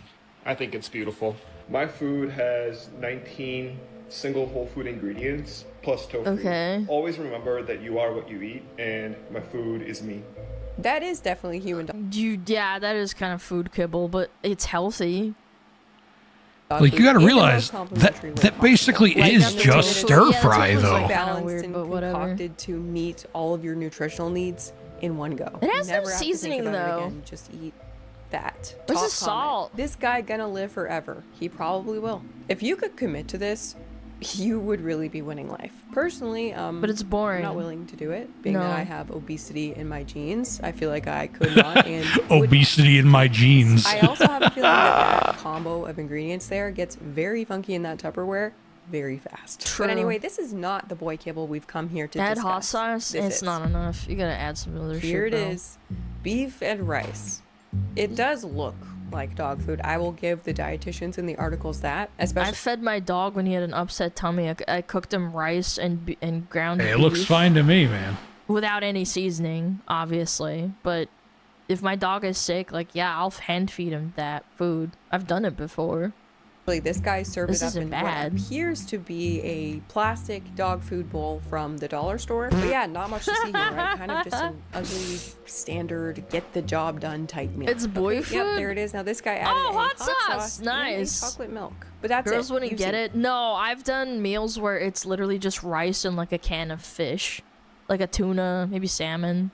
I think it's beautiful. My food has 19 single whole food ingredients plus tofu. Okay. Always remember that you are what you eat, and my food is me. That is definitely human Yeah, that is kind of food kibble, but it's healthy. dog Like, food you gotta in the most realize complimentary way that possible. basically Like, is nothing just is stir Yeah, fry, tofu's though. like- balanced weird, and but whatever. concocted to meet all of your nutritional needs in one go. It has You no never have to think seasoning, about it though. again. Just eat that. Where's Top the comment. salt? This guy gonna live forever. He probably will. If you could commit to this, you would really be winning life. Personally, But it's boring. I'm not willing to do it, being that No. I have obesity in my genes. I feel like I could not and would. Obesity in my genes. I also have a feeling that combo of ingredients there gets very funky in that Tupperware very fast. True. But anyway, this is not the boy kibble we've come here to Add discuss. hot sauce? This It's is. not enough. You gotta add some other Here shit, it bro. is. Beef and rice. It does look like dog food. I will give the dietitians in the articles that, I especially fed my dog when he had an upset tummy. I cooked him rice and ground Hey, it beef looks fine to me, man. without any seasoning, obviously. But if my dog is sick, like, yeah, I'll hand feed him that food. I've done it before. this guy served This it up isn't in bad. what appears to be a plastic dog food bowl from the dollar store. But yeah, not much to see here, right? Kind of just an ugly, standard, get the job done type meal. It's boy Yep, food? there it is. Now this guy added Oh, a hot sauce sauce. and a Nice. chocolate milk. But that's Girls it. wouldn't You've get seen it. No, I've done meals where it's literally just rice and like a can of fish. Like a tuna, maybe salmon.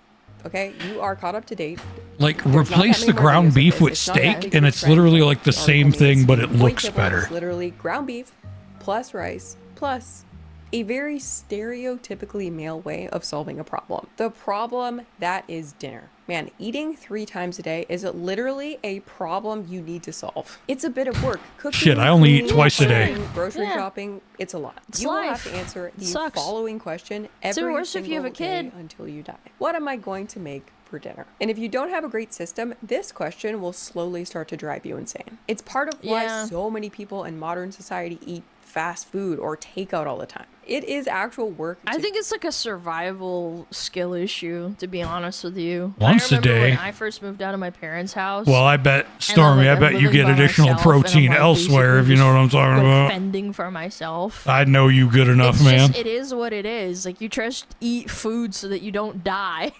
Okay, you are caught up to date. Like, There's not replace that the many more ground videos of beef this. with It's not that steak, big and of a it's trend. literally like the The same article thing, means but it boy looks kibble better. is literally ground beef plus rice Plus, a very stereotypically male way of solving a problem. The problem that is dinner. Man, eating 3 times a day is literally a problem you need to solve. It's a bit of work. Cooking, Shit, I only eat cleaning, twice a day. cleaning, grocery Yeah. shopping, it's a lot. It's You will life. have to answer the Sucks. following question It's every worse if you have a single day kid. until you die. What am I going to make for dinner? And if you don't have a great system, this question will slowly start to drive you insane. It's part of why Yeah. so many people in modern society eat fast food or takeout all the time. It is actual work. I think it's like a survival skill issue, to be honest with you. Once a I remember day. when I first moved out of my parents' house. Well, I bet, and I'm, Stormy, like, I bet I'm you living get by additional myself, and I'm, protein like, elsewhere, if you basically know what I'm just, talking like, about. fending for myself. I know you good enough, It's man. just, it is what it is. Like, you just eat food so that you don't die.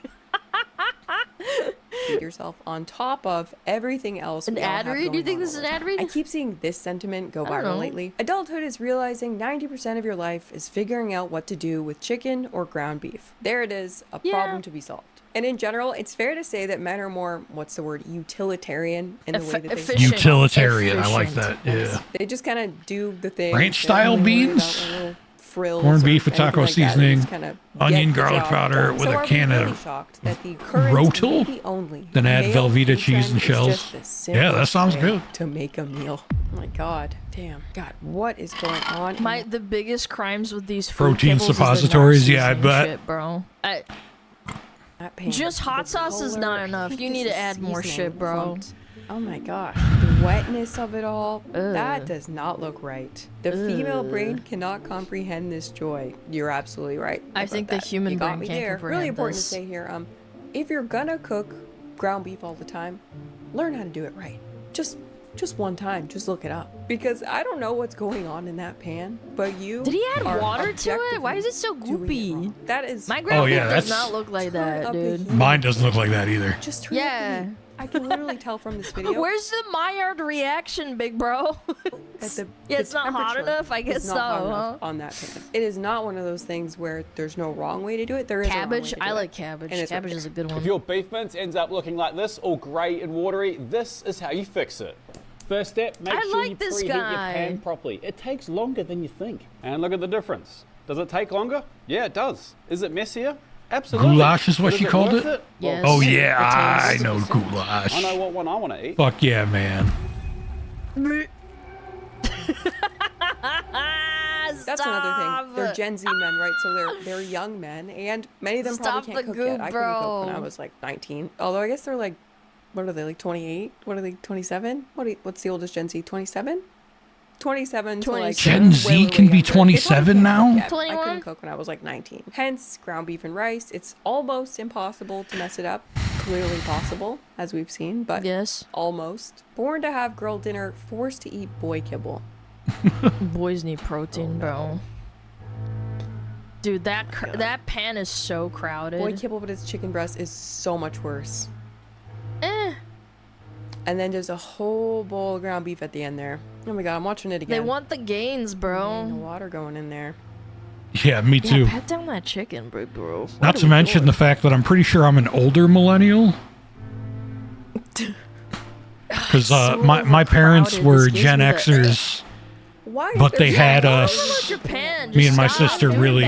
Feed yourself on top of everything else. An we all ad have read? Do you going think on this is all an the ad time. read? I keep seeing this sentiment go I don't know. viral lately. Adulthood is realizing 90% of your life is figuring out what to do with chicken or ground beef. There it is, a problem to be solved. And in general, it's fair to say that men are more, what's the word, utilitarian in the way that they efficient. Utilitarian, I like that. Yeah. They just kind of do the thing. Ranch style beans, corned beef with taco seasoning, onion, garlic powder with a can of Rotel, then add Velveeta cheese and shells. Yeah, that sounds good. To make a meal. Oh my god, damn. God, what is going on? The biggest crimes with these food Protein kibbles is the suppositories, not yeah, I seasoning bet. shit, bro. That pan, Just hot the sauce is not color, enough. I think You need this to is add more seasoning shit, bro. clumped. Oh my gosh, the wetness of it all. That Ugh. does not look right. The female brain cannot comprehend this joy. You're absolutely right. I about think the that. human You got brain me can't there. comprehend Really important this. to say here. If you're gonna cook ground beef all the time, learn how to do it right. Just one time. Just look it up. Because I don't know what's going on in that pan, but you. Did he add are water to it? Why is it so objectively doing it goopy? wrong. That is. My ground Oh, yeah, beef does that's- not look like that, up the dude. heat. Mine doesn't look like that either. Just turn up the Yeah. heat. I can literally tell from this video. Where's the Maillard reaction, big bro? that Yeah, it's not hot temperature enough? I is guess not hot so, enough huh? on that pan. It is not one of those things where there's no wrong way to do it. There is Cabbage? A wrong way to I do like it. cabbage. And it's Cabbage right is a good one. If your beef mince ends up looking like this, all grey and watery, this is how you fix it. First step, make I sure like you this preheat guy. your pan properly. It takes longer than you think. And look at the difference. Does it take longer? Yeah, it does. Is it messier? Absolutely. Goulash is what But she is called worth it? Yes. Oh, It yeah, I tastes- know goulash. I know what one I want to eat. Fuck yeah, man. That's another thing. They're Stop. Gen Z men, right? So they're young men, and many of them Stop probably can't the cook yet. goop, I couldn't cook when I bro. was like 19. Although I guess they're like, what are they, like 28? What are they, 27? What's the oldest Gen Z? 27? 27 to like Gen Z can be 27 now? I 21? couldn't cook when I was like 19. Hence, ground beef and rice. It's almost impossible to mess it up. Clearly possible, as we've seen, but yes, almost. Born to have girl dinner, forced to eat boy kibble. Boys need protein, bro. Dude, that pan is so crowded. Boy kibble, but its chicken breast is so much worse. Eh. And then just a whole bowl of ground beef at the end there. Oh my god, I'm watching it again. They want the gains, bro. No water going in there. Yeah, me too. Yeah, pat down that chicken, bro. Not to mention the fact that I'm pretty sure I'm an older millennial. Because my parents were Gen Xers, but they had us, me and my sister, really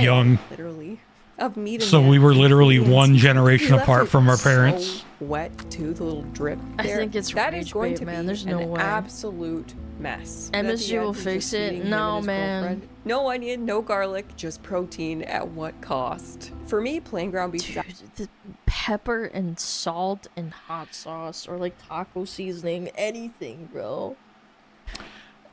young. Literally. Of meat and So we were literally beans. one generation He left apart it from our so parents. wet too, the little drip. I there. think it's that rage is going bait, to man. be There's no an way. absolute mess. But at MSG the end, will he's fix just it. feeding him No, and his man. girlfriend. No onion, no garlic, just protein. At what cost? For me, plain ground beef. Dude, the pepper and salt and hot sauce or like taco seasoning, anything, bro.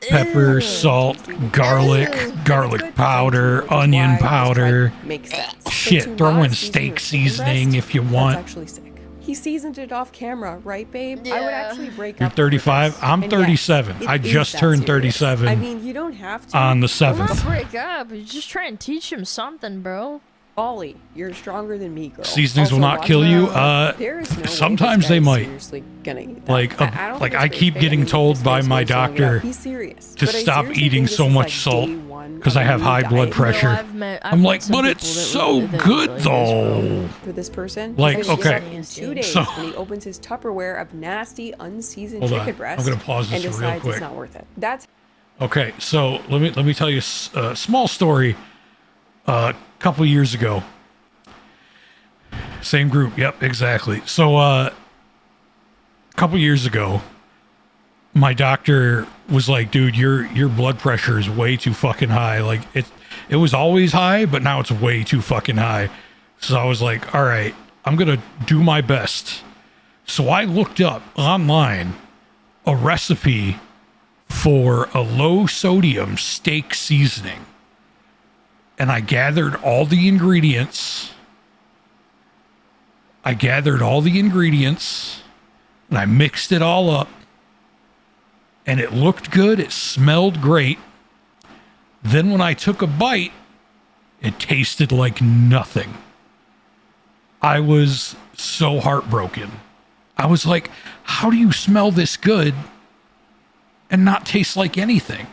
Pepper, Ew. salt, garlic powder, onion powder. Makes sense. But Shit, to throw not in season steak your chicken seasoning breast, if you that's want. actually sick. He seasoned it off camera, right, babe? I would actually break You're up. over 35. this. I'm And yes, 37. it I is just that turned serious. 37 I mean, you don't have to. on the Well, not 7th. break up. You just try and teach him something, bro. Ollie, you're stronger than me, girl. Seasonings will Also, not kill you. there is no way Sometimes this they guy is might. seriously gonna eat that. Like, I don't think I it's keep fake. getting I mean, told this by guy's my really throwing it doctor out. He's serious. to But I stop seriously eating think this so is, much like, salt day one because of I a have new high blood diet. pressure. I've met I'm like, some but it's people that so that good like this, though. For this person, Like, he's gonna okay, get in 2 days so- when he opens his Tupperware of nasty, unseasoned Hold on, chicken breast I'm gonna pause this and real decides quick. it's not worth it. That's Okay, so let me tell you a small story. A couple years ago, same group. Yep, exactly. So a couple years ago, my doctor was like, "Dude, your blood pressure is way too fucking high. Like it was always high, but now it's way too fucking high." So I was like, "All right, I'm gonna do my best." So I looked up online a recipe for a low sodium steak seasoning. And I gathered all the ingredients. And I mixed it all up. And it looked good. It smelled great. Then when I took a bite, it tasted like nothing. I was so heartbroken. I was like, how do you smell this good and not taste like anything?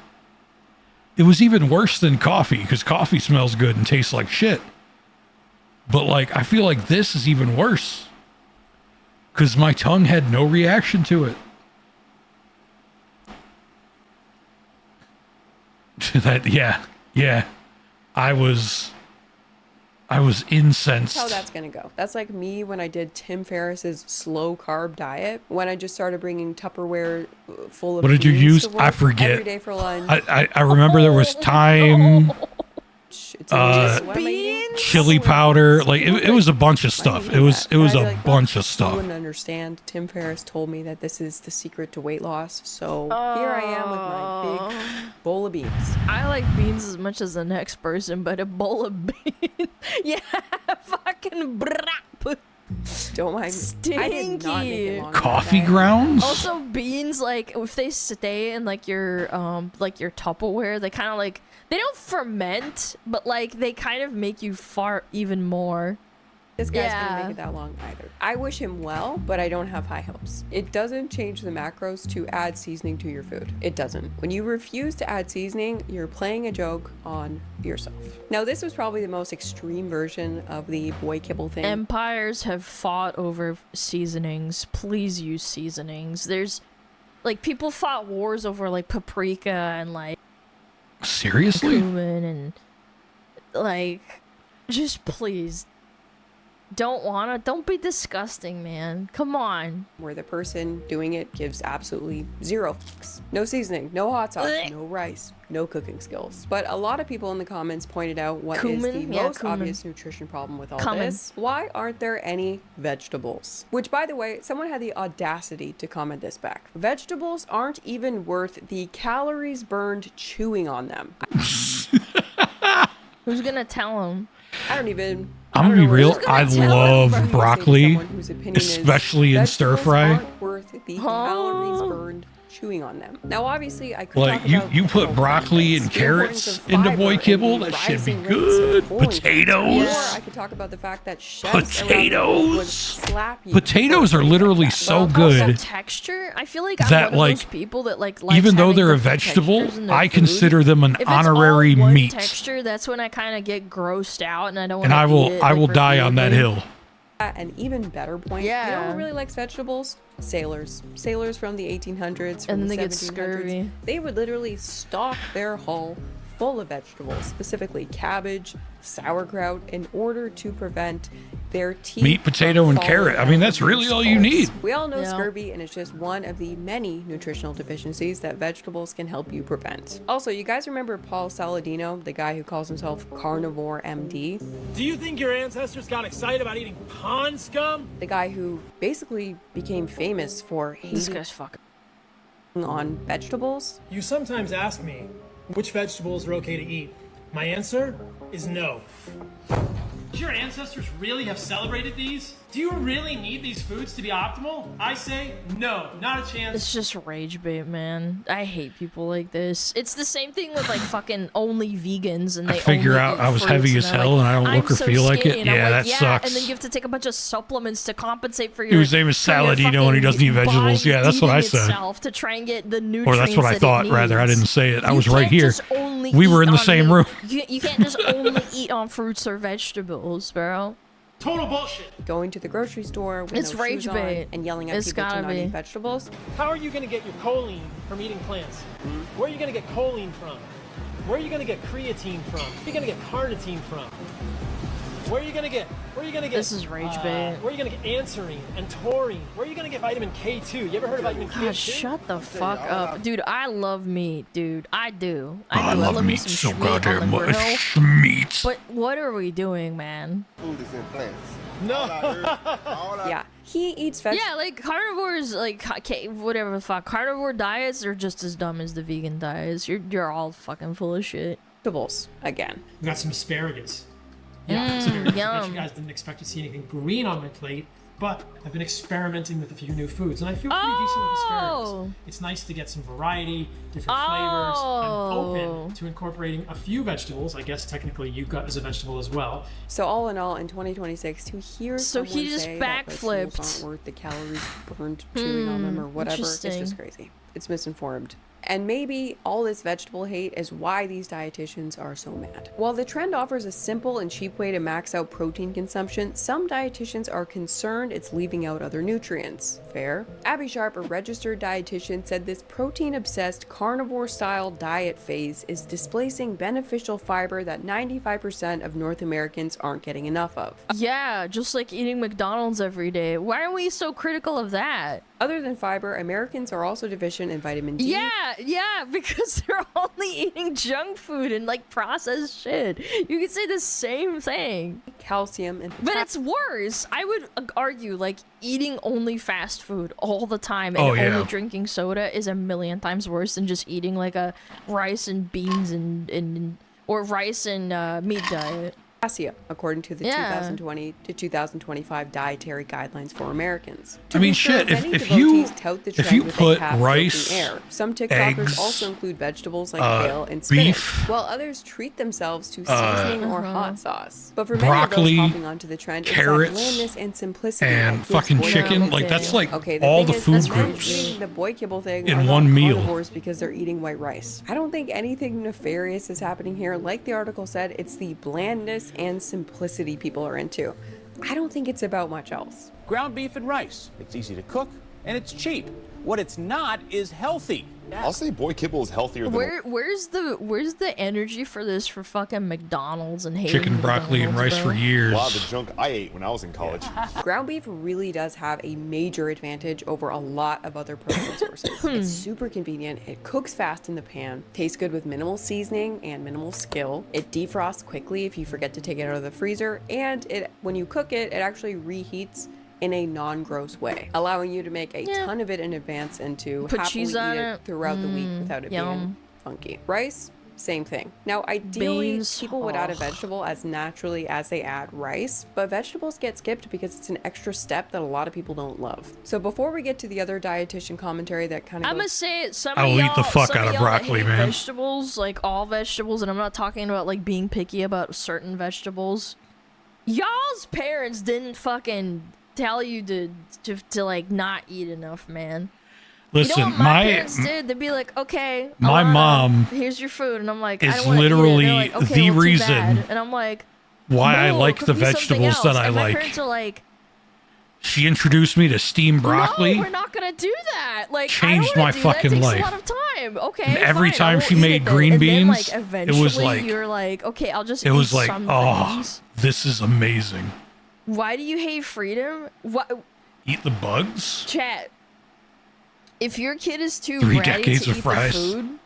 It was even worse than coffee, because coffee smells good and tastes like shit. But like, I feel like this is even worse, because my tongue had no reaction to it. Yeah. I was incensed. That's how that's gonna go. That's like me when I did Tim Ferriss's slow carb diet. When I just started bringing Tupperware full of What did you beans use? to work I forget. every day for lunch. I remember there was thyme, Beans? chili powder. Like it was a bunch of stuff. It was a bunch of You stuff. wouldn't understand. Tim Ferriss told me that this is the secret to weight loss. So here I am with my big bowl of beans. I like beans as much as the next person, but a bowl of beans, yeah, fucking brap. Don't mind. Stinky. I did not make it long Coffee that. grounds? Also, beans, like if they stay in like your Tupperware, they kind of like, they don't ferment, but like they kind of make you fart even more. This guy's gonna make it that long either. I wish him well, but I don't have high hopes. It doesn't change the macros to add seasoning to your food. It doesn't. When you refuse to add seasoning, you're playing a joke on yourself. Now, this was probably the most extreme version of the boy kibble thing. Empires have fought over seasonings. Please use seasonings. There's like people fought wars over like paprika and like Seriously? cumin and like just please don't be disgusting, man. Come on. Where the person doing it gives absolutely zero fucks. No seasoning, no hot sauce, no rice, no cooking skills. But a lot of people in the comments pointed out what is the most obvious nutrition problem with all this. Why aren't there any vegetables? Which, by the way, someone had the audacity to comment this back. Vegetables aren't even worth the calories burned chewing on them. Who's gonna tell him? I don't even... I'm gonna be real. I love broccoli, especially in stir fry. Worth the calories burned chewing on them. Now, obviously, I could Like you put broccoli and carrots into boy kibble. That should be good. Potatoes. Or I could talk about the fact that chefs around the world would slap you. Potatoes are literally so good Texture. I feel like I'm that one of those like people that like even though having they're a different vegetable, textures in their I food. consider them an If it's honorary all one meat. texture, that's when I kind of get grossed out and I don't. And I will eat it, I will like, die on that repeatedly. hill. An even better point. You know who really likes vegetables? Sailors. Sailors from the 1800s, from And then the they get 1700s. scurvy. They would literally stock their hull full of vegetables, specifically cabbage, sauerkraut, in order to prevent their teeth Meat, potato, from and falling carrot. I out mean, of that's their really all you skulls. need. We all know Yeah. scurvy, and it's just one of the many nutritional deficiencies that vegetables can help you prevent. Also, you guys remember Paul Saladino, the guy who calls himself Carnivore MD? Do you think your ancestors got excited about eating pond scum? The guy who basically became famous for This hating guy's fucking on vegetables. You sometimes ask me which vegetables are okay to eat. My answer is no. Did your ancestors really have celebrated these? Do you really need these foods to be optimal? I say no, not a chance. It's just rage bait, man. I hate people like this. It's the same thing with like fucking only vegans and they I figure only out eat I was fruits, heavy as they're hell like, and I don't "I'm look or so feel like skinny," it. and I'm Yeah, like, that sucks. And then you have to take a bunch of supplements to compensate for your. His name is for your Saladino and he doesn't eat fucking vegetables. body Yeah, that's what I eating said. itself to try and get the Or nutrients that's what I that it thought, rather. I needs. didn't say it. I You was right can't here. just only We were eat in the on same meat. room. You can't just only eat on fruits or vegetables, bro. Total bullshit. Going to the grocery store with It's no rage shoes bait. on and yelling at It's people to gotta not be. eat vegetables. How are you gonna get your choline from eating plants? Where are you gonna get choline from? Where are you gonna get creatine from? Where are you gonna get carnitine from? Where are you gonna get? This is rage bait. Where are you gonna get anserine and taurine? Where are you gonna get vitamin K2? You ever heard of vitamin K2? God, shut the fuck up, dude. I love meat, dude. I do. I do. love me meat some so meat on the goddamn grill. much. Meat. But what are we doing, man? Food is in plants. No. Yeah, he eats vegetables. Yeah, like carnivores, like whatever the fuck. Carnivore diets are just as dumb as the vegan diets. You're all fucking full of shit. Again. We got some asparagus. Yeah, asparagus. I bet yum. you guys didn't expect to see anything green on my plate, but I've been experimenting with a few new foods, and I feel pretty decent with asparagus. It's nice to get some variety, different flavors. I'm open to incorporating a few vegetables. I guess technically yucca is a vegetable as well. So all in all, in 2026, to hear So someone he just say that vegetables backflipped. aren't worth the calories burned chewing on them or whatever, it's interesting. just crazy. It's misinformed. And maybe all this vegetable hate is why these dietitians are so mad. While the trend offers a simple and cheap way to max out protein consumption, some dietitians are concerned it's leaving out other nutrients. Fair? Abby Sharp, a registered dietitian, said this protein-obsessed carnivore-style diet phase is displacing beneficial fiber that 95% of North Americans aren't getting enough of. Yeah, just like eating McDonald's every day. Why are we so critical of that? Other than fiber, Americans are also deficient in vitamin D. Yeah, because they're only eating junk food and like processed shit. You could say the same thing. Calcium and But it's worse. I would argue like eating only fast food all the time and Oh, yeah. only drinking soda is a million times worse than just eating like a rice and beans and or rice and meat diet. Potassium, according to the Yeah. 2020 to 2025 dietary guidelines for Americans. I mean, shit, if you put rice, air. Some TikTokers eggs, also include vegetables like kale and spinach, beef, while others treat themselves to seasoning or hot sauce. But for broccoli, many of those hopping onto the trend, carrots, it's that blandness and simplicity and that gives fucking boy chicken, kibble like, that's, like, okay, all thing the is, food the men groups eating the boy kibble thing in are one not meal. carnivores because they're eating white rice. I don't think anything nefarious is happening here. Like the article said, it's the blandness and simplicity people are into. I don't think it's about much else. Ground beef and rice. It's easy to cook and it's cheap. What it's not is healthy. I'll say boy kibble is healthier than Where's the energy for this for fucking McDonald's and hating chicken, broccoli, and rice McDonald's, for bro? years. a lot of the junk I ate when I was in college. Ground beef really does have a major advantage over a lot of other protein sources. It's super convenient, it cooks fast in the pan, tastes good with minimal seasoning and minimal skill, it defrosts quickly if you forget to take it out of the freezer, and when you cook it, it actually reheats in a non-gross way, allowing you to make a ton of it in advance and to Put happily cheese on eat it. it throughout the week without it being Yum. funky. Rice, same thing. Now, ideally, Beans, people would add a ugh. vegetable as naturally as they add rice, but vegetables get skipped because it's an extra step that a lot of people don't love. So before we get to the other dietitian commentary that kind of I'm gonna say it. Some I'll of eat y'all, the fuck some out of y'all that broccoli, hate man. Vegetables, like all vegetables, and I'm not talking about like being picky about certain vegetables. Y'all's parents didn't fucking tell you to like not eat enough, man. Listen, you know what my parents did? They'd be like, okay, my Alana, mom here's your food, and I'm like, I is don't want to eat it. literally They're like, okay, the well, too reason bad. And I'm like, why I no, like cook the me something vegetables that else. I And my like. parents are like, She introduced me to steamed broccoli. no, we're not gonna do that. Like, Changed I don't wanna my do fucking that. It takes life. a lot of time. Okay, And every fine, I time won't she eat made it then. green And then, beans, like, it eventually was like- you're like, okay, I'll just It was eat like, some oh, things. this is amazing. Why do you hate freedom? What? Eat the bugs? Chat. If your kid is too 3 ready decades to of eat fries. the food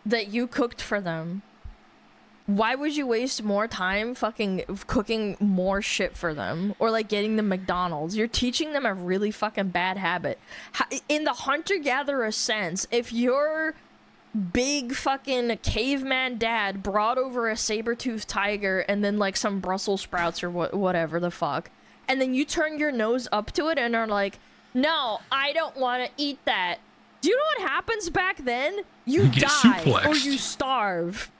that you cooked for them, why would you waste more time fucking cooking more shit for them or like getting them McDonald's? You're teaching them a really fucking bad habit. In the hunter-gatherer sense, if your big fucking caveman dad brought over a saber-toothed tiger and then like some Brussels sprouts or whatever the fuck, and then you turn your nose up to it and are like, no, I don't want to eat that. Do you know what happens back then? You You get die suplexed. or you starve.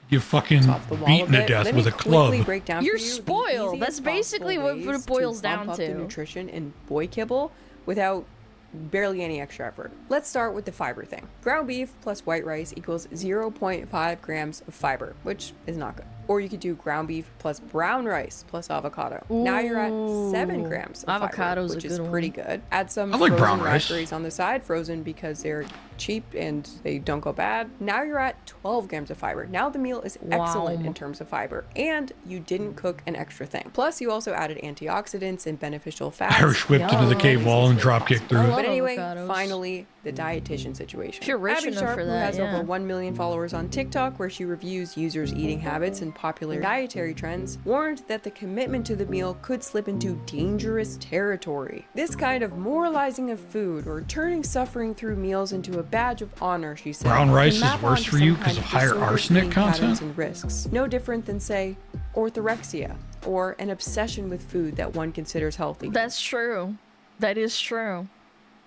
You're fucking beaten to death with a club. break down You're for you the spoiled. easiest That's basically possible what ways it boils to bump down up the to. nutrition in boy kibble without barely any extra effort. Let's start with the fiber thing. Ground beef plus white rice equals 0.5 grams of fiber, which is not good. Or you could do ground beef plus brown rice plus avocado. Now you're at 7 grams of fiber, Avocado's which a is good pretty one. good. Add some I like frozen brown rice. raspberries on the side, frozen because they're cheap and they don't go bad. Now you're at 12 grams of fiber. Now the meal is excellent in terms of fiber, and you didn't cook an extra thing. Plus, you also added antioxidants and beneficial fats. Irish whipped into the cave wall and drop kicked through it. But anyway, avocados. finally, the dietitian situation. If you're rich Abby enough Sharp, for who that, has yeah. over 1 million followers on TikTok, where she reviews users' eating habits and popular dietary trends, warned that the commitment to the meal could slip into dangerous territory. This kind of moralizing of food or turning suffering through meals into a badge of honor, she said, Brown rice can is map worse onto for some you kind 'cause of higher disordered arsenic eating patterns content? and risks. No different than, say, orthorexia or an obsession with food that one considers healthy. That's true. That is true.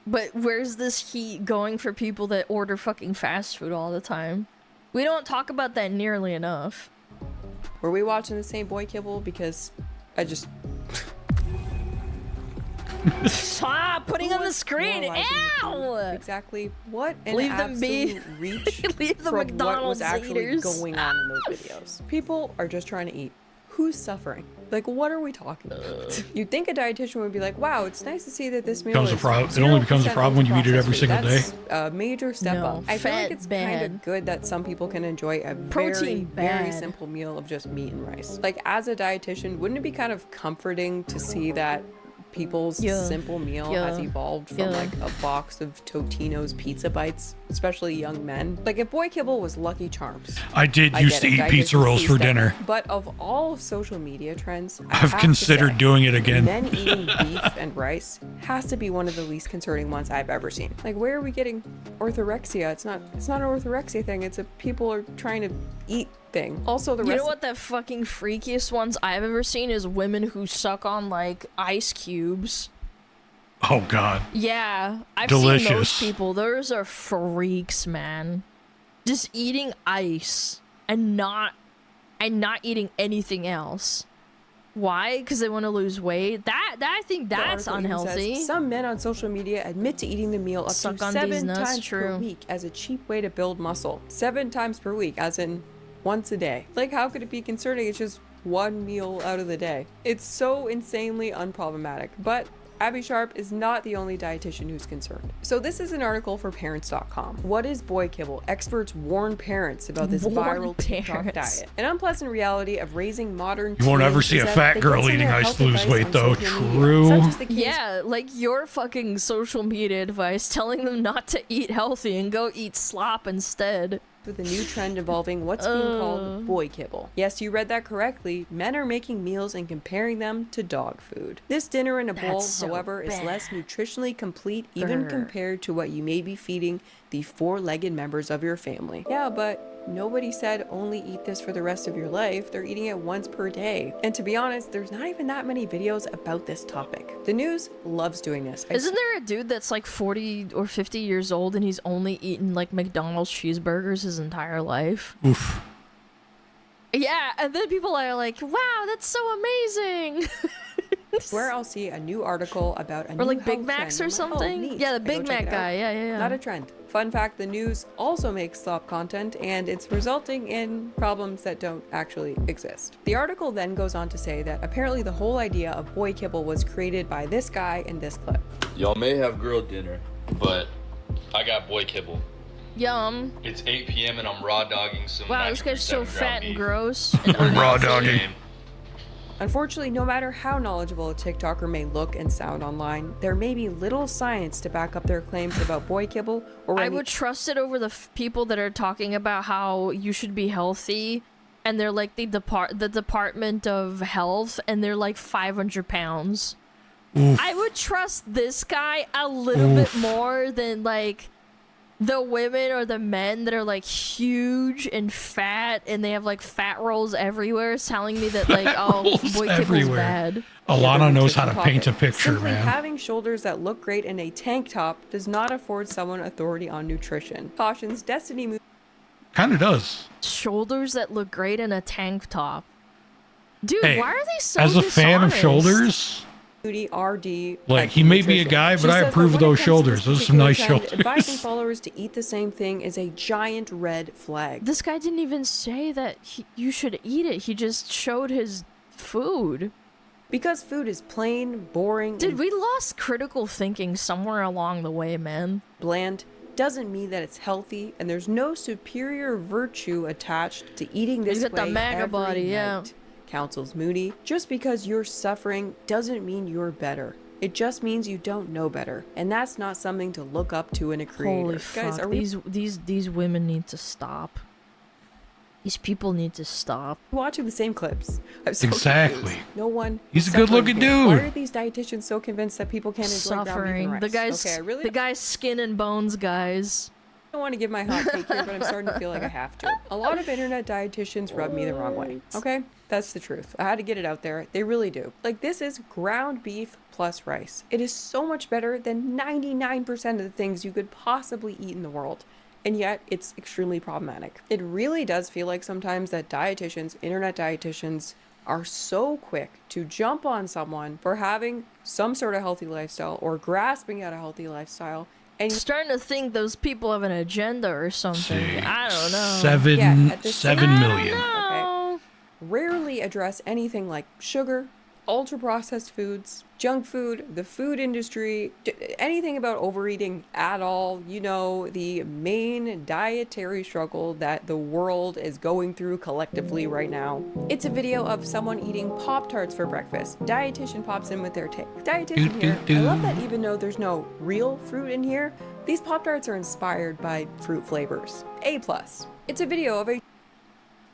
But where's this heat going for people that order fucking fast food all the time? We don't talk about that nearly enough. Were we watching the same boy kibble? Because I just... Stop putting on the screen. Moralizing the food. Ow! Exactly what an Leave them be. absolute reach Leave the from what was McDonald's actually eaters. going on in those videos. People are just trying to eat. Who's suffering? Like, what are we talking about? You'd think a dietitian would be like, wow, it's nice to see that this meal Becomes a is problem. It only becomes a 0% problem when you eat it every ultra-processed single food. That's a major step No, up. I feel like fat it's kind bad. of good that some people can enjoy a Protein very bad. simple meal of just meat and rice. Like, as a dietitian, wouldn't it be kind of comforting to see that people's simple meal has evolved from like a box of Totino's pizza bites, especially young men? Like, if boy kibble was Lucky Charms, I did used to get it, eat pizza dietitians rolls please for step dinner. up. But of all social media trends, I I've have to considered say, doing it again. Men eating beef and rice has to be one of the least concerning ones I've ever seen. Like, where are we getting orthorexia? It's not an orthorexia thing. It's a people are trying to eat thing. Also, the You rest know what the fucking freakiest ones I've ever seen is women who suck on like ice cubes. Oh God. Yeah, I've seen those Delicious. people. Those are freaks, man. Just eating ice and not eating anything else. Why? Because they want to lose weight. That I think The that's article even unhealthy. says, some men on social media admit to eating the meal up Suck to on these 7 nuts, times per true. week as a cheap way to build muscle. 7 times per week, as in once a day. Like, how could it be concerning? It's just one meal out of the day. It's so insanely unproblematic. But Abby Sharp is not the only dietitian who's concerned. So this is an article for parents.com. What is boy kibble? Experts warn parents about this Warn viral TikTok parents. diet. An unpleasant reality of raising modern You won't ever teens see is a that fat they girl get some eating of their ice health to lose advice weight, on though. social media, True. such as the case Yeah, like your fucking social media advice telling them not to eat healthy and go eat slop instead. with a new trend involving what's being called boy kibble. Yes, you read that correctly. Men are making meals and comparing them to dog food. This dinner in a bowl, That's so however, is bad. less nutritionally complete even Grr. compared to what you may be feeding the 4-legged members of your family. Yeah, but nobody said only eat this for the rest of your life. They're eating it once per day. And to be honest, there's not even that many videos about this topic. The news loves doing this. Isn't there a dude that's like 40 or 50 years old and he's only eaten like McDonald's cheeseburgers his entire life? Oof. Yeah, and then people are like, wow, that's so amazing. Where I'll see a new article about a new Or like Big health Macs trend. or I'm like, oh, something? neat. Yeah, the I go Big check Mac it out. guy. Yeah. Not a trend. Fun fact, the news also makes slop content and it's resulting in problems that don't actually exist. The article then goes on to say that apparently the whole idea of boy kibble was created by this guy in this clip. Y'all may have grilled dinner, but I got boy kibble. Yum. It's 8 p.m. and I'm raw dogging some. Wow, this guy's so 90% fat ground and beef. gross. Raw dogging. Unfortunately, no matter how knowledgeable a TikToker may look and sound online, there may be little science to back up their claims about boy kibble or I any would trust it over the people that are talking about how you should be healthy, and they're like the Department of Health, and they're like 500 pounds. Oof. I would trust this guy a little bit more than like the women or the men that are like huge and fat and they have like fat rolls everywhere telling me that like, oh, rolls boy kibble's everywhere. bad. Alana knows how to nutrition paint a topic. picture, Simply man. having shoulders that look great in a tank top does not afford someone authority on nutrition. Cautions Destiny Movie. Kind of does. Shoulders that look great in a tank top. Dude, Hey, why are they so as a fan of dishonest? shoulders, RD. Like, he may be a guy, but I approve of those shoulders. Those are some nice shoulders. Advising followers to eat the same thing is a giant red flag. This guy didn't even say that you should eat it. He just showed his food. Because food is plain, boring, Dude, we lost critical thinking somewhere along the way, man. Bland doesn't mean that it's healthy, and there's no superior virtue attached to eating this You got way the MAGA every body, yeah. night. Counsels Moody. Just because you're suffering doesn't mean you're better. It just means you don't know better, and that's not something to look up to in a creator. Holy Guys, fuck, are we these women need to stop. These people need to stop. watching the same clips? I'm so Exactly. confused. No one. He's a suffering good-looking here. Why dude. are these dietitians so convinced that people can't enjoy ground beef and Suffering. rice? The guy's Okay, I really the guy's skin and bones, guys. don't want to give my hot take here, but I'm starting to feel like I have to. A lot of internet dietitians rub me the wrong way. Okay? That's the truth. I had to get it out there. They really do. Like, this is ground beef plus rice. It is so much better than 99% of the things you could possibly eat in the world. And yet, it's extremely problematic. It really does feel like sometimes that dietitians, internet dietitians, are so quick to jump on someone for having some sort of healthy lifestyle or grasping at a healthy lifestyle. And Starting to think those people have an agenda or something. I don't know. Seven million. Okay. Rarely address anything like sugar, ultra processed foods, junk food, the food industry, anything about overeating at all. You know, the main dietary struggle that the world is going through collectively right now. It's a video of someone eating Pop-Tarts for breakfast. Dietitian pops in with their take. Dietitian here. I love that even though there's no real fruit in here, these Pop-Tarts are inspired by fruit flavors. A+. It's a video of a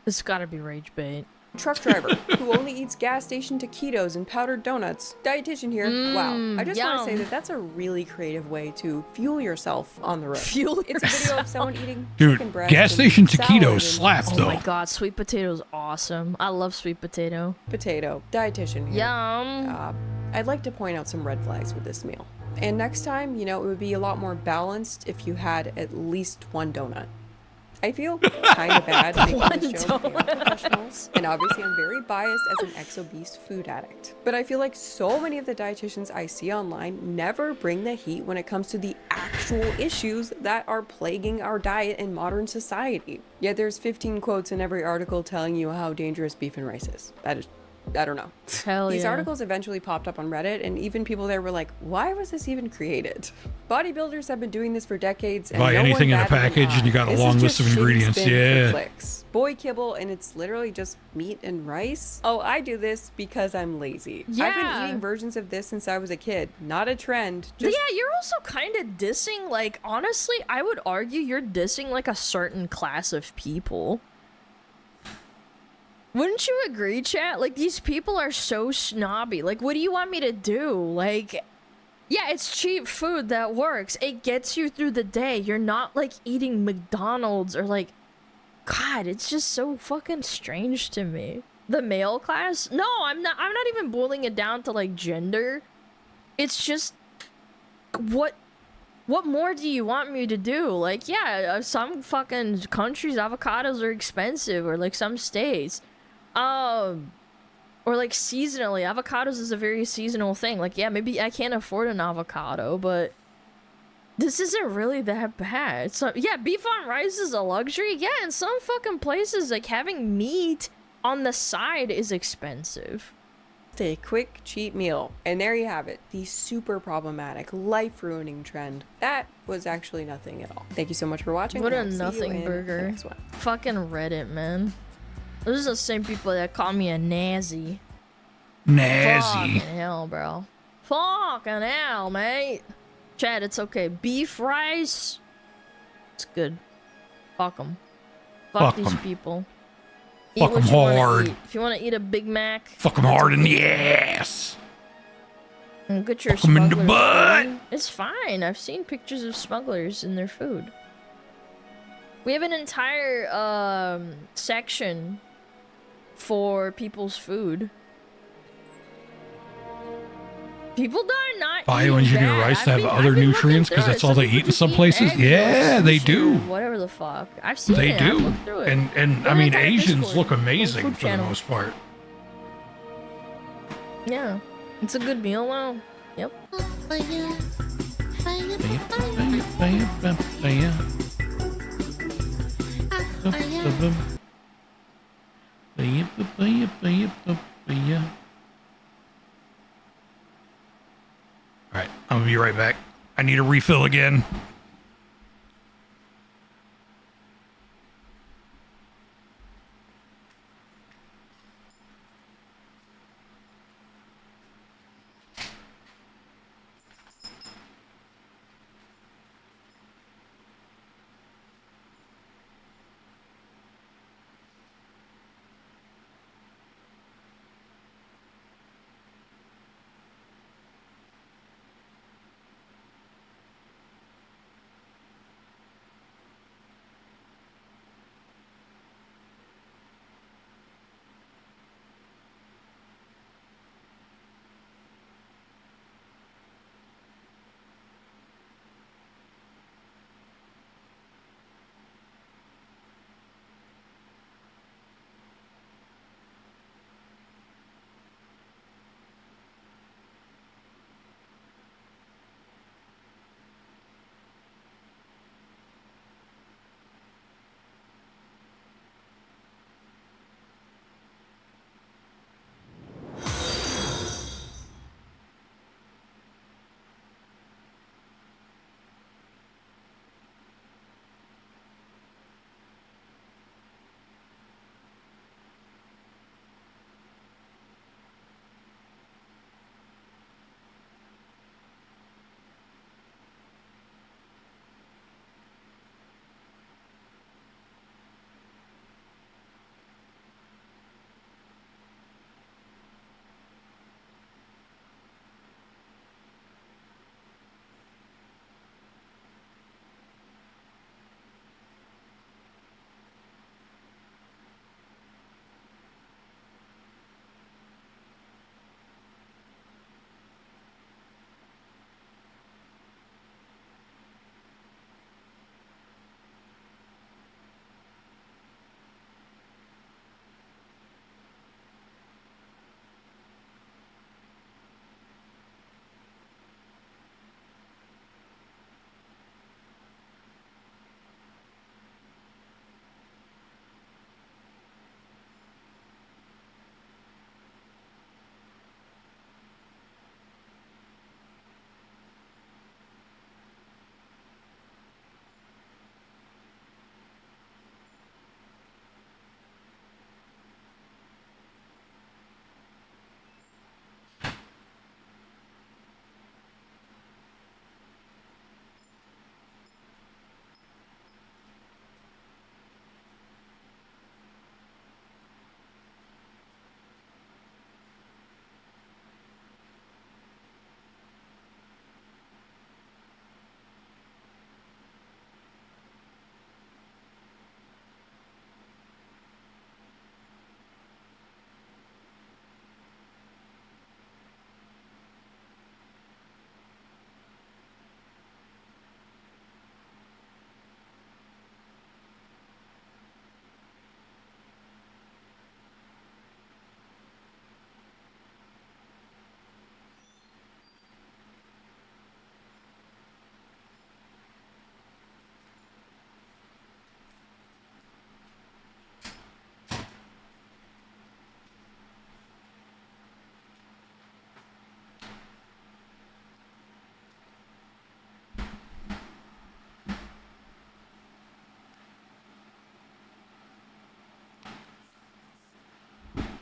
It's gotta be rage bait. truck driver who only eats gas station taquitos and powdered donuts. Dietitian here. Wow. I just want to say yum. that that's a really creative way to fuel yourself on the road. Fuel It's a video of someone eating Dude, chicken breast gas and station salad taquitos and slap, Oh though. my god, sweet potato's awesome. I love sweet potato. potato. Dietitian here. Yum. I'd like to point out some red flags with this meal. And next time, you know, it would be a lot more balanced if you had at least one donut. I feel kind of bad making this show for professionals, and obviously I'm very biased as an ex-obese food addict. But I feel like so many of the dietitians I see online never bring the heat when it comes to the actual issues that are plaguing our diet in modern society. Yet there's 15 quotes in every article telling you how dangerous beef and rice is. I don't know. Hell These yeah. articles eventually popped up on Reddit, and even people there were like, why was this even created? Bodybuilders have been doing this for decades, and Buy no anything one in a batted an package and you eye. got a This long is list just of shitty ingredients, spin for yeah. clicks. Boy kibble, and it's literally just meat and rice. Oh, I do this because I'm lazy. I've Yeah. been eating versions of this since I was a kid. Not a trend. Just Yeah, you're also kind of dissing, like, honestly, I would argue you're dissing, like, a certain class of people. Wouldn't you agree, chat? Like, these people are so snobby. Like, what do you want me to do? Like, yeah, it's cheap food that works. It gets you through the day. You're not, like, eating McDonald's or, like, God, it's just so fucking strange to me. The male class? No, I'm not even boiling it down to, like, gender. It's just, what more do you want me to do? Like, yeah, some fucking countries, avocados are expensive, or, like, some states. Or like seasonally, avocados is a very seasonal thing. Like, yeah, maybe I can't afford an avocado, but this isn't really that bad. So yeah, beef on rice is a luxury. Yeah, in some fucking places, like having meat on the side is expensive. a quick cheap meal. And there you have it, the super problematic, life-ruining trend. That was actually nothing at all. Thank you so much for watching. What a and I'll see you nothing in the burger. next one. Fucking Reddit, man. Those are the same people that call me a nazi. Nazi. Fucking hell, bro. Fucking hell, mate. Chad, it's okay. Beef rice. It's good. Fuck them. Fuck these 'em. people. Fuck what 'em you wanna hard. eat. If you want to eat a Big Mac, Fuck 'em hard in the ass. and get your Fuck 'em in the smuggler's butt. food. It's fine. I've seen pictures of smugglers in their food. We have an entire section for people's food. People are not Bioengineer eating rice to bad. have other nutrients because that's all they eat in some places. Yeah, they do. Whatever the fuck. I've seen They it. I've do. looked through it. And Go I mean, to our Asians Discord, look our amazing food for the channel. most part. Yeah. It's a good meal though. Yep. All right, I'm gonna be right back. I need a refill again.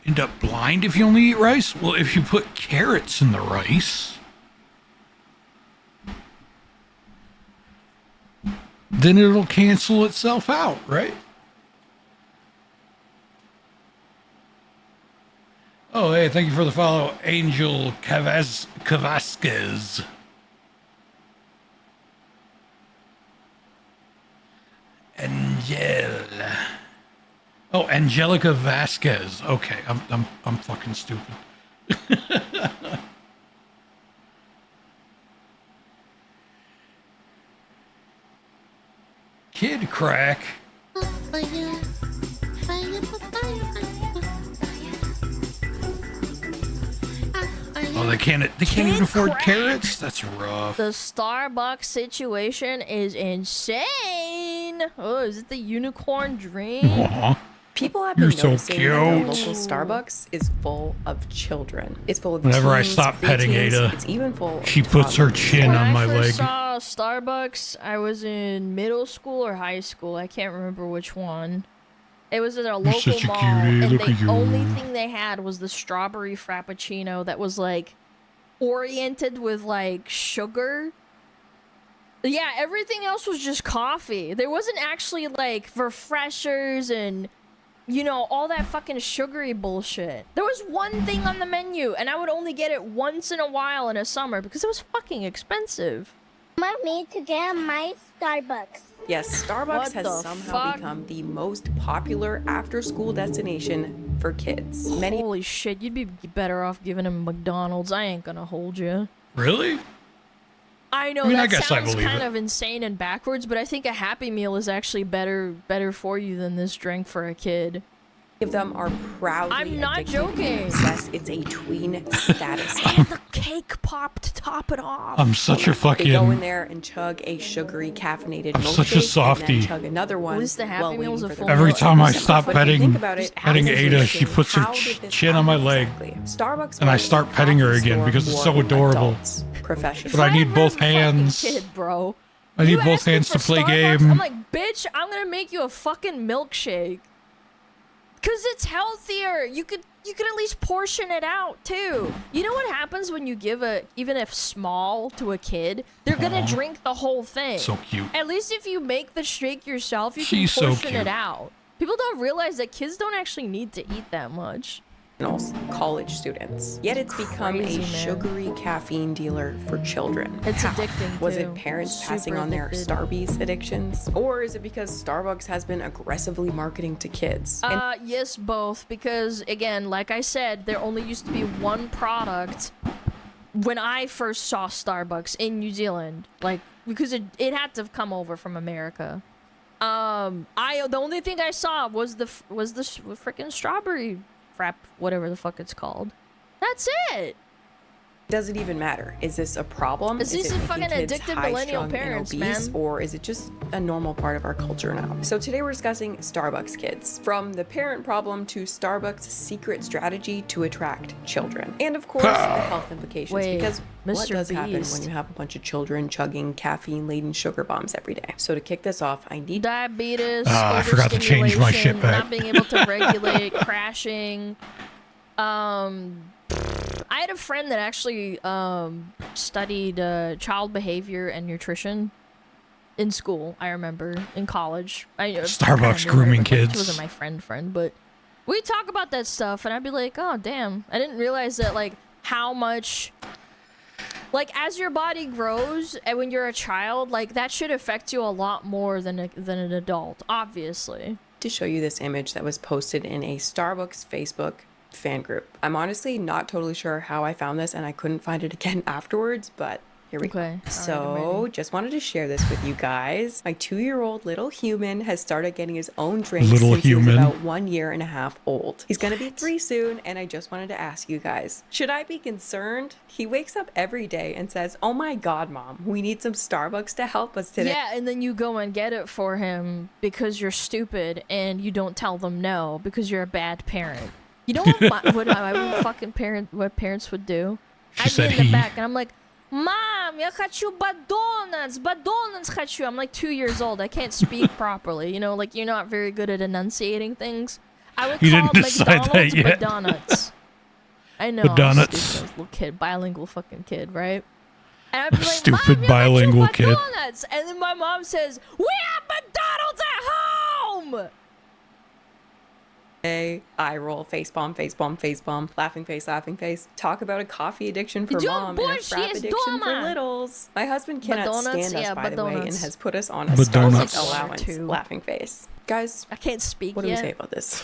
End up blind if you only eat rice? Well, if you put carrots in the rice, then it'll cancel itself out, right? Oh, hey, thank you for the follow, Angel Cavasquez. Oh, Angelica Vasquez. Okay, I'm fucking stupid. Kid crack. Oh, Oh, they can't even afford carrots? That's rough. The Starbucks situation is insane. Oh, is it the unicorn dream? Aw. People have been You're so noticing that the cute. local Starbucks is full of children. It's full of Whenever I teens, stop petting preteens, Ada, it's even full of she puts her chin When on my I leg. first saw Starbucks, I was in middle school or high school. I can't remember which one. It was at a local such a mall, cutie. and Look the at you. only thing they had was the strawberry frappuccino that was like oriented with like sugar. Yeah, everything else was just coffee. There wasn't actually like refreshers and, you know, all that fucking sugary bullshit. There was one thing on the menu, and I would only get it once in a while in a summer because it was fucking expensive. Want me to get my Starbucks? Yes, Starbucks What has the somehow fuck? become the most popular after-school destination for kids. Many Holy shit, you'd be better off giving him McDonald's. I ain't gonna hold you. Really? I know I mean, I that guess I sounds believe kind it. of insane and backwards, but I think a Happy Meal is actually better for you than this drink for a kid. of them are proudly I'm not addicted joking. and obsessed. It's a tween status. And the cake pop to top it off. I'm such a They go in fucking. there and chug a sugary caffeinated I'm milkshake such a and softie. then chug another one. At least the Happy while Meal's waiting a for full their Every meal. time I So stop when you petting, think about it, petting how does Ada, this she happen? puts her How did this chin on my happen leg, exactly? Starbucks and I was a start petting her coffee again store because it's for so adorable. adults, professionals. But I need both hands. Kid, bro. I need You both asked me hands for to play Starbucks? game. I'm like, bitch, I'm gonna make you a fucking milkshake. Cause it's healthier. You could at least portion it out too. You know what happens when you give even if small to a kid? They're gonna Aw. drink the whole thing. So cute. At least if you make the shake yourself, you She's so can portion cute. it out. People don't realize that kids don't actually need to eat that much. College students. Yet it's become crazy, a man. sugary caffeine dealer for children. It's How? addicting, Was too. it parents Super passing on their addicted. Starbucks addictions? Or is it because Starbucks has been aggressively marketing to kids? And Yes, both. Because again, like I said, there only used to be one product when I first saw Starbucks in New Zealand. Like, because it had to come over from America. The only thing I saw was the freaking strawberry frap, whatever the fuck it's called. That's it. does it even matter? Is this a problem? It's Is these it making fucking kids addicted millennial high-strung and parents, obese, man. or is it just a normal part of our culture now? So today we're discussing Starbucks kids, from the parent problem to Starbucks' secret strategy to attract children, and of course the health implications. Wait, because what Mr. does happen Beast. when you have a bunch of children chugging caffeine-laden sugar bombs every day? So to kick this off, I need Diabetes, I forgot to change my shit overstimulation, back. not being able to regulate, crashing. I had a friend that actually studied child behavior and nutrition in school. I remember in college. Starbucks grooming kids. She wasn't my friend, but we talk about that stuff, and I'd be like, "Oh, damn! I didn't realize that like how much." Like, as your body grows, and when you're a child, like, that should affect you a lot more than an adult, obviously. to show you this image that was posted in a Starbucks Facebook fan group. I'm honestly not totally sure how I found this, and I couldn't find it again afterwards, but here we go. So, just wanted to share this with you guys. My 2-year-old little human has started getting his own drink Little since he was human. about 1.5 years old. He's gonna be 3 soon, and I just wanted to ask you guys, should I be concerned? He wakes up every day and says, "Oh my god, Mom, we need some Starbucks to help us today." Yeah, and then you go and get it for him because you're stupid and you don't tell them no because you're a bad parent. You know what parents would do? I'd said be in the he. back and I'm like, "Mom, я хочу badonats, хочу." I'm like 2 years old. I can't speak properly. You know, like you're not very good at enunciating things. I would You call didn't decide that McDonald's yet. Badonuts. I know. Badonuts. Stupid little kid, bilingual fucking kid, right? And I'd be like, Stupid "Mom, bilingual kid. McDonald's," and then my mom says, "We have McDonald's at home." Eye roll, face bomb, laughing face. Talk about a coffee addiction for Yo, mom and a больше frap есть addiction for дома. littles. My husband cannot Badonuts, stand us, yeah, by the way, and badonuts. has put us on a Badonuts. Starbucks allowance, Too. laughing face. Guys, I can't speak what do we yet. say about this?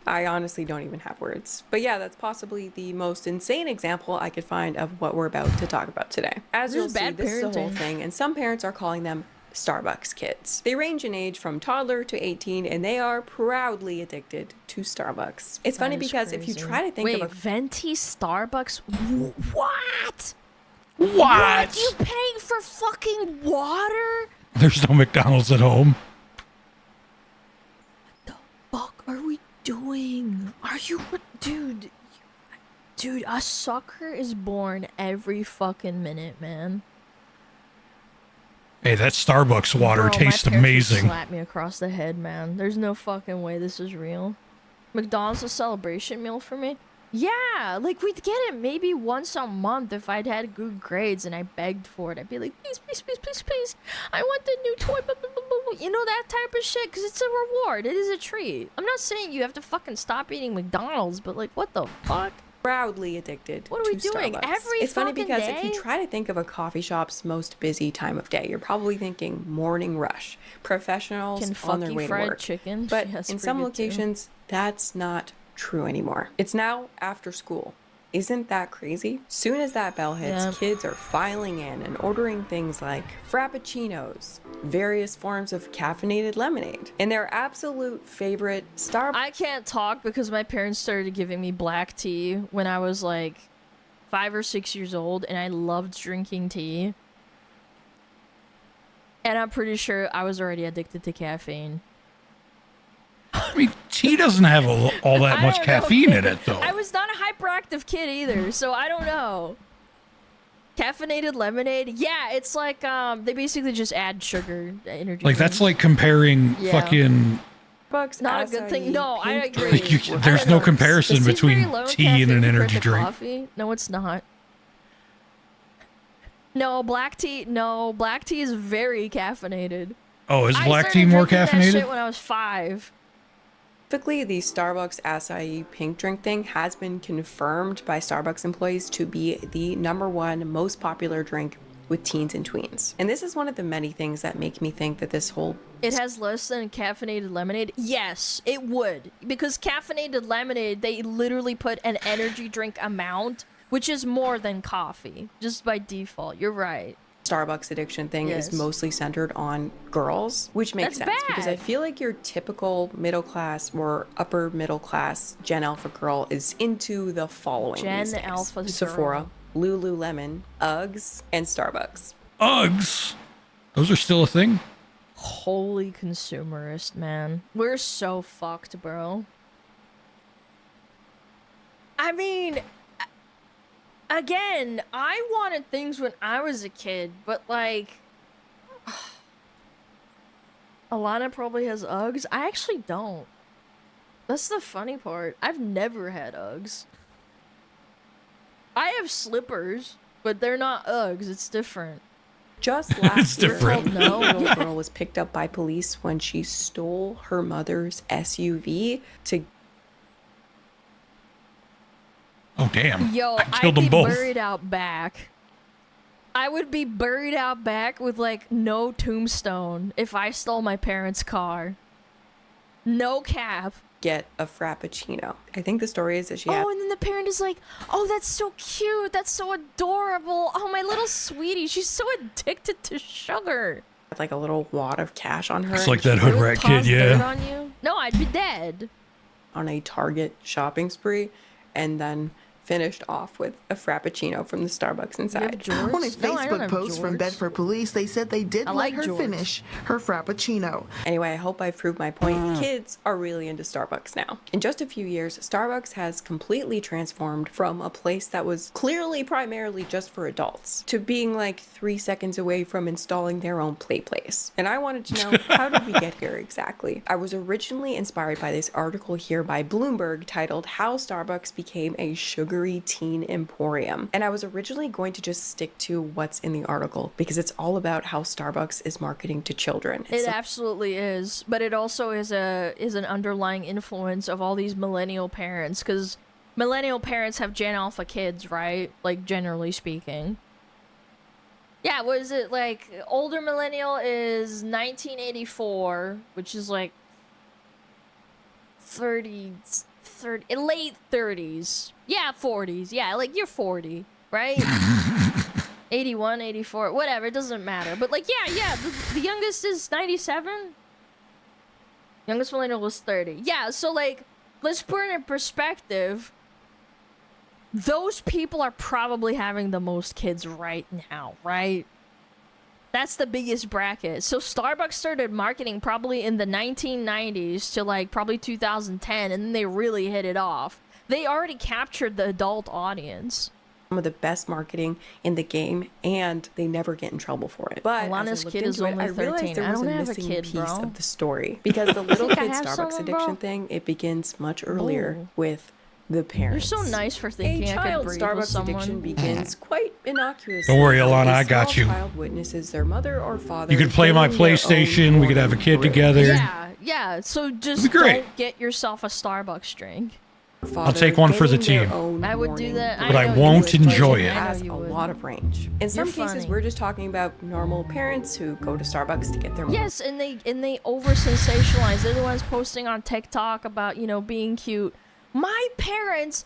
I honestly don't even have words. But yeah, that's possibly the most insane example I could find of what we're about to talk about today. As This you'll is see, bad this is a whole parenting. thing, and some parents are calling them Starbucks kids. They range in age from toddler to 18, and they are proudly addicted to Starbucks. It's funny because if you try to think of a venti Starbucks, what? What? You paying for fucking water? There's no McDonald's at home. Fuck are we doing? Are you, dude? Dude, a sucker is born every fucking minute, man. Hey, that Starbucks water Bro, tastes my parents would amazing. Slap me across the head, man. There's no fucking way this is real. McDonald's a celebration meal for me? Yeah, like we'd get it maybe once a month if I'd had good grades and I begged for it. I'd be like, please, please, please, please, please. I want the new toy. Blah, blah, blah, blah. You know, that type of shit, because it's a reward. It is a treat. I'm not saying you have to fucking stop eating McDonald's, but like, what the fuck? Proudly addicted What are we to doing? Starbucks. Every It's funny fucking because day? if you try to think of a coffee shop's most busy time of day, you're probably thinking morning rush, professionals on their Kentucky way to Fried work. Chicken. But Yeah, that's in pretty some good too. locations, that's not true anymore. It's now after school. Isn't that crazy? Soon as that bell hits, Yeah. kids are filing in and ordering things like frappuccinos, various forms of caffeinated lemonade, and their absolute favorite Starbucks. I can't talk because my parents started giving me black tea when I was like 5 or 6 years old, and I loved drinking tea. And I'm pretty sure I was already addicted to caffeine. I mean, tea doesn't have all that I much don't know, caffeine in kid. it, though. I was not a hyperactive kid either, so I don't know. Caffeinated lemonade? Yeah, it's like they basically just add sugar energy. Like, that's like comparing Yeah. fucking... Starbucks Not a good thing. No, I pink agree. Like there's no comparison Is tea between very low in tea and caffeine an compared energy to drink. Coffee? No, it's not. No, black tea. No, black tea is very caffeinated. Oh, is I black started tea more drinking that caffeinated? shit when I was 5. Specifically, the Starbucks acai pink drink thing has been confirmed by Starbucks employees to be the #1 most popular drink with teens and tweens. And this is one of the many things that make me think that this whole It has less than caffeinated lemonade. Yes, it would. Because caffeinated lemonade, they literally put an energy drink amount, which is more than coffee, just by default. You're right. Starbucks addiction thing Yes. is mostly centered on girls, which makes That's sense because I bad. feel like your typical middle class or upper middle class Gen Alpha girl is into the following. Gen these days. Alpha Sephora, girl. Lululemon, Uggs, and Starbucks. Uggs? Those are still a thing? Holy consumerist, man. We're so fucked, bro. I mean, again, I wanted things when I was a kid, but like, Alana probably has Uggs. I actually don't. That's the funny part. I've never had Uggs. I have slippers, but they're not Uggs. It's different. Just last year, different. a little girl was picked up by police when she stole her mother's SUV to Oh, damn. Yo, I killed I'd them be both. buried out back. I would be buried out back with like no tombstone if I stole my parents' car. No cap. get a frappuccino. I think the story is that she had Oh, and then the parent is like, "Oh, that's so cute. That's so adorable. Oh, my little sweetie. She's so addicted to sugar." like a little wad of cash on her. It's and like she that hood would rat Toss kid, dirt yeah. on you? No, I'd be dead. on a Target shopping spree and then finished off with a frappuccino from the Starbucks inside. On a Facebook post from Bedford Police, they said they did I let like her George. finish her frappuccino. Anyway, I hope I've proved my point. Kids are really into Starbucks now. In just a few years, Starbucks has completely transformed from a place that was clearly primarily just for adults to being like 3 seconds away from installing their own play place. And I wanted to know, how did we get here exactly? I was originally inspired by this article here by Bloomberg titled How Starbucks Became a Sugary Teen Emporium. And I was originally going to just stick to what's in the article because it's all about how Starbucks is marketing to children. It absolutely is, but it also is an underlying influence of all these millennial parents, because millennial parents have Gen Alpha kids, right? Like, generally speaking. Yeah, what is it, like, older millennial is 1984, which is like 30, late 30s. Yeah, 40s. Yeah, like, you're 40, right? 81, 84, whatever, it doesn't matter. But like, yeah, the youngest is 97. Youngest millennial was 30. Yeah, so like, let's put it in perspective. Those people are probably having the most kids right now, right? That's the biggest bracket. So Starbucks started marketing probably in the 1990s to like probably 2010, and then they really hit it off. They already captured the adult audience. Some of the best marketing in the game, and they never get in trouble for it. But Alana's kid is only 13. I realized there was I don't a have a missing kid, piece bro. of the story because the little Think I kid have Starbucks someone, addiction bro? thing, it begins much earlier Ooh. with the parents. You're so nice for thinking A I could child breathe with Starbucks someone. addiction begins quite innocuous. Don't worry, Alana, I got you. Child witnesses their mother or father. You could play my getting their own PlayStation. We could have a kid morning together. Yeah, so just It'd be great. don't get yourself a Starbucks drink. I'll take one for the team. I would do that. But I know you won't would. enjoy it. It has a lot of range. In some You're cases, funny. we're just talking about normal parents who go to Starbucks to get their morning. Yes, and they over sensationalize. They're the ones posting on TikTok about, you know, being cute. My parents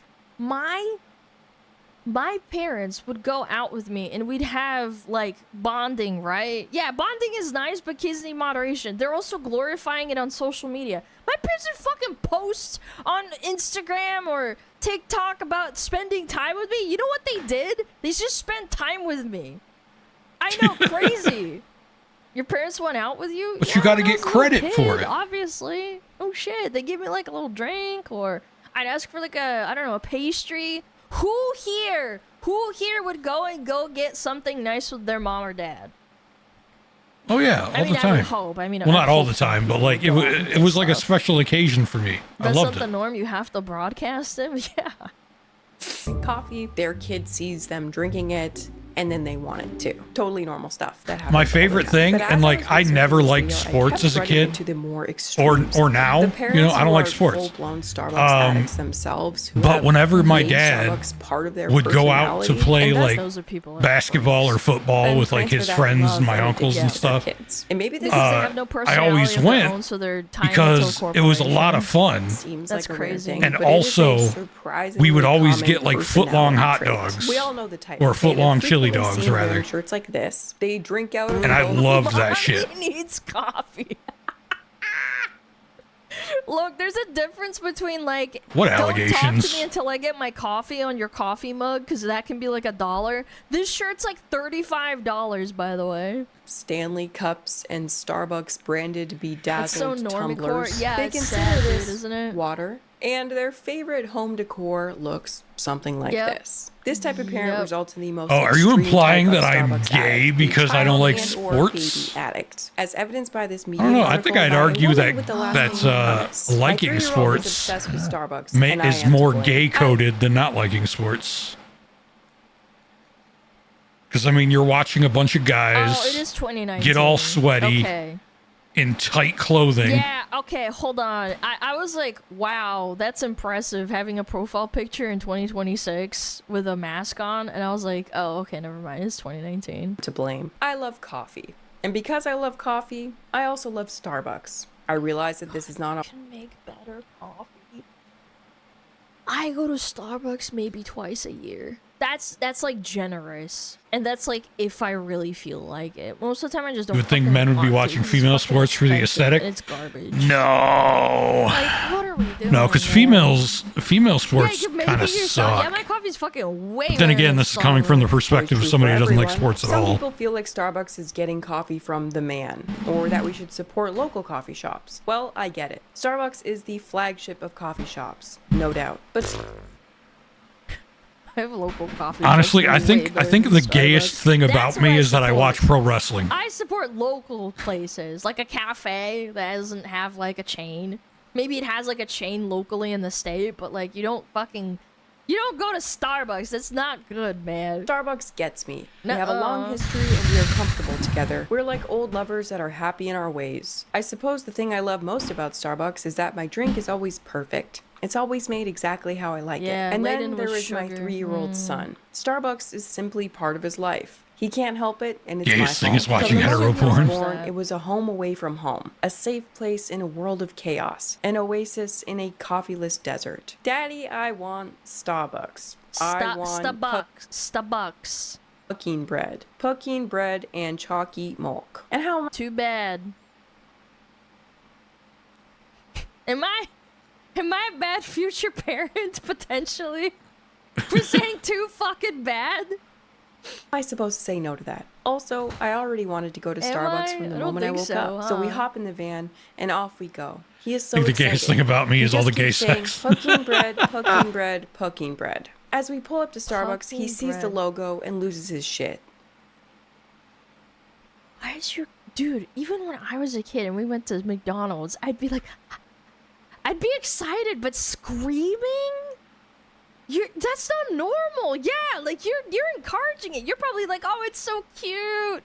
would go out with me and we'd have like bonding, right? Yeah, bonding is nice, but kids need moderation. They're also glorifying it on social media. My parents would fucking post on Instagram or TikTok about spending time with me. You know what they did? They just spent time with me. I know, crazy. Your parents went out with you? But you gotta when I get was a little credit for kid, it. Obviously. Oh shit, they give me like a little drink, or I'd ask for like a, I don't know, a pastry. Who here would go get something nice with their mom or dad? Oh yeah, all I mean, the time. I would hope. I mean, well, not I all hope the time, but like it was like a special occasion for me. I That's not loved the it. norm. You have to broadcast them. Yeah. Coffee, their kid sees them drinking it, and then they want it too. Totally normal stuff that happens. My all the favorite time. thing, But as and I like was I researching never this liked video, I sports kept as a running kid, into the more extremes. or now, The you parents know, I who don't like are sports. full-blown Starbucks addicts themselves, who But have whenever my made dad Starbucks part of their would go out to personality, play and like those are people that basketball or football then with like transfer his that friends love and my and uncles and together stuff, kids. And maybe this Because they is have no I personality always of their went own, so they're tiny because little it was a lot of corporation. fun. Seems That's like a rare crazy. thing, And but it is a also, surprisingly we would always common get like foot-long hot personality trait. dogs, We all know the type. or They foot-long have chili frequently dogs seen wearing rather. shirts like this. They drink out of And I loved that Mommy shit. needs coffee. Look, there's a difference between like, What don't talk allegations? to me until I get my coffee on your coffee mug, because that can be like $1. This shirt's like $35, by the way. Stanley cups and Starbucks branded That's so bedazzled normie core. tumblers. Yeah, they it's consider sad, dude, this isn't it? water, and their favorite home decor looks something like Yep. this. This type of parent Yep. results in the most. Oh, are you extreme implying type of that I'm Starbucks gay addict, because I don't child like and/or sports? baby addict, as evidenced by this I media. don't know. I article think I'd by a argue woman that with the last that's name Thomas. My liking 3-year-old was sports obsessed with Starbucks, and I is am to more blame. gay coded than not liking sports. Because I mean, you're watching a bunch of guys Oh, it is 2019. get all sweaty Okay. in tight clothing. Yeah, okay, hold on. I was like, wow, that's impressive having a profile picture in 2026 with a mask on. And I was like, oh, okay, never mind. It's 2019. To blame. I love coffee. And because I love coffee, I also love Starbucks. I realize that this is not a Can make better coffee. I go to Starbucks maybe twice a year. That's like generous. And that's like if I really feel like it. Most of the time I just don't. You would think fucking men would be want to, watching 'cause it's female fucking sports for the expensive, aesthetic? and It's garbage. No. Like, what are we doing? No, because female sports you're making kind of yourself. suck. Yeah, my coffee's fucking way. But then again, this is coming from the perspective of somebody who doesn't like sports at Some all. people feel like Starbucks is getting coffee from the man, or that we should support local coffee shops. Well, I get it. Starbucks is the flagship of coffee shops, no doubt. But I have a local coffee. Honestly, shop I that's way think better the than gayest Starbucks. thing That's about what me I is that I support. watch pro wrestling. I support local places, like a cafe that doesn't have like a chain. Maybe it has like a chain locally in the state, but like you don't go to Starbucks. That's not good, man. Starbucks gets me. We have a Nuh-uh. long history and we are comfortable together. We're like old lovers that are happy in our ways. I suppose the thing I love most about Starbucks is that my drink is always perfect. It's always made exactly how I like Yeah, it. And laden then there with is my sugar. 3-year-old son. Starbucks is simply part of his life. He can't help it, and it's Gayest my thing is fault. watching From the hetero moment he was porn. born, it was a home away from home, a safe place in a world of chaos, an oasis in a coffeeless desert. Daddy, I want Starbucks. I want Starbucks. a pucking bread, and chalky milk. And how Too bad. Am I a bad future parent potentially? For saying too fucking bad? am I supposed to say no to that? Also, I already wanted to go to Am Starbucks I? from the I don't moment I think woke so, up. So we huh? hop in the van and off we go. He is so I think the excited. gayest thing about me He is all just the gay keeps saying, sex. Pucking bread, pucking bread, pucking bread. As we pull up to Starbucks, he Pucking sees the bread. logo and loses his shit. Why is your dude? Even when I was a kid and we went to McDonald's, I'd be excited, but screaming. That's not normal. Yeah, like you're encouraging it. You're probably like, oh, it's so cute.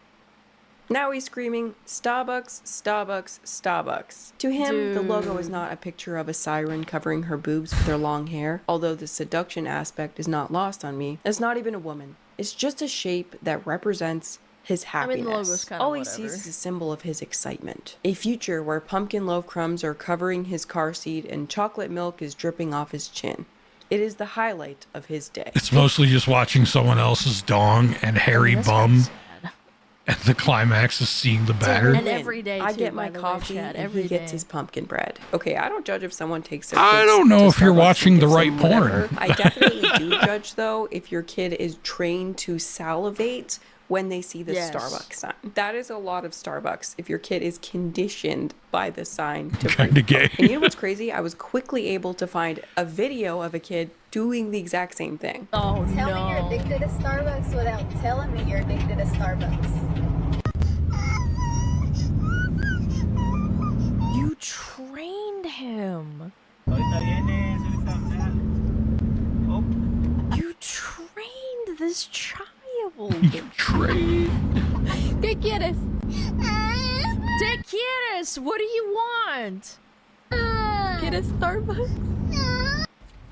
Now he's screaming, Starbucks, Starbucks, Starbucks. To him, the logo is not a picture of a siren covering her boobs with her long hair, although the seduction aspect is not lost on me. It's not even a woman. It's just a shape that represents his happiness. the logo's kinda All he whatever. sees is a symbol of his excitement. A future where pumpkin loaf crumbs are covering his car seat and chocolate milk is dripping off his chin. It is the highlight of his day. It's mostly just watching someone else's dong and hairy bum. And the climax is seeing the batter. And every day, I too, get by my the way, coffee Chad, and every he gets day. his pumpkin bread. Okay, I don't judge if someone takes their I kids don't know to if you're Starbucks watching and the gives right them whatever. porn. I definitely do judge though if your kid is trained to salivate when they see the Yes. Starbucks sign. That is a lot of Starbucks if your kid is conditioned by the sign to Kinda gay. And you know what's crazy? I was quickly able to find a video of a kid doing the exact same thing. Oh Tell me you're addicted to Starbucks without telling me you're addicted to Starbucks. You trained him. You trained this child. You trained. ¿Qué quieres? ¿Qué quieres? What do you want? ¿Quieres Starbucks?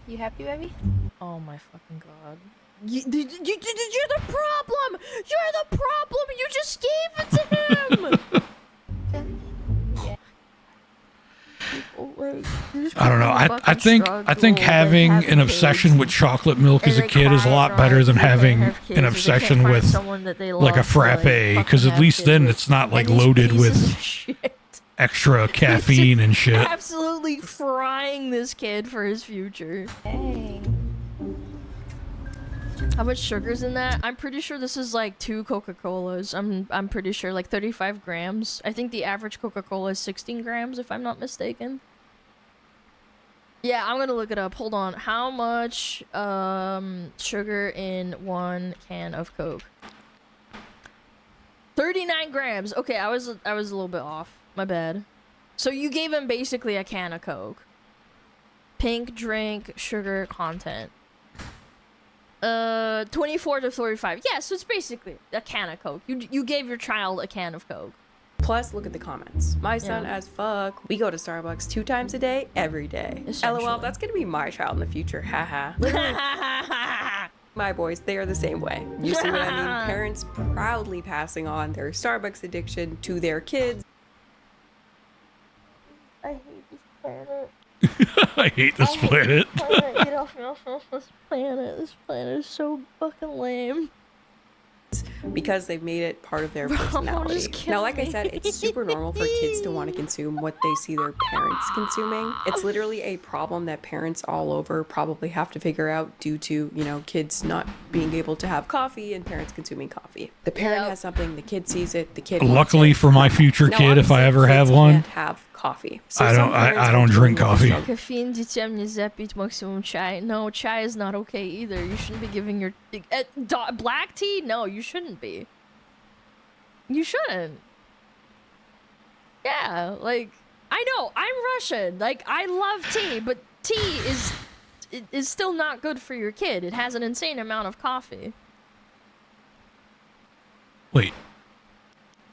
You happy, baby? Oh my fucking god. You're the problem! You're the problem! You just gave it to him! I don't know. I think having an obsession with chocolate milk as a kid is a lot better than having an obsession with like a frappe, because at least then it's not like loaded with extra caffeine and shit. Absolutely frying this kid for his future. Hey. How much sugar's in that? I'm pretty sure this is like 2 Coca-Colas. I'm pretty sure like 35 grams. I think the average Coca-Cola is 16 grams if I'm not mistaken. Yeah, I'm gonna look it up. Hold on. How much sugar in 1 can of Coke? 39 grams. Okay, I was a little bit off. My bad. So you gave him basically a can of Coke. Pink drink, sugar content. 24 to 35. Yeah, so it's basically a can of Coke. You gave your child a can of Coke. Plus, look at the comments. My son Yeah. as fuck. We go to Starbucks 2 times a day, every day. LOL, that's gonna be my child in the future. Haha. My boys, they are the same way. You see what I mean? Parents proudly passing on their Starbucks addiction to their kids. I hate this planet. I hate this planet. Get off this planet. This planet is so fucking lame. Because they've made it part of their personality. just Now, like I kidding. said, it's super normal for kids to want to consume what they see their parents consuming. It's literally a problem that parents all over probably have to figure out due to, you know, kids not being able to have coffee and parents consuming coffee. The parent has something, the kid sees it, the kid wants Luckily it. for my future Now, kid, if I obviously, ever have kids one, can't have coffee. So I some don't. parents I are don't drink dealing with the coffee. struggle. Caffeine diciamo nie zapić maksimum chai. No, chai is not okay either. You shouldn't be giving your black tea. No, you shouldn't be. You shouldn't. Yeah, like I know I'm Russian. Like I love tea, but tea is still not good for your kid. It has an insane amount of coffee. Wait.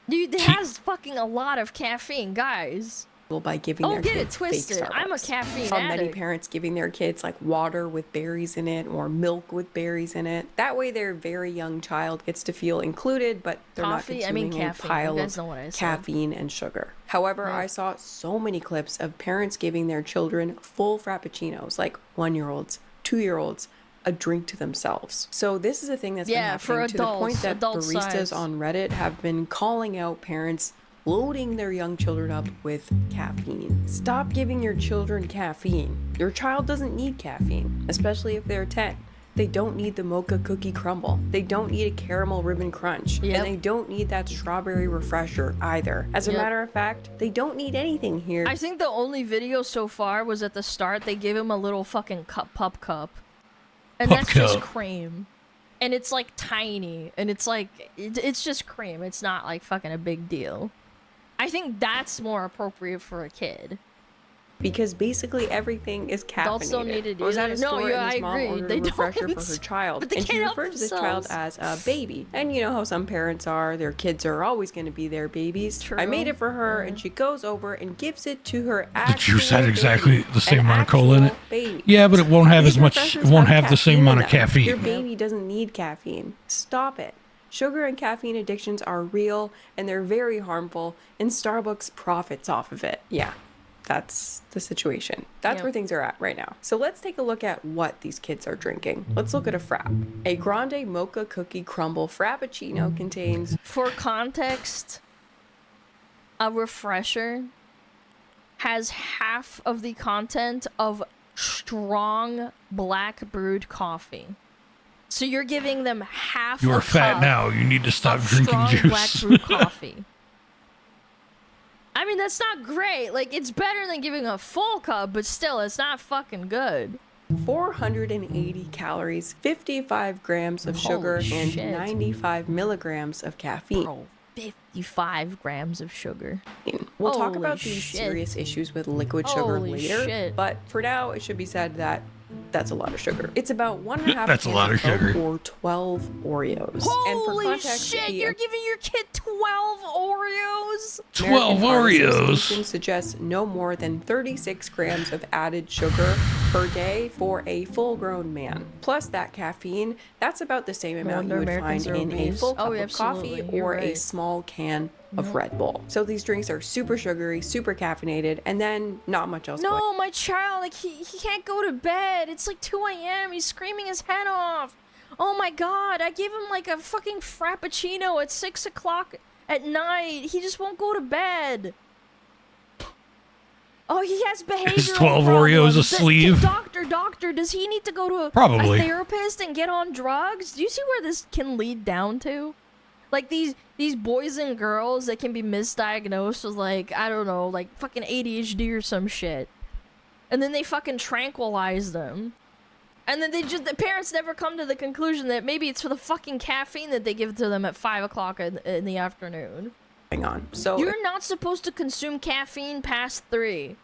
Dude, it has fucking a lot of caffeine, guys. By giving Don't their get it kids fake twisted. I'm a Starbucks. caffeine Saw many addict. parents giving their kids like water with berries in it or milk with berries in it. That way their very young child gets to feel included, but they're Coffee? not I mean consuming caffeine. a pile You guys of know what I said. caffeine and sugar. However, I saw so many clips of parents giving their children full frappuccinos, like 1-year-olds, 2-year-olds, a drink to themselves. So this is a thing that's been happening to the point that baristas size. on Reddit have been calling out parents loading their young children up with caffeine. Stop giving your children caffeine. Your child doesn't need caffeine, especially if they're 10. They don't need the mocha cookie crumble. They don't need a caramel ribbon crunch. Yep. And they don't need that strawberry refresher either. As a matter of fact, they don't need anything here. I think the only video so far was at the start. They gave him a little fucking pup cup. And Pup that's just cup. cream. And it's like tiny. And it's like, it's just cream. It's not like fucking a big deal. I think that's more appropriate for a kid. Because basically everything is caffeinated. Adults don't need it I was at a either. No, store yeah, and I his mom agree. ordered They a refresher don't. for her child. But they And she can't help referred to this child themselves. as a baby. And you know how some parents are, their kids are always going to be their babies. I made it for her and she goes over and gives it to her The actual juice had exactly baby. the same An amount of cola in it. actual baby. Yeah, but it won't have These as much. It refreshers won't have the same caffeine amount in of them. caffeine. Your baby doesn't need caffeine. Stop it. Sugar and caffeine addictions are real and they're very harmful, and Starbucks profits off of it. Yeah. That's the situation. That's where things are at right now. So let's take a look at what these kids are drinking. Let's look at a frap. A grande mocha cookie crumble frappuccino contains... For context, a refresher has half of the content of strong black brewed coffee. So you're giving them half You a are fat cup now. You need to stop of drinking strong juice. black brewed coffee. I mean, that's not great. Like, it's better than giving a full cup, but still, it's not fucking good. 480 calories, 55 grams of sugar, Holy and shit. 95 milligrams of caffeine. Bro, 55 grams of sugar. We'll talk Holy about these shit. serious issues with liquid sugar Holy later, shit. but for now, it should be said that that's a lot of sugar. It's about 1.5 That's a lot of cans Coke sugar. or 12 Oreos. and for Holy context, shit, the you're giving your kid 12 Oreos? 12 American Heart Oreos. Association suggests no more than 36 grams of added sugar per day for a full-grown man. Plus that caffeine, that's about the same amount you would Americans find are in a obese. full cup Oh, of absolutely, coffee you're or a right. small can of Red Bull. So these drinks are super sugary, super caffeinated, and then not much else going. No, my child, like, he can't go to bed. It's like 2 a.m. He's screaming his head off. Oh my god, I gave him like a fucking frappuccino at 6 o'clock at night. He just won't go to bed. Oh, he has behavioral Is 12 problems. Oreos a Does- sleeve? Doctor, does he need to go to Probably. a therapist and get on drugs? Do you see where this can lead down to? Like these boys and girls that can be misdiagnosed with like, I don't know, like fucking ADHD or some shit. And then they fucking tranquilize them. And then the parents never come to the conclusion that maybe it's for the fucking caffeine that they give to them at 5 o'clock in the afternoon. On. So You're not supposed to consume caffeine past 3.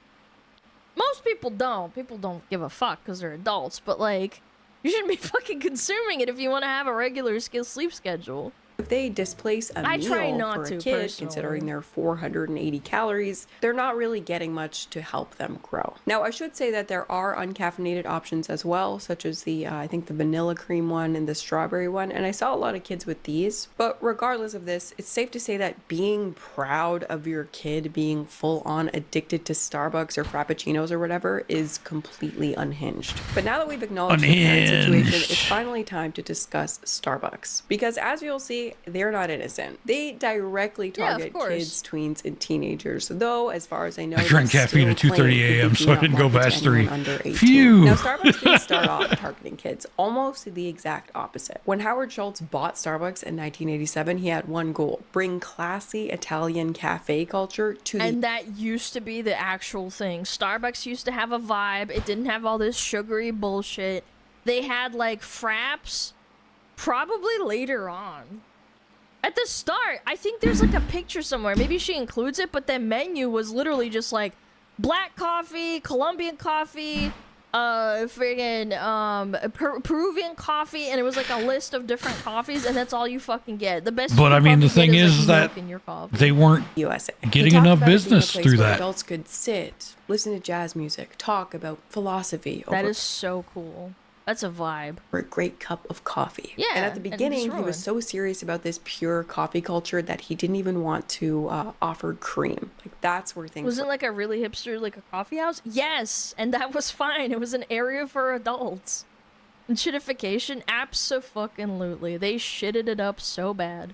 Most people don't. People don't give a fuck because they're adults. But like, you shouldn't be fucking consuming it if you want to have a regular sleep schedule. if they displace a I try meal not for a to, kid, personally. considering their 480 calories, they're not really getting much to help them grow. Now, I should say that there are uncaffeinated options as well, such as the, I think the vanilla cream one and the strawberry one, and I saw a lot of kids with these. But regardless of this, it's safe to say that being proud of your kid being full-on addicted to Starbucks or Frappuccinos or whatever is completely unhinged. But now that we've acknowledged the current situation, it's finally time to discuss Starbucks. Because as you'll see, they're not innocent. They directly target kids, tweens, and teenagers, though, as far as I know, I drank they caffeine at still claim 2:30 that a.m., they so do I not didn't go market to past anyone 3. under 18. Phew. Now, Starbucks didn't start off targeting kids, almost the exact opposite. When Howard Schultz bought Starbucks in 1987, he had one goal: bring classy Italian cafe culture to the... And that used to be the actual thing. Starbucks used to have a vibe. It didn't have all this sugary bullshit. They had like fraps probably later on. At the start, I think there's like a picture somewhere. Maybe she includes it, but the menu was literally just like black coffee, Colombian coffee, Peruvian coffee, and it was like a list of different coffees, and that's all you fucking get. The best. But you I mean, probably the thing get is like that milk in your coffee. they weren't USA. getting He talked enough about it being a business place through where that. Adults could sit, listen to jazz music, talk about philosophy. That over is so cool. That's a vibe. for a great cup of coffee. Yeah, And at the and it's beginning, he ruined. was so serious about this pure coffee culture that he didn't even want to offer cream. Like, that's where things Wasn't like a really hipster, like a coffee house? Yes, and that was fine. It was an area for adults. Shittification? Abso-fucking-lutely. They shitted it up so bad.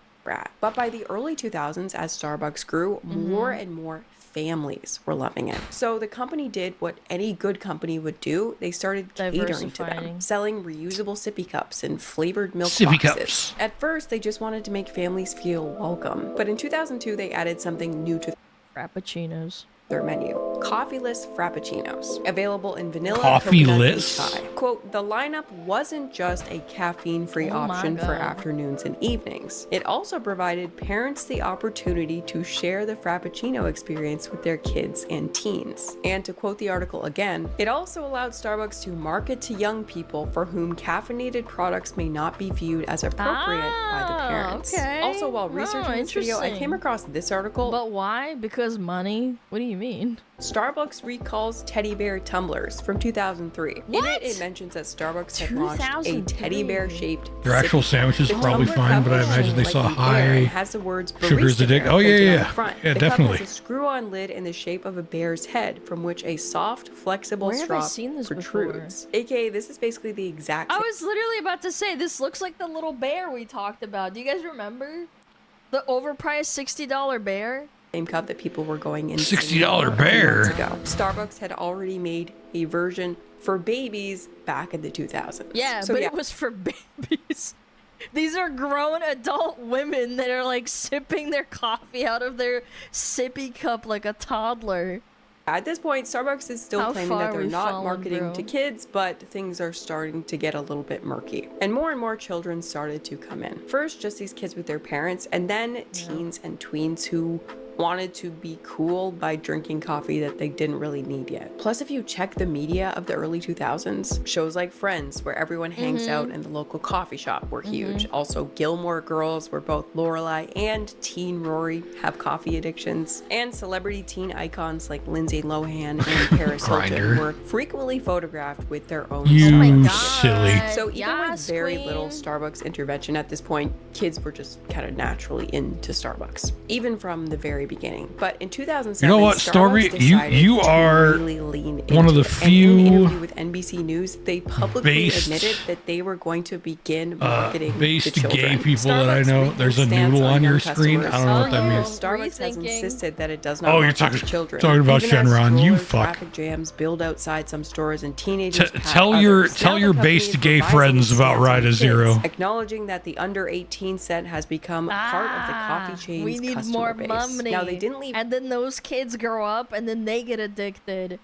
But by the early 2000s, as Starbucks grew, more and more families were loving it. So the company did what any good company would do. They started catering to them, selling reusable sippy cups and flavored milk Sippy boxes. cups. At first, they just wanted to make families feel welcome. But in 2002, they added something new to Frappuccinos. Their menu. Coffeeless Frappuccinos. Available in vanilla, Coffeeless? coconut, and chai. Quote, the lineup wasn't just a caffeine-free Oh my option for God. afternoons and evenings. It also provided parents the opportunity to share the Frappuccino experience with their kids and teens. And to quote the article again, it also allowed Starbucks to market to young people for whom caffeinated products may not be viewed as appropriate by the parents. Okay. Also, while researching this video, I came across this article. But why? Because money? What do you mean? Starbucks recalls teddy bear tumblers from 2003. In it, it mentions that Starbucks had launched a teddy bear shaped. Their actual sandwich is probably fine, but I imagine they saw high has the words sugars addict. Oh yeah, yeah, yeah, The definitely. cup has a screw-on lid in the shape of a bear's head, from which a soft, flexible Where have I straw seen this protrudes. AKA, this is basically the exact. I was literally about to say, this looks like the little bear we talked about. Do you guys remember? The overpriced $60 bear? Same cup that people were going in. $60 bear. Starbucks had already made a version for babies back in the 2000s. Yeah, So but it was for babies. These are grown adult women that are like sipping their coffee out of their sippy cup like a toddler. At this point, Starbucks is still How claiming that far they're we've not fallen, marketing bro. to kids, but things are starting to get a little bit murky. And more children started to come in. First, just these kids with their parents, and then teens and tweens who wanted to be cool by drinking coffee that they didn't really need yet. Plus, if you check the media of the early 2000s, shows like Friends, where everyone hangs out in the local coffee shop, were huge. Also, Gilmore Girls, where both Lorelai and teen Rory have coffee addictions. And celebrity teen icons like Lindsay Lohan and Paris Hilton Grindr. were frequently photographed with their own You Starbucks. silly. So even with Yes, very little Starbucks intervention at this point, kids were just kind of naturally into Starbucks, even from the very beginning. But in 2007, You know what, Stormy? Starbucks You decided to are really lean one of into the it. And in an few interview with NBC News, they publicly based- admitted that they were going to begin marketing to based children. gay people that I Starbucks know. recent There's a stance noodle on young your screen. I don't know what that customers. means. Starbucks has Rethinking. insisted that it does not Oh, you're market talking to children. about Even as Shenron. You strollers, fuck. traffic jams build outside some stores and teenagers pack Tell your others. tell Now your the company based is gay revising friends its about stance on Ride a kids, Zero. acknowledging that the under 18 set has become part of the coffee chain's We need customer more base. money. Now they didn't leave. And then those kids grow up and then they get addicted.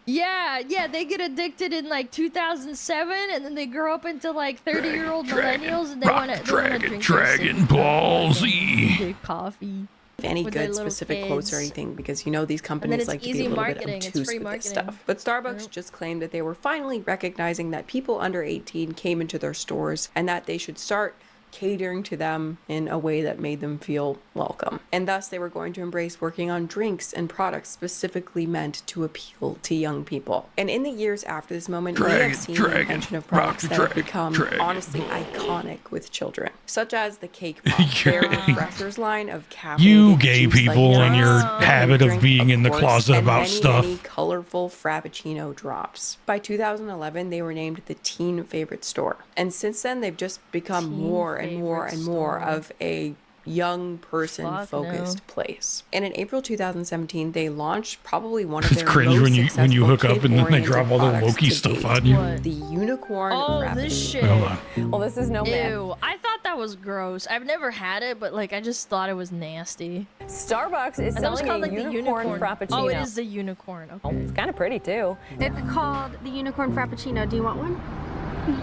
Yeah, they get addicted in like 2007 and then they grow up into like 30-year-old millennials and they want to drink Dragon Ball Z. their coffee. Any with their good little specific quotes or kids. anything because you know these it's companies like to be easy a little marketing, bit it's obtuse free with this marketing. stuff. But Starbucks just claimed that they were finally recognizing that people under 18 came into their stores and that they should start catering to them in a way that made them feel welcome. And thus they were going to embrace working on drinks and products specifically meant to appeal to young people. And in the years after this moment, we have seen the invention of products that have become honestly iconic with children, such as the Cake Pop, their refreshers line of caffeinated You gay juice like people and your Xenoverse, habit of drink, being in the course, closet and about many, stuff. many colorful Frappuccino drops. By 2011, they were named the teen favorite store. And since then, they've just become more and more and more of a young person focused place. And in April 2017, they launched probably one of It's their cringe most when you successful hook up and then they kid-oriented drop all their products Loki to stuff date. on you. The unicorn Oh, Frappuccino. this shit. Hold on. Well, this is no myth. Ew, I thought that was gross. I've never had it, but like I just thought it was nasty. Starbucks is I thought it was selling called a like the unicorn unicorn frappuccino. Oh, it is the unicorn. Okay. It's kind of pretty too. It's called the Unicorn Frappuccino. Do you want one?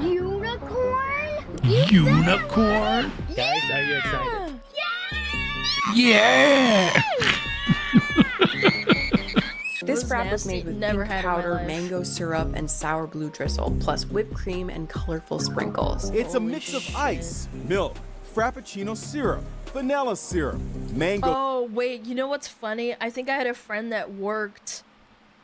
Unicorn? Unicorn? Guys, are you excited? Yeah! This was frap was nasty. made with Never pink had it in my powder, life. mango syrup, and sour blue drizzle, plus whipped cream and colorful sprinkles. It's a mix of ice, milk, frappuccino syrup, vanilla syrup, mango. Oh, wait, you know what's funny? I think I had a friend that worked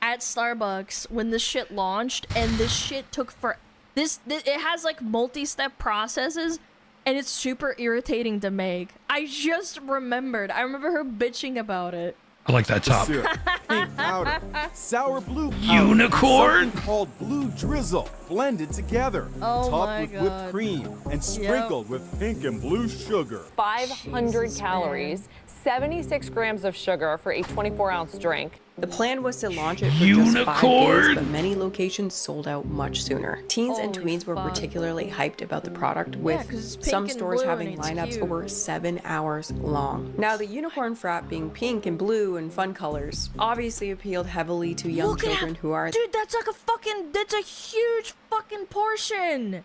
at Starbucks when this shit launched, and this shit took for it has like multi-step processes, and it's super irritating to make. I just remembered. I remember her bitching about it. I like that top. Syrup, pink powder, sour blue powder, Unicorn? and something called blue drizzle, blended together, Oh topped my with God. whipped cream, and sprinkled with pink and blue sugar. 500 Jesus, calories, 76 grams of sugar for a 24-ounce drink. The plan was to launch it for just 5 Unicorn. days, but many locations sold out much sooner. Teens and Holy tweens were fuck. particularly hyped about the product, with 'cause it's some pink and stores blue having and it's lineups cute. over 7 hours long. Now, the unicorn frap being pink and blue and fun colors obviously appealed heavily to young Look at children who are Dude, that's like that's a huge fucking portion.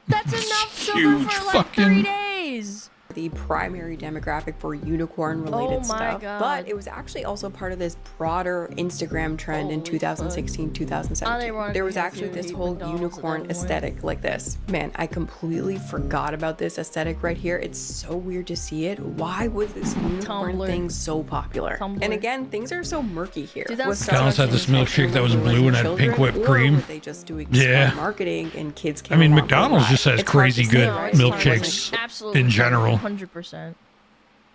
That's enough sugar Huge for like fucking- 3 days. the primary demographic for unicorn related Oh my stuff. God. But it was actually also part of this broader Instagram trend in 2016, 2017. There was actually this whole unicorn aesthetic like this. Man, I completely forgot about this aesthetic right here. It's so weird to see it. Why was this unicorn Tumblr. thing so popular? Tumblr. And again, things are so murky here. Dude, that's Was so McDonald's had this Starbucks milkshake that was intentional blue and had children, pink whipped or cream. were they just doing Yeah. smart marketing and kids I came mean, along for the McDonald's ride? just has It's hard crazy to say, good right? milkshakes Absolutely, in general. 100%.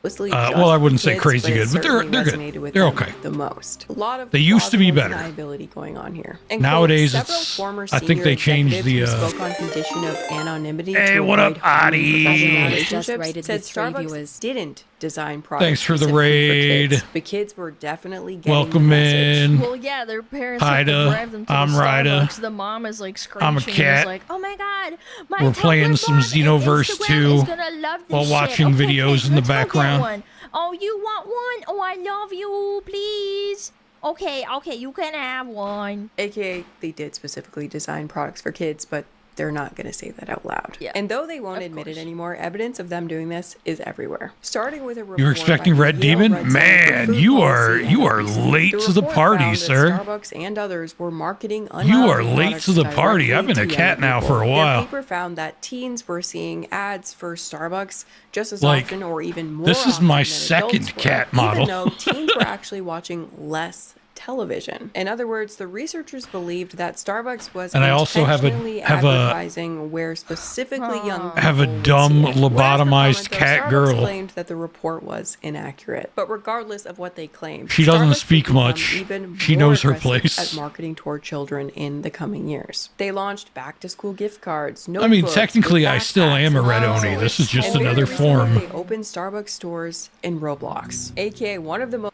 Well, I wouldn't say Kids, crazy it good, but they're certainly good. resonated with They're them okay. The most. A lot of They used to be plausible better. deniability going on here. And Nowadays, quote, several it's- former I think senior they changed executives the, who spoke on condition of anonymity Hey, to what up, avoid harming Adi? professional Just relationships rated said with three Starbucks viewers. didn't design products Thanks for the specifically raid. kids. The kids were definitely getting Welcome the message. in. Well, yeah, their parents Haida, have to drive them to I'm the Rida. Starbucks. The mom is like screeching. I'm a and is cat. like, oh my god, my We're playing Tumblr some bot and Xenoverse Instagram 2 is gonna love this while shit. watching Okay, videos kids, in the let's go get background. one. Oh, you want one? Oh, I love you. Please. Okay, you can have one. AKA, they did specifically design products for kids, but they're not going to say that out loud. Yeah, and though they won't admit it anymore, evidence of them doing this is everywhere. Starting with a report You're expecting by Red the Yale Demon? Red Center for Man, Food you Policy are and late to the report party, found that sir. Starbucks and others were marketing You are unhealthy late products to the party. directly I've been to a cat young now people. for a Their while. paper found that teens were seeing ads for Starbucks just as Like, often or even more this is often my than second adults were, cat model. even though teens were actually watching less television. In other words, the researchers believed that Starbucks was And I also have a- intentionally have a- advertising where specifically young Have a people would dumb see it. Whereas the lobotomized comment, though, cat Starbucks girl. claimed that the report was inaccurate. But regardless of what they claimed, She doesn't Starbucks speak would become much. even She more knows her aggressive place. at marketing toward children in the coming years. They launched back-to-school gift cards. I mean, notebooks, technically, I still backpacks, am a and Red all Oni. sorts. This is just And very another recently, form. They opened Starbucks stores in Roblox, aka one of the most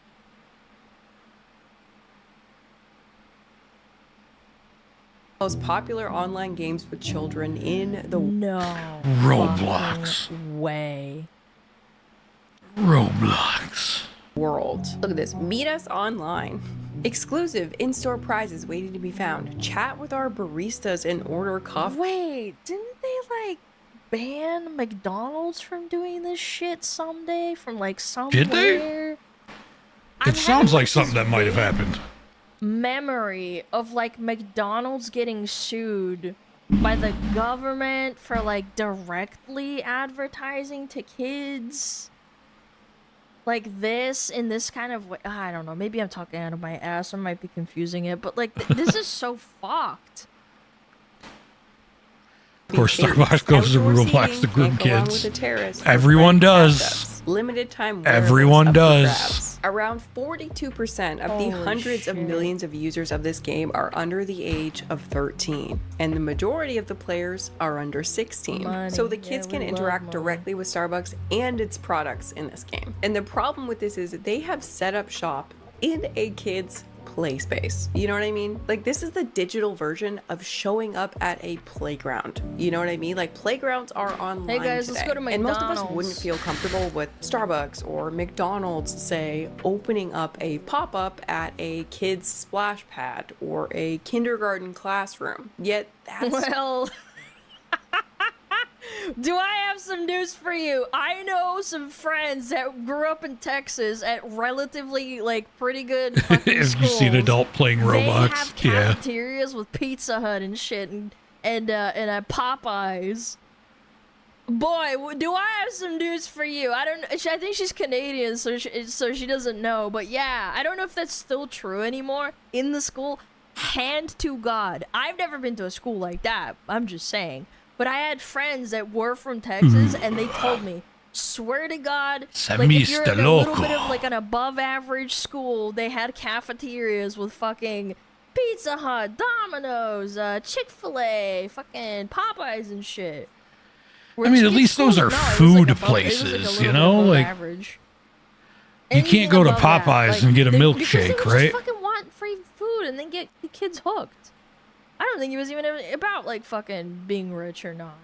popular online games with children in the Roblox. Way. Roblox. world. Look at this. Meet us online. Exclusive in-store prizes waiting to be found. Chat with our baristas and order coffee. Wait, didn't they like ban McDonald's from doing this shit someday? From like somewhere? Did they? It sounds like something that might have happened. Memory of like McDonald's getting sued by the government for like directly advertising to kids like this in this kind of way. I don't know, maybe I'm talking out of my ass, I might be confusing it, but like this is so fucked. Of course, Starbucks goes to Roblox to group along kids. with the terrorists, Everyone does. assets. Limited time Everyone wearables up for does. grabs. Around 42% of the Holy hundreds of shit. millions of users of this game are under the age of 13, and the majority of the players are under 16. Money. So the kids Yeah, can we love interact money. directly with Starbucks and its products in this game. And the problem with this is that they have set up shop in a kid's play space. You know what I mean? Like, this is the digital version of showing up at a playground. You know what I mean? Like, playgrounds are online Hey guys, let's today. go to And most of us McDonald's. wouldn't feel comfortable with Starbucks or McDonald's, say, opening up a pop-up at a kid's splash pad or a kindergarten classroom. Yet that's Well, do I have some news for you? I know some friends that grew up in Texas at relatively like pretty good fucking If you see an schools. adult playing They Roblox, have yeah. cafeterias with Pizza Hut and shit, and Popeyes. Boy, do I have some news for you? I don't. I think she's Canadian, so she doesn't know. But yeah, I don't know if that's still true anymore in the school. Hand to God, I've never been to a school like that. I'm just saying. But I had friends that were from Texas, and they told me Swear to God, Se like if you're Mr. in a little Loco. bit of like an above average school, they had cafeterias with fucking Pizza Hut, Domino's, Chick-fil-A, fucking Popeyes and shit. I mean, at least those are food places, you know? Like, average. you can't go to Popeyes and get a because milkshake, they would right? just fucking want free food and then get the kids hooked. I don't think it was even about like fucking being rich or not.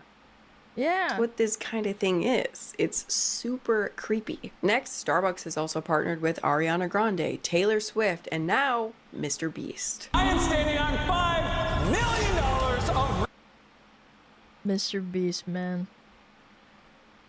Yeah. What this kind of thing is. It's super creepy. Next, Starbucks has also partnered with Ariana Grande, Taylor Swift, and now Mr. Beast. I am standing on $5 million of Mr. Beast, man.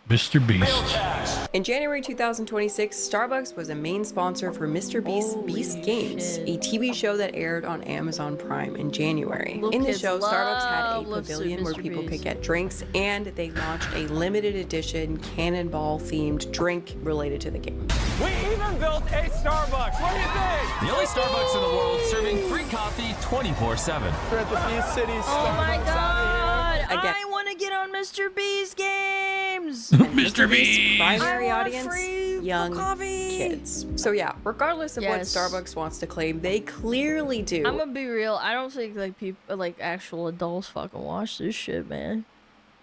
Mr. Beast. In January 2026, Starbucks was a main sponsor for Mr. Beast's Beast Games, a TV show that aired on Amazon Prime in January. In the show, Starbucks had a pavilion where people could get drinks, and they launched a limited edition cannonball-themed drink related to the game. We even built a Starbucks. What do you think? The only Starbucks in the world serving free coffee 24/7. We're at the Beast City Starbucks. Oh my God! Again. I want to get on Mr. Beast games. Mr. Beast. Primary I want audience, free young coffee. kids. So yeah, regardless of what Yes. Starbucks wants to claim, they clearly do. I'm gonna be real. I don't think like people, like actual adults, fucking watch this shit, man.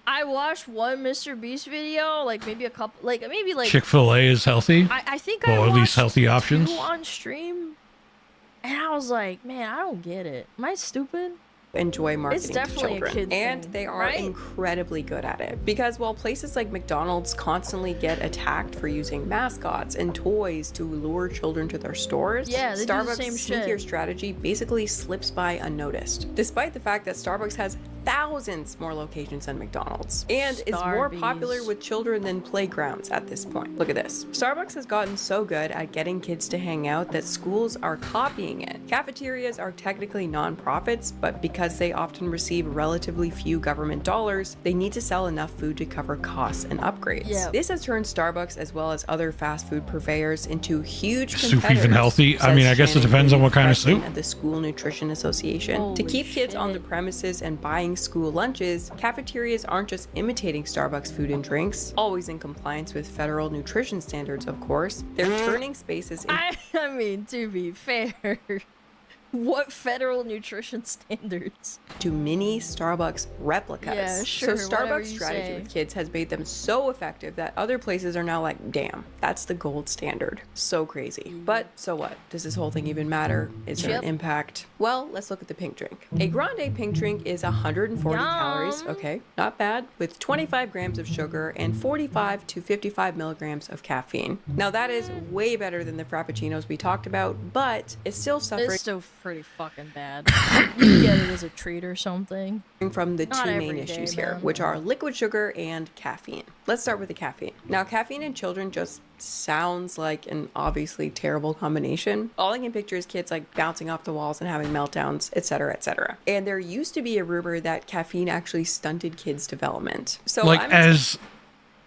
I watched one Mr. Beast video, like maybe a couple, like maybe like Chick-fil-A is healthy. I think well, I at least watched healthy options. 2 on stream, and I was like, man, I don't get it. Am I stupid? Enjoy marketing to definitely a children, kid and thing, they are right? incredibly good at it. Because while places like McDonald's constantly get attacked for using mascots and toys to lure children to their stores, Yeah, they do the Starbucks' same sneakier shit. strategy basically slips by unnoticed, despite the fact that Starbucks has thousands more locations than McDonald's and is more popular Starbies. with children than playgrounds at this point. Look at this. Starbucks has gotten so good at getting kids to hang out that schools are copying it. Cafeterias are technically non-profits, but because they often receive relatively few government dollars, they need to sell enough food to cover costs and upgrades. Yep. This has turned Starbucks as well as other fast food purveyors into huge Soup even competitors, healthy? I says mean, I guess it Shannon depends on Green, what kind of president soup. At the School Nutrition Association. To Holy keep kids on the shit. premises and buying school lunches, cafeterias aren't just imitating Starbucks food and drinks, always in compliance with federal nutrition standards, of course. They're turning spaces into I mean, to be fair, what federal nutrition standards? mini Starbucks replicas. Yeah, sure, So whatever Starbucks' you strategy say. with kids has made them so effective that other places are now like, damn, that's the gold standard. So crazy. But so what? Does this whole thing even matter? Is there Yep. an impact? Well, let's look at the pink drink. A grande pink drink is 140 calories, okay, not bad, with 25 grams of sugar and 45 to 55 milligrams of caffeine. Now that is way better than the frappuccinos we talked about, but it's still suffering It's still pretty fucking bad. You get it as a treat or something. from the Not two every main day, issues here, man. which are liquid sugar and caffeine. Let's start with the caffeine. Now, caffeine in children just sounds like an obviously terrible combination. All I can picture is kids like bouncing off the walls and having meltdowns, etc., etc. And there used to be a rumor that caffeine actually stunted kids' development. So Like I'm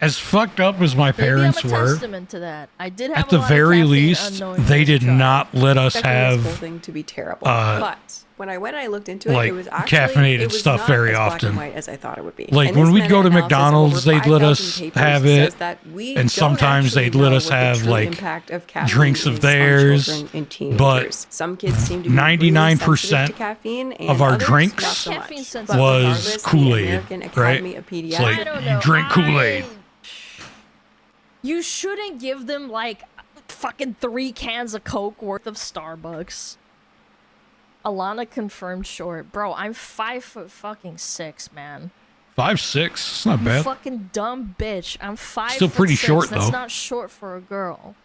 as fucked up as my Maybe I'm parents a were, testament to that. I did have at a the lot of very caffeine least, unknowingly they did as a child. not let us expecting this whole have thing to be terrible. But when I went and I looked into it, like, it was actually caffeinated it was stuff not very as black often. and white as I thought it would be. Like, And when this we'd go to meta-analysis of McDonald's, over they'd let 5,000 us papers have says it, that we and don't sometimes actually they'd let know us what the have true like impact of caffeine drinks of is on theirs, children and but teenagers. Some kids seem to be 99% really sensitive to caffeine, and of our others, drinks not so Caffeine much. sensitive. But was regardless, the Kool-Aid, American right? Academy of It's Pediatrics. like, I don't you know. drink Kool-Aid. You shouldn't give them like fucking 3 cans of Coke worth of Starbucks. Alana confirmed short. Bro, I'm 5'6", man. 5'6", it's not You bad. fucking dumb bitch. I'm 5'6". Still pretty short, That's though. not short for a girl.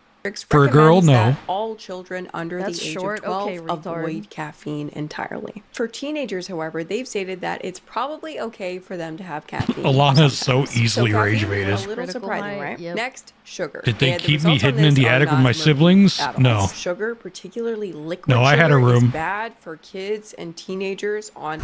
For a girl, recommends no. that all children under That's the age short? of 12 Okay, retard. avoid caffeine entirely. For teenagers, however, they've stated that it's probably okay for them to have caffeine. Alana's so sometimes. easily caffeine, rage-baited. A little Critical surprising, height, right? yep. Next, sugar. Did they And the keep me results on hidden in this the are attic with not my murky siblings? at all. No. Sugar, particularly liquid No, I had a sugar, is room. bad for kids and teenagers on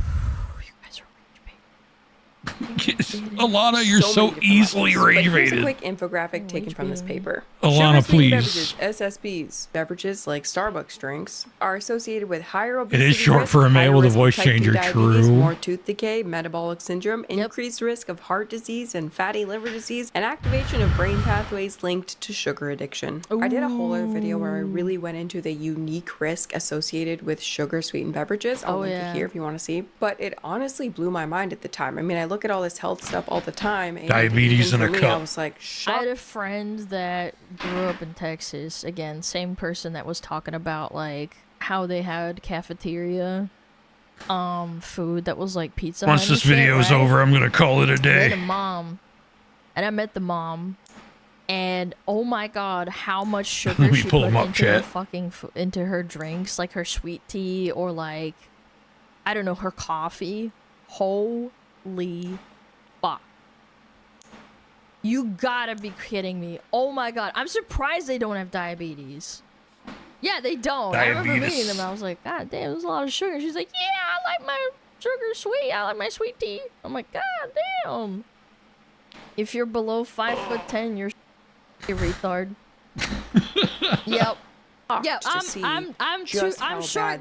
Alana, you're so easily But here's a rated. quick infographic taken from this paper. Alana, Sugar-sweetened please. Beverages, SSBs, beverages like Starbucks drinks, are associated with higher It obesity is short risk, for a male higher with a risk of voice type 2 changer, diabetes, true. more tooth decay, metabolic syndrome, increased risk of heart disease and fatty liver disease, and activation of brain pathways linked to sugar addiction. I did a whole other video where I really went into the unique risk associated with sugar-sweetened beverages. I'll link it here if you want to see. But it honestly blew my mind at the time. I mean, I look at all this health stuff all the time. And Diabetes even in for a me, cup. I was like, I had a friend that grew up in Texas. Again, same person that was talking about like how they had cafeteria food that was like Pizza Hut Once and this shit, video is right? over, I'm gonna call it a And then day. a mom, and I met the mom, and oh my god, how much sugar Let me she pull put him up, into her chat. fucking into her drinks, like her sweet tea or like I don't know, her coffee. Holy fuck. You gotta be kidding me. Oh my god. I'm surprised they don't have diabetes. Yeah, they don't. I remember meeting Diabetes. them. I was like, God damn, there's a lot of sugar. She's like, yeah, I like my sugar sweet. I like my sweet tea. I'm like, God damn. If you're below 5'10", you're a retard. Yep. Yeah, I'm short,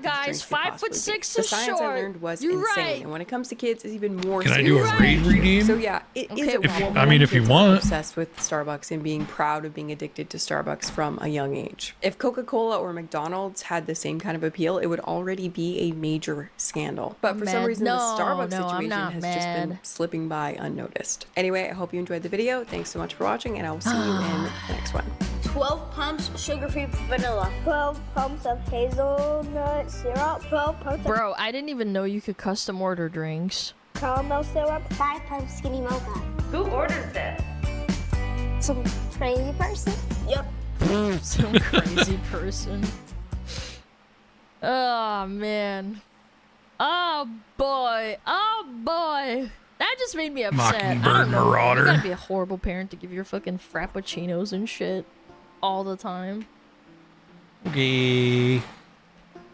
guys. 5'6" The is science short. I learned was You're insane, right. and when it comes to kids, it's even more. Can I do a serious. raid redeem? So yeah, it is Okay, a If- problem. I mean, if you Kids are want. obsessed with Starbucks and being proud of being addicted to Starbucks from a young age. If Coca-Cola or McDonald's had the same kind of appeal, it would already be a major scandal. But for some mad. reason, the No, Starbucks no, I'm situation not has just been mad. slipping by unnoticed. Anyway, I hope you enjoyed the video. Thanks so much for watching, and I will see you in the next one. 12 pumps sugar-free vanilla. 12 pumps of hazelnut syrup. 12 pumps of Bro, I didn't even know you could custom order drinks. caramel syrup. 5 pumps skinny mocha. Who ordered this? Some crazy person. Yep. Some crazy person. Oh, man. Oh, boy. Oh, boy. That just made me upset. I Mockingbird don't know. Marauder. You gotta be a horrible parent to give your fucking frappuccinos and shit all the time. Okay.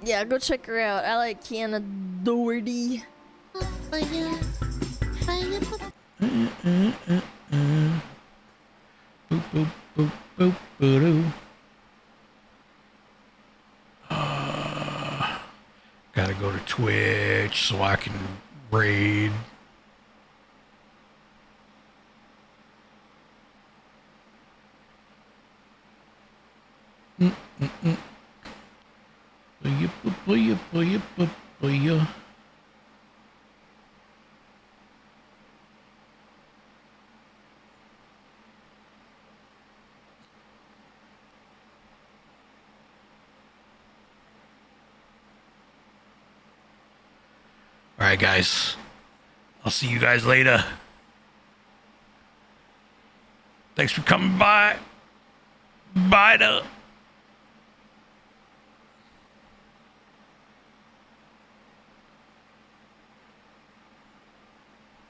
Yeah, go check her out. I like Kiana Doherty. Boop, boop, boop, boop, boo-doo. Gotta go to Twitch so I can raid. Booyah. All right, guys. I'll see you guys later. Thanks for coming by. Bye.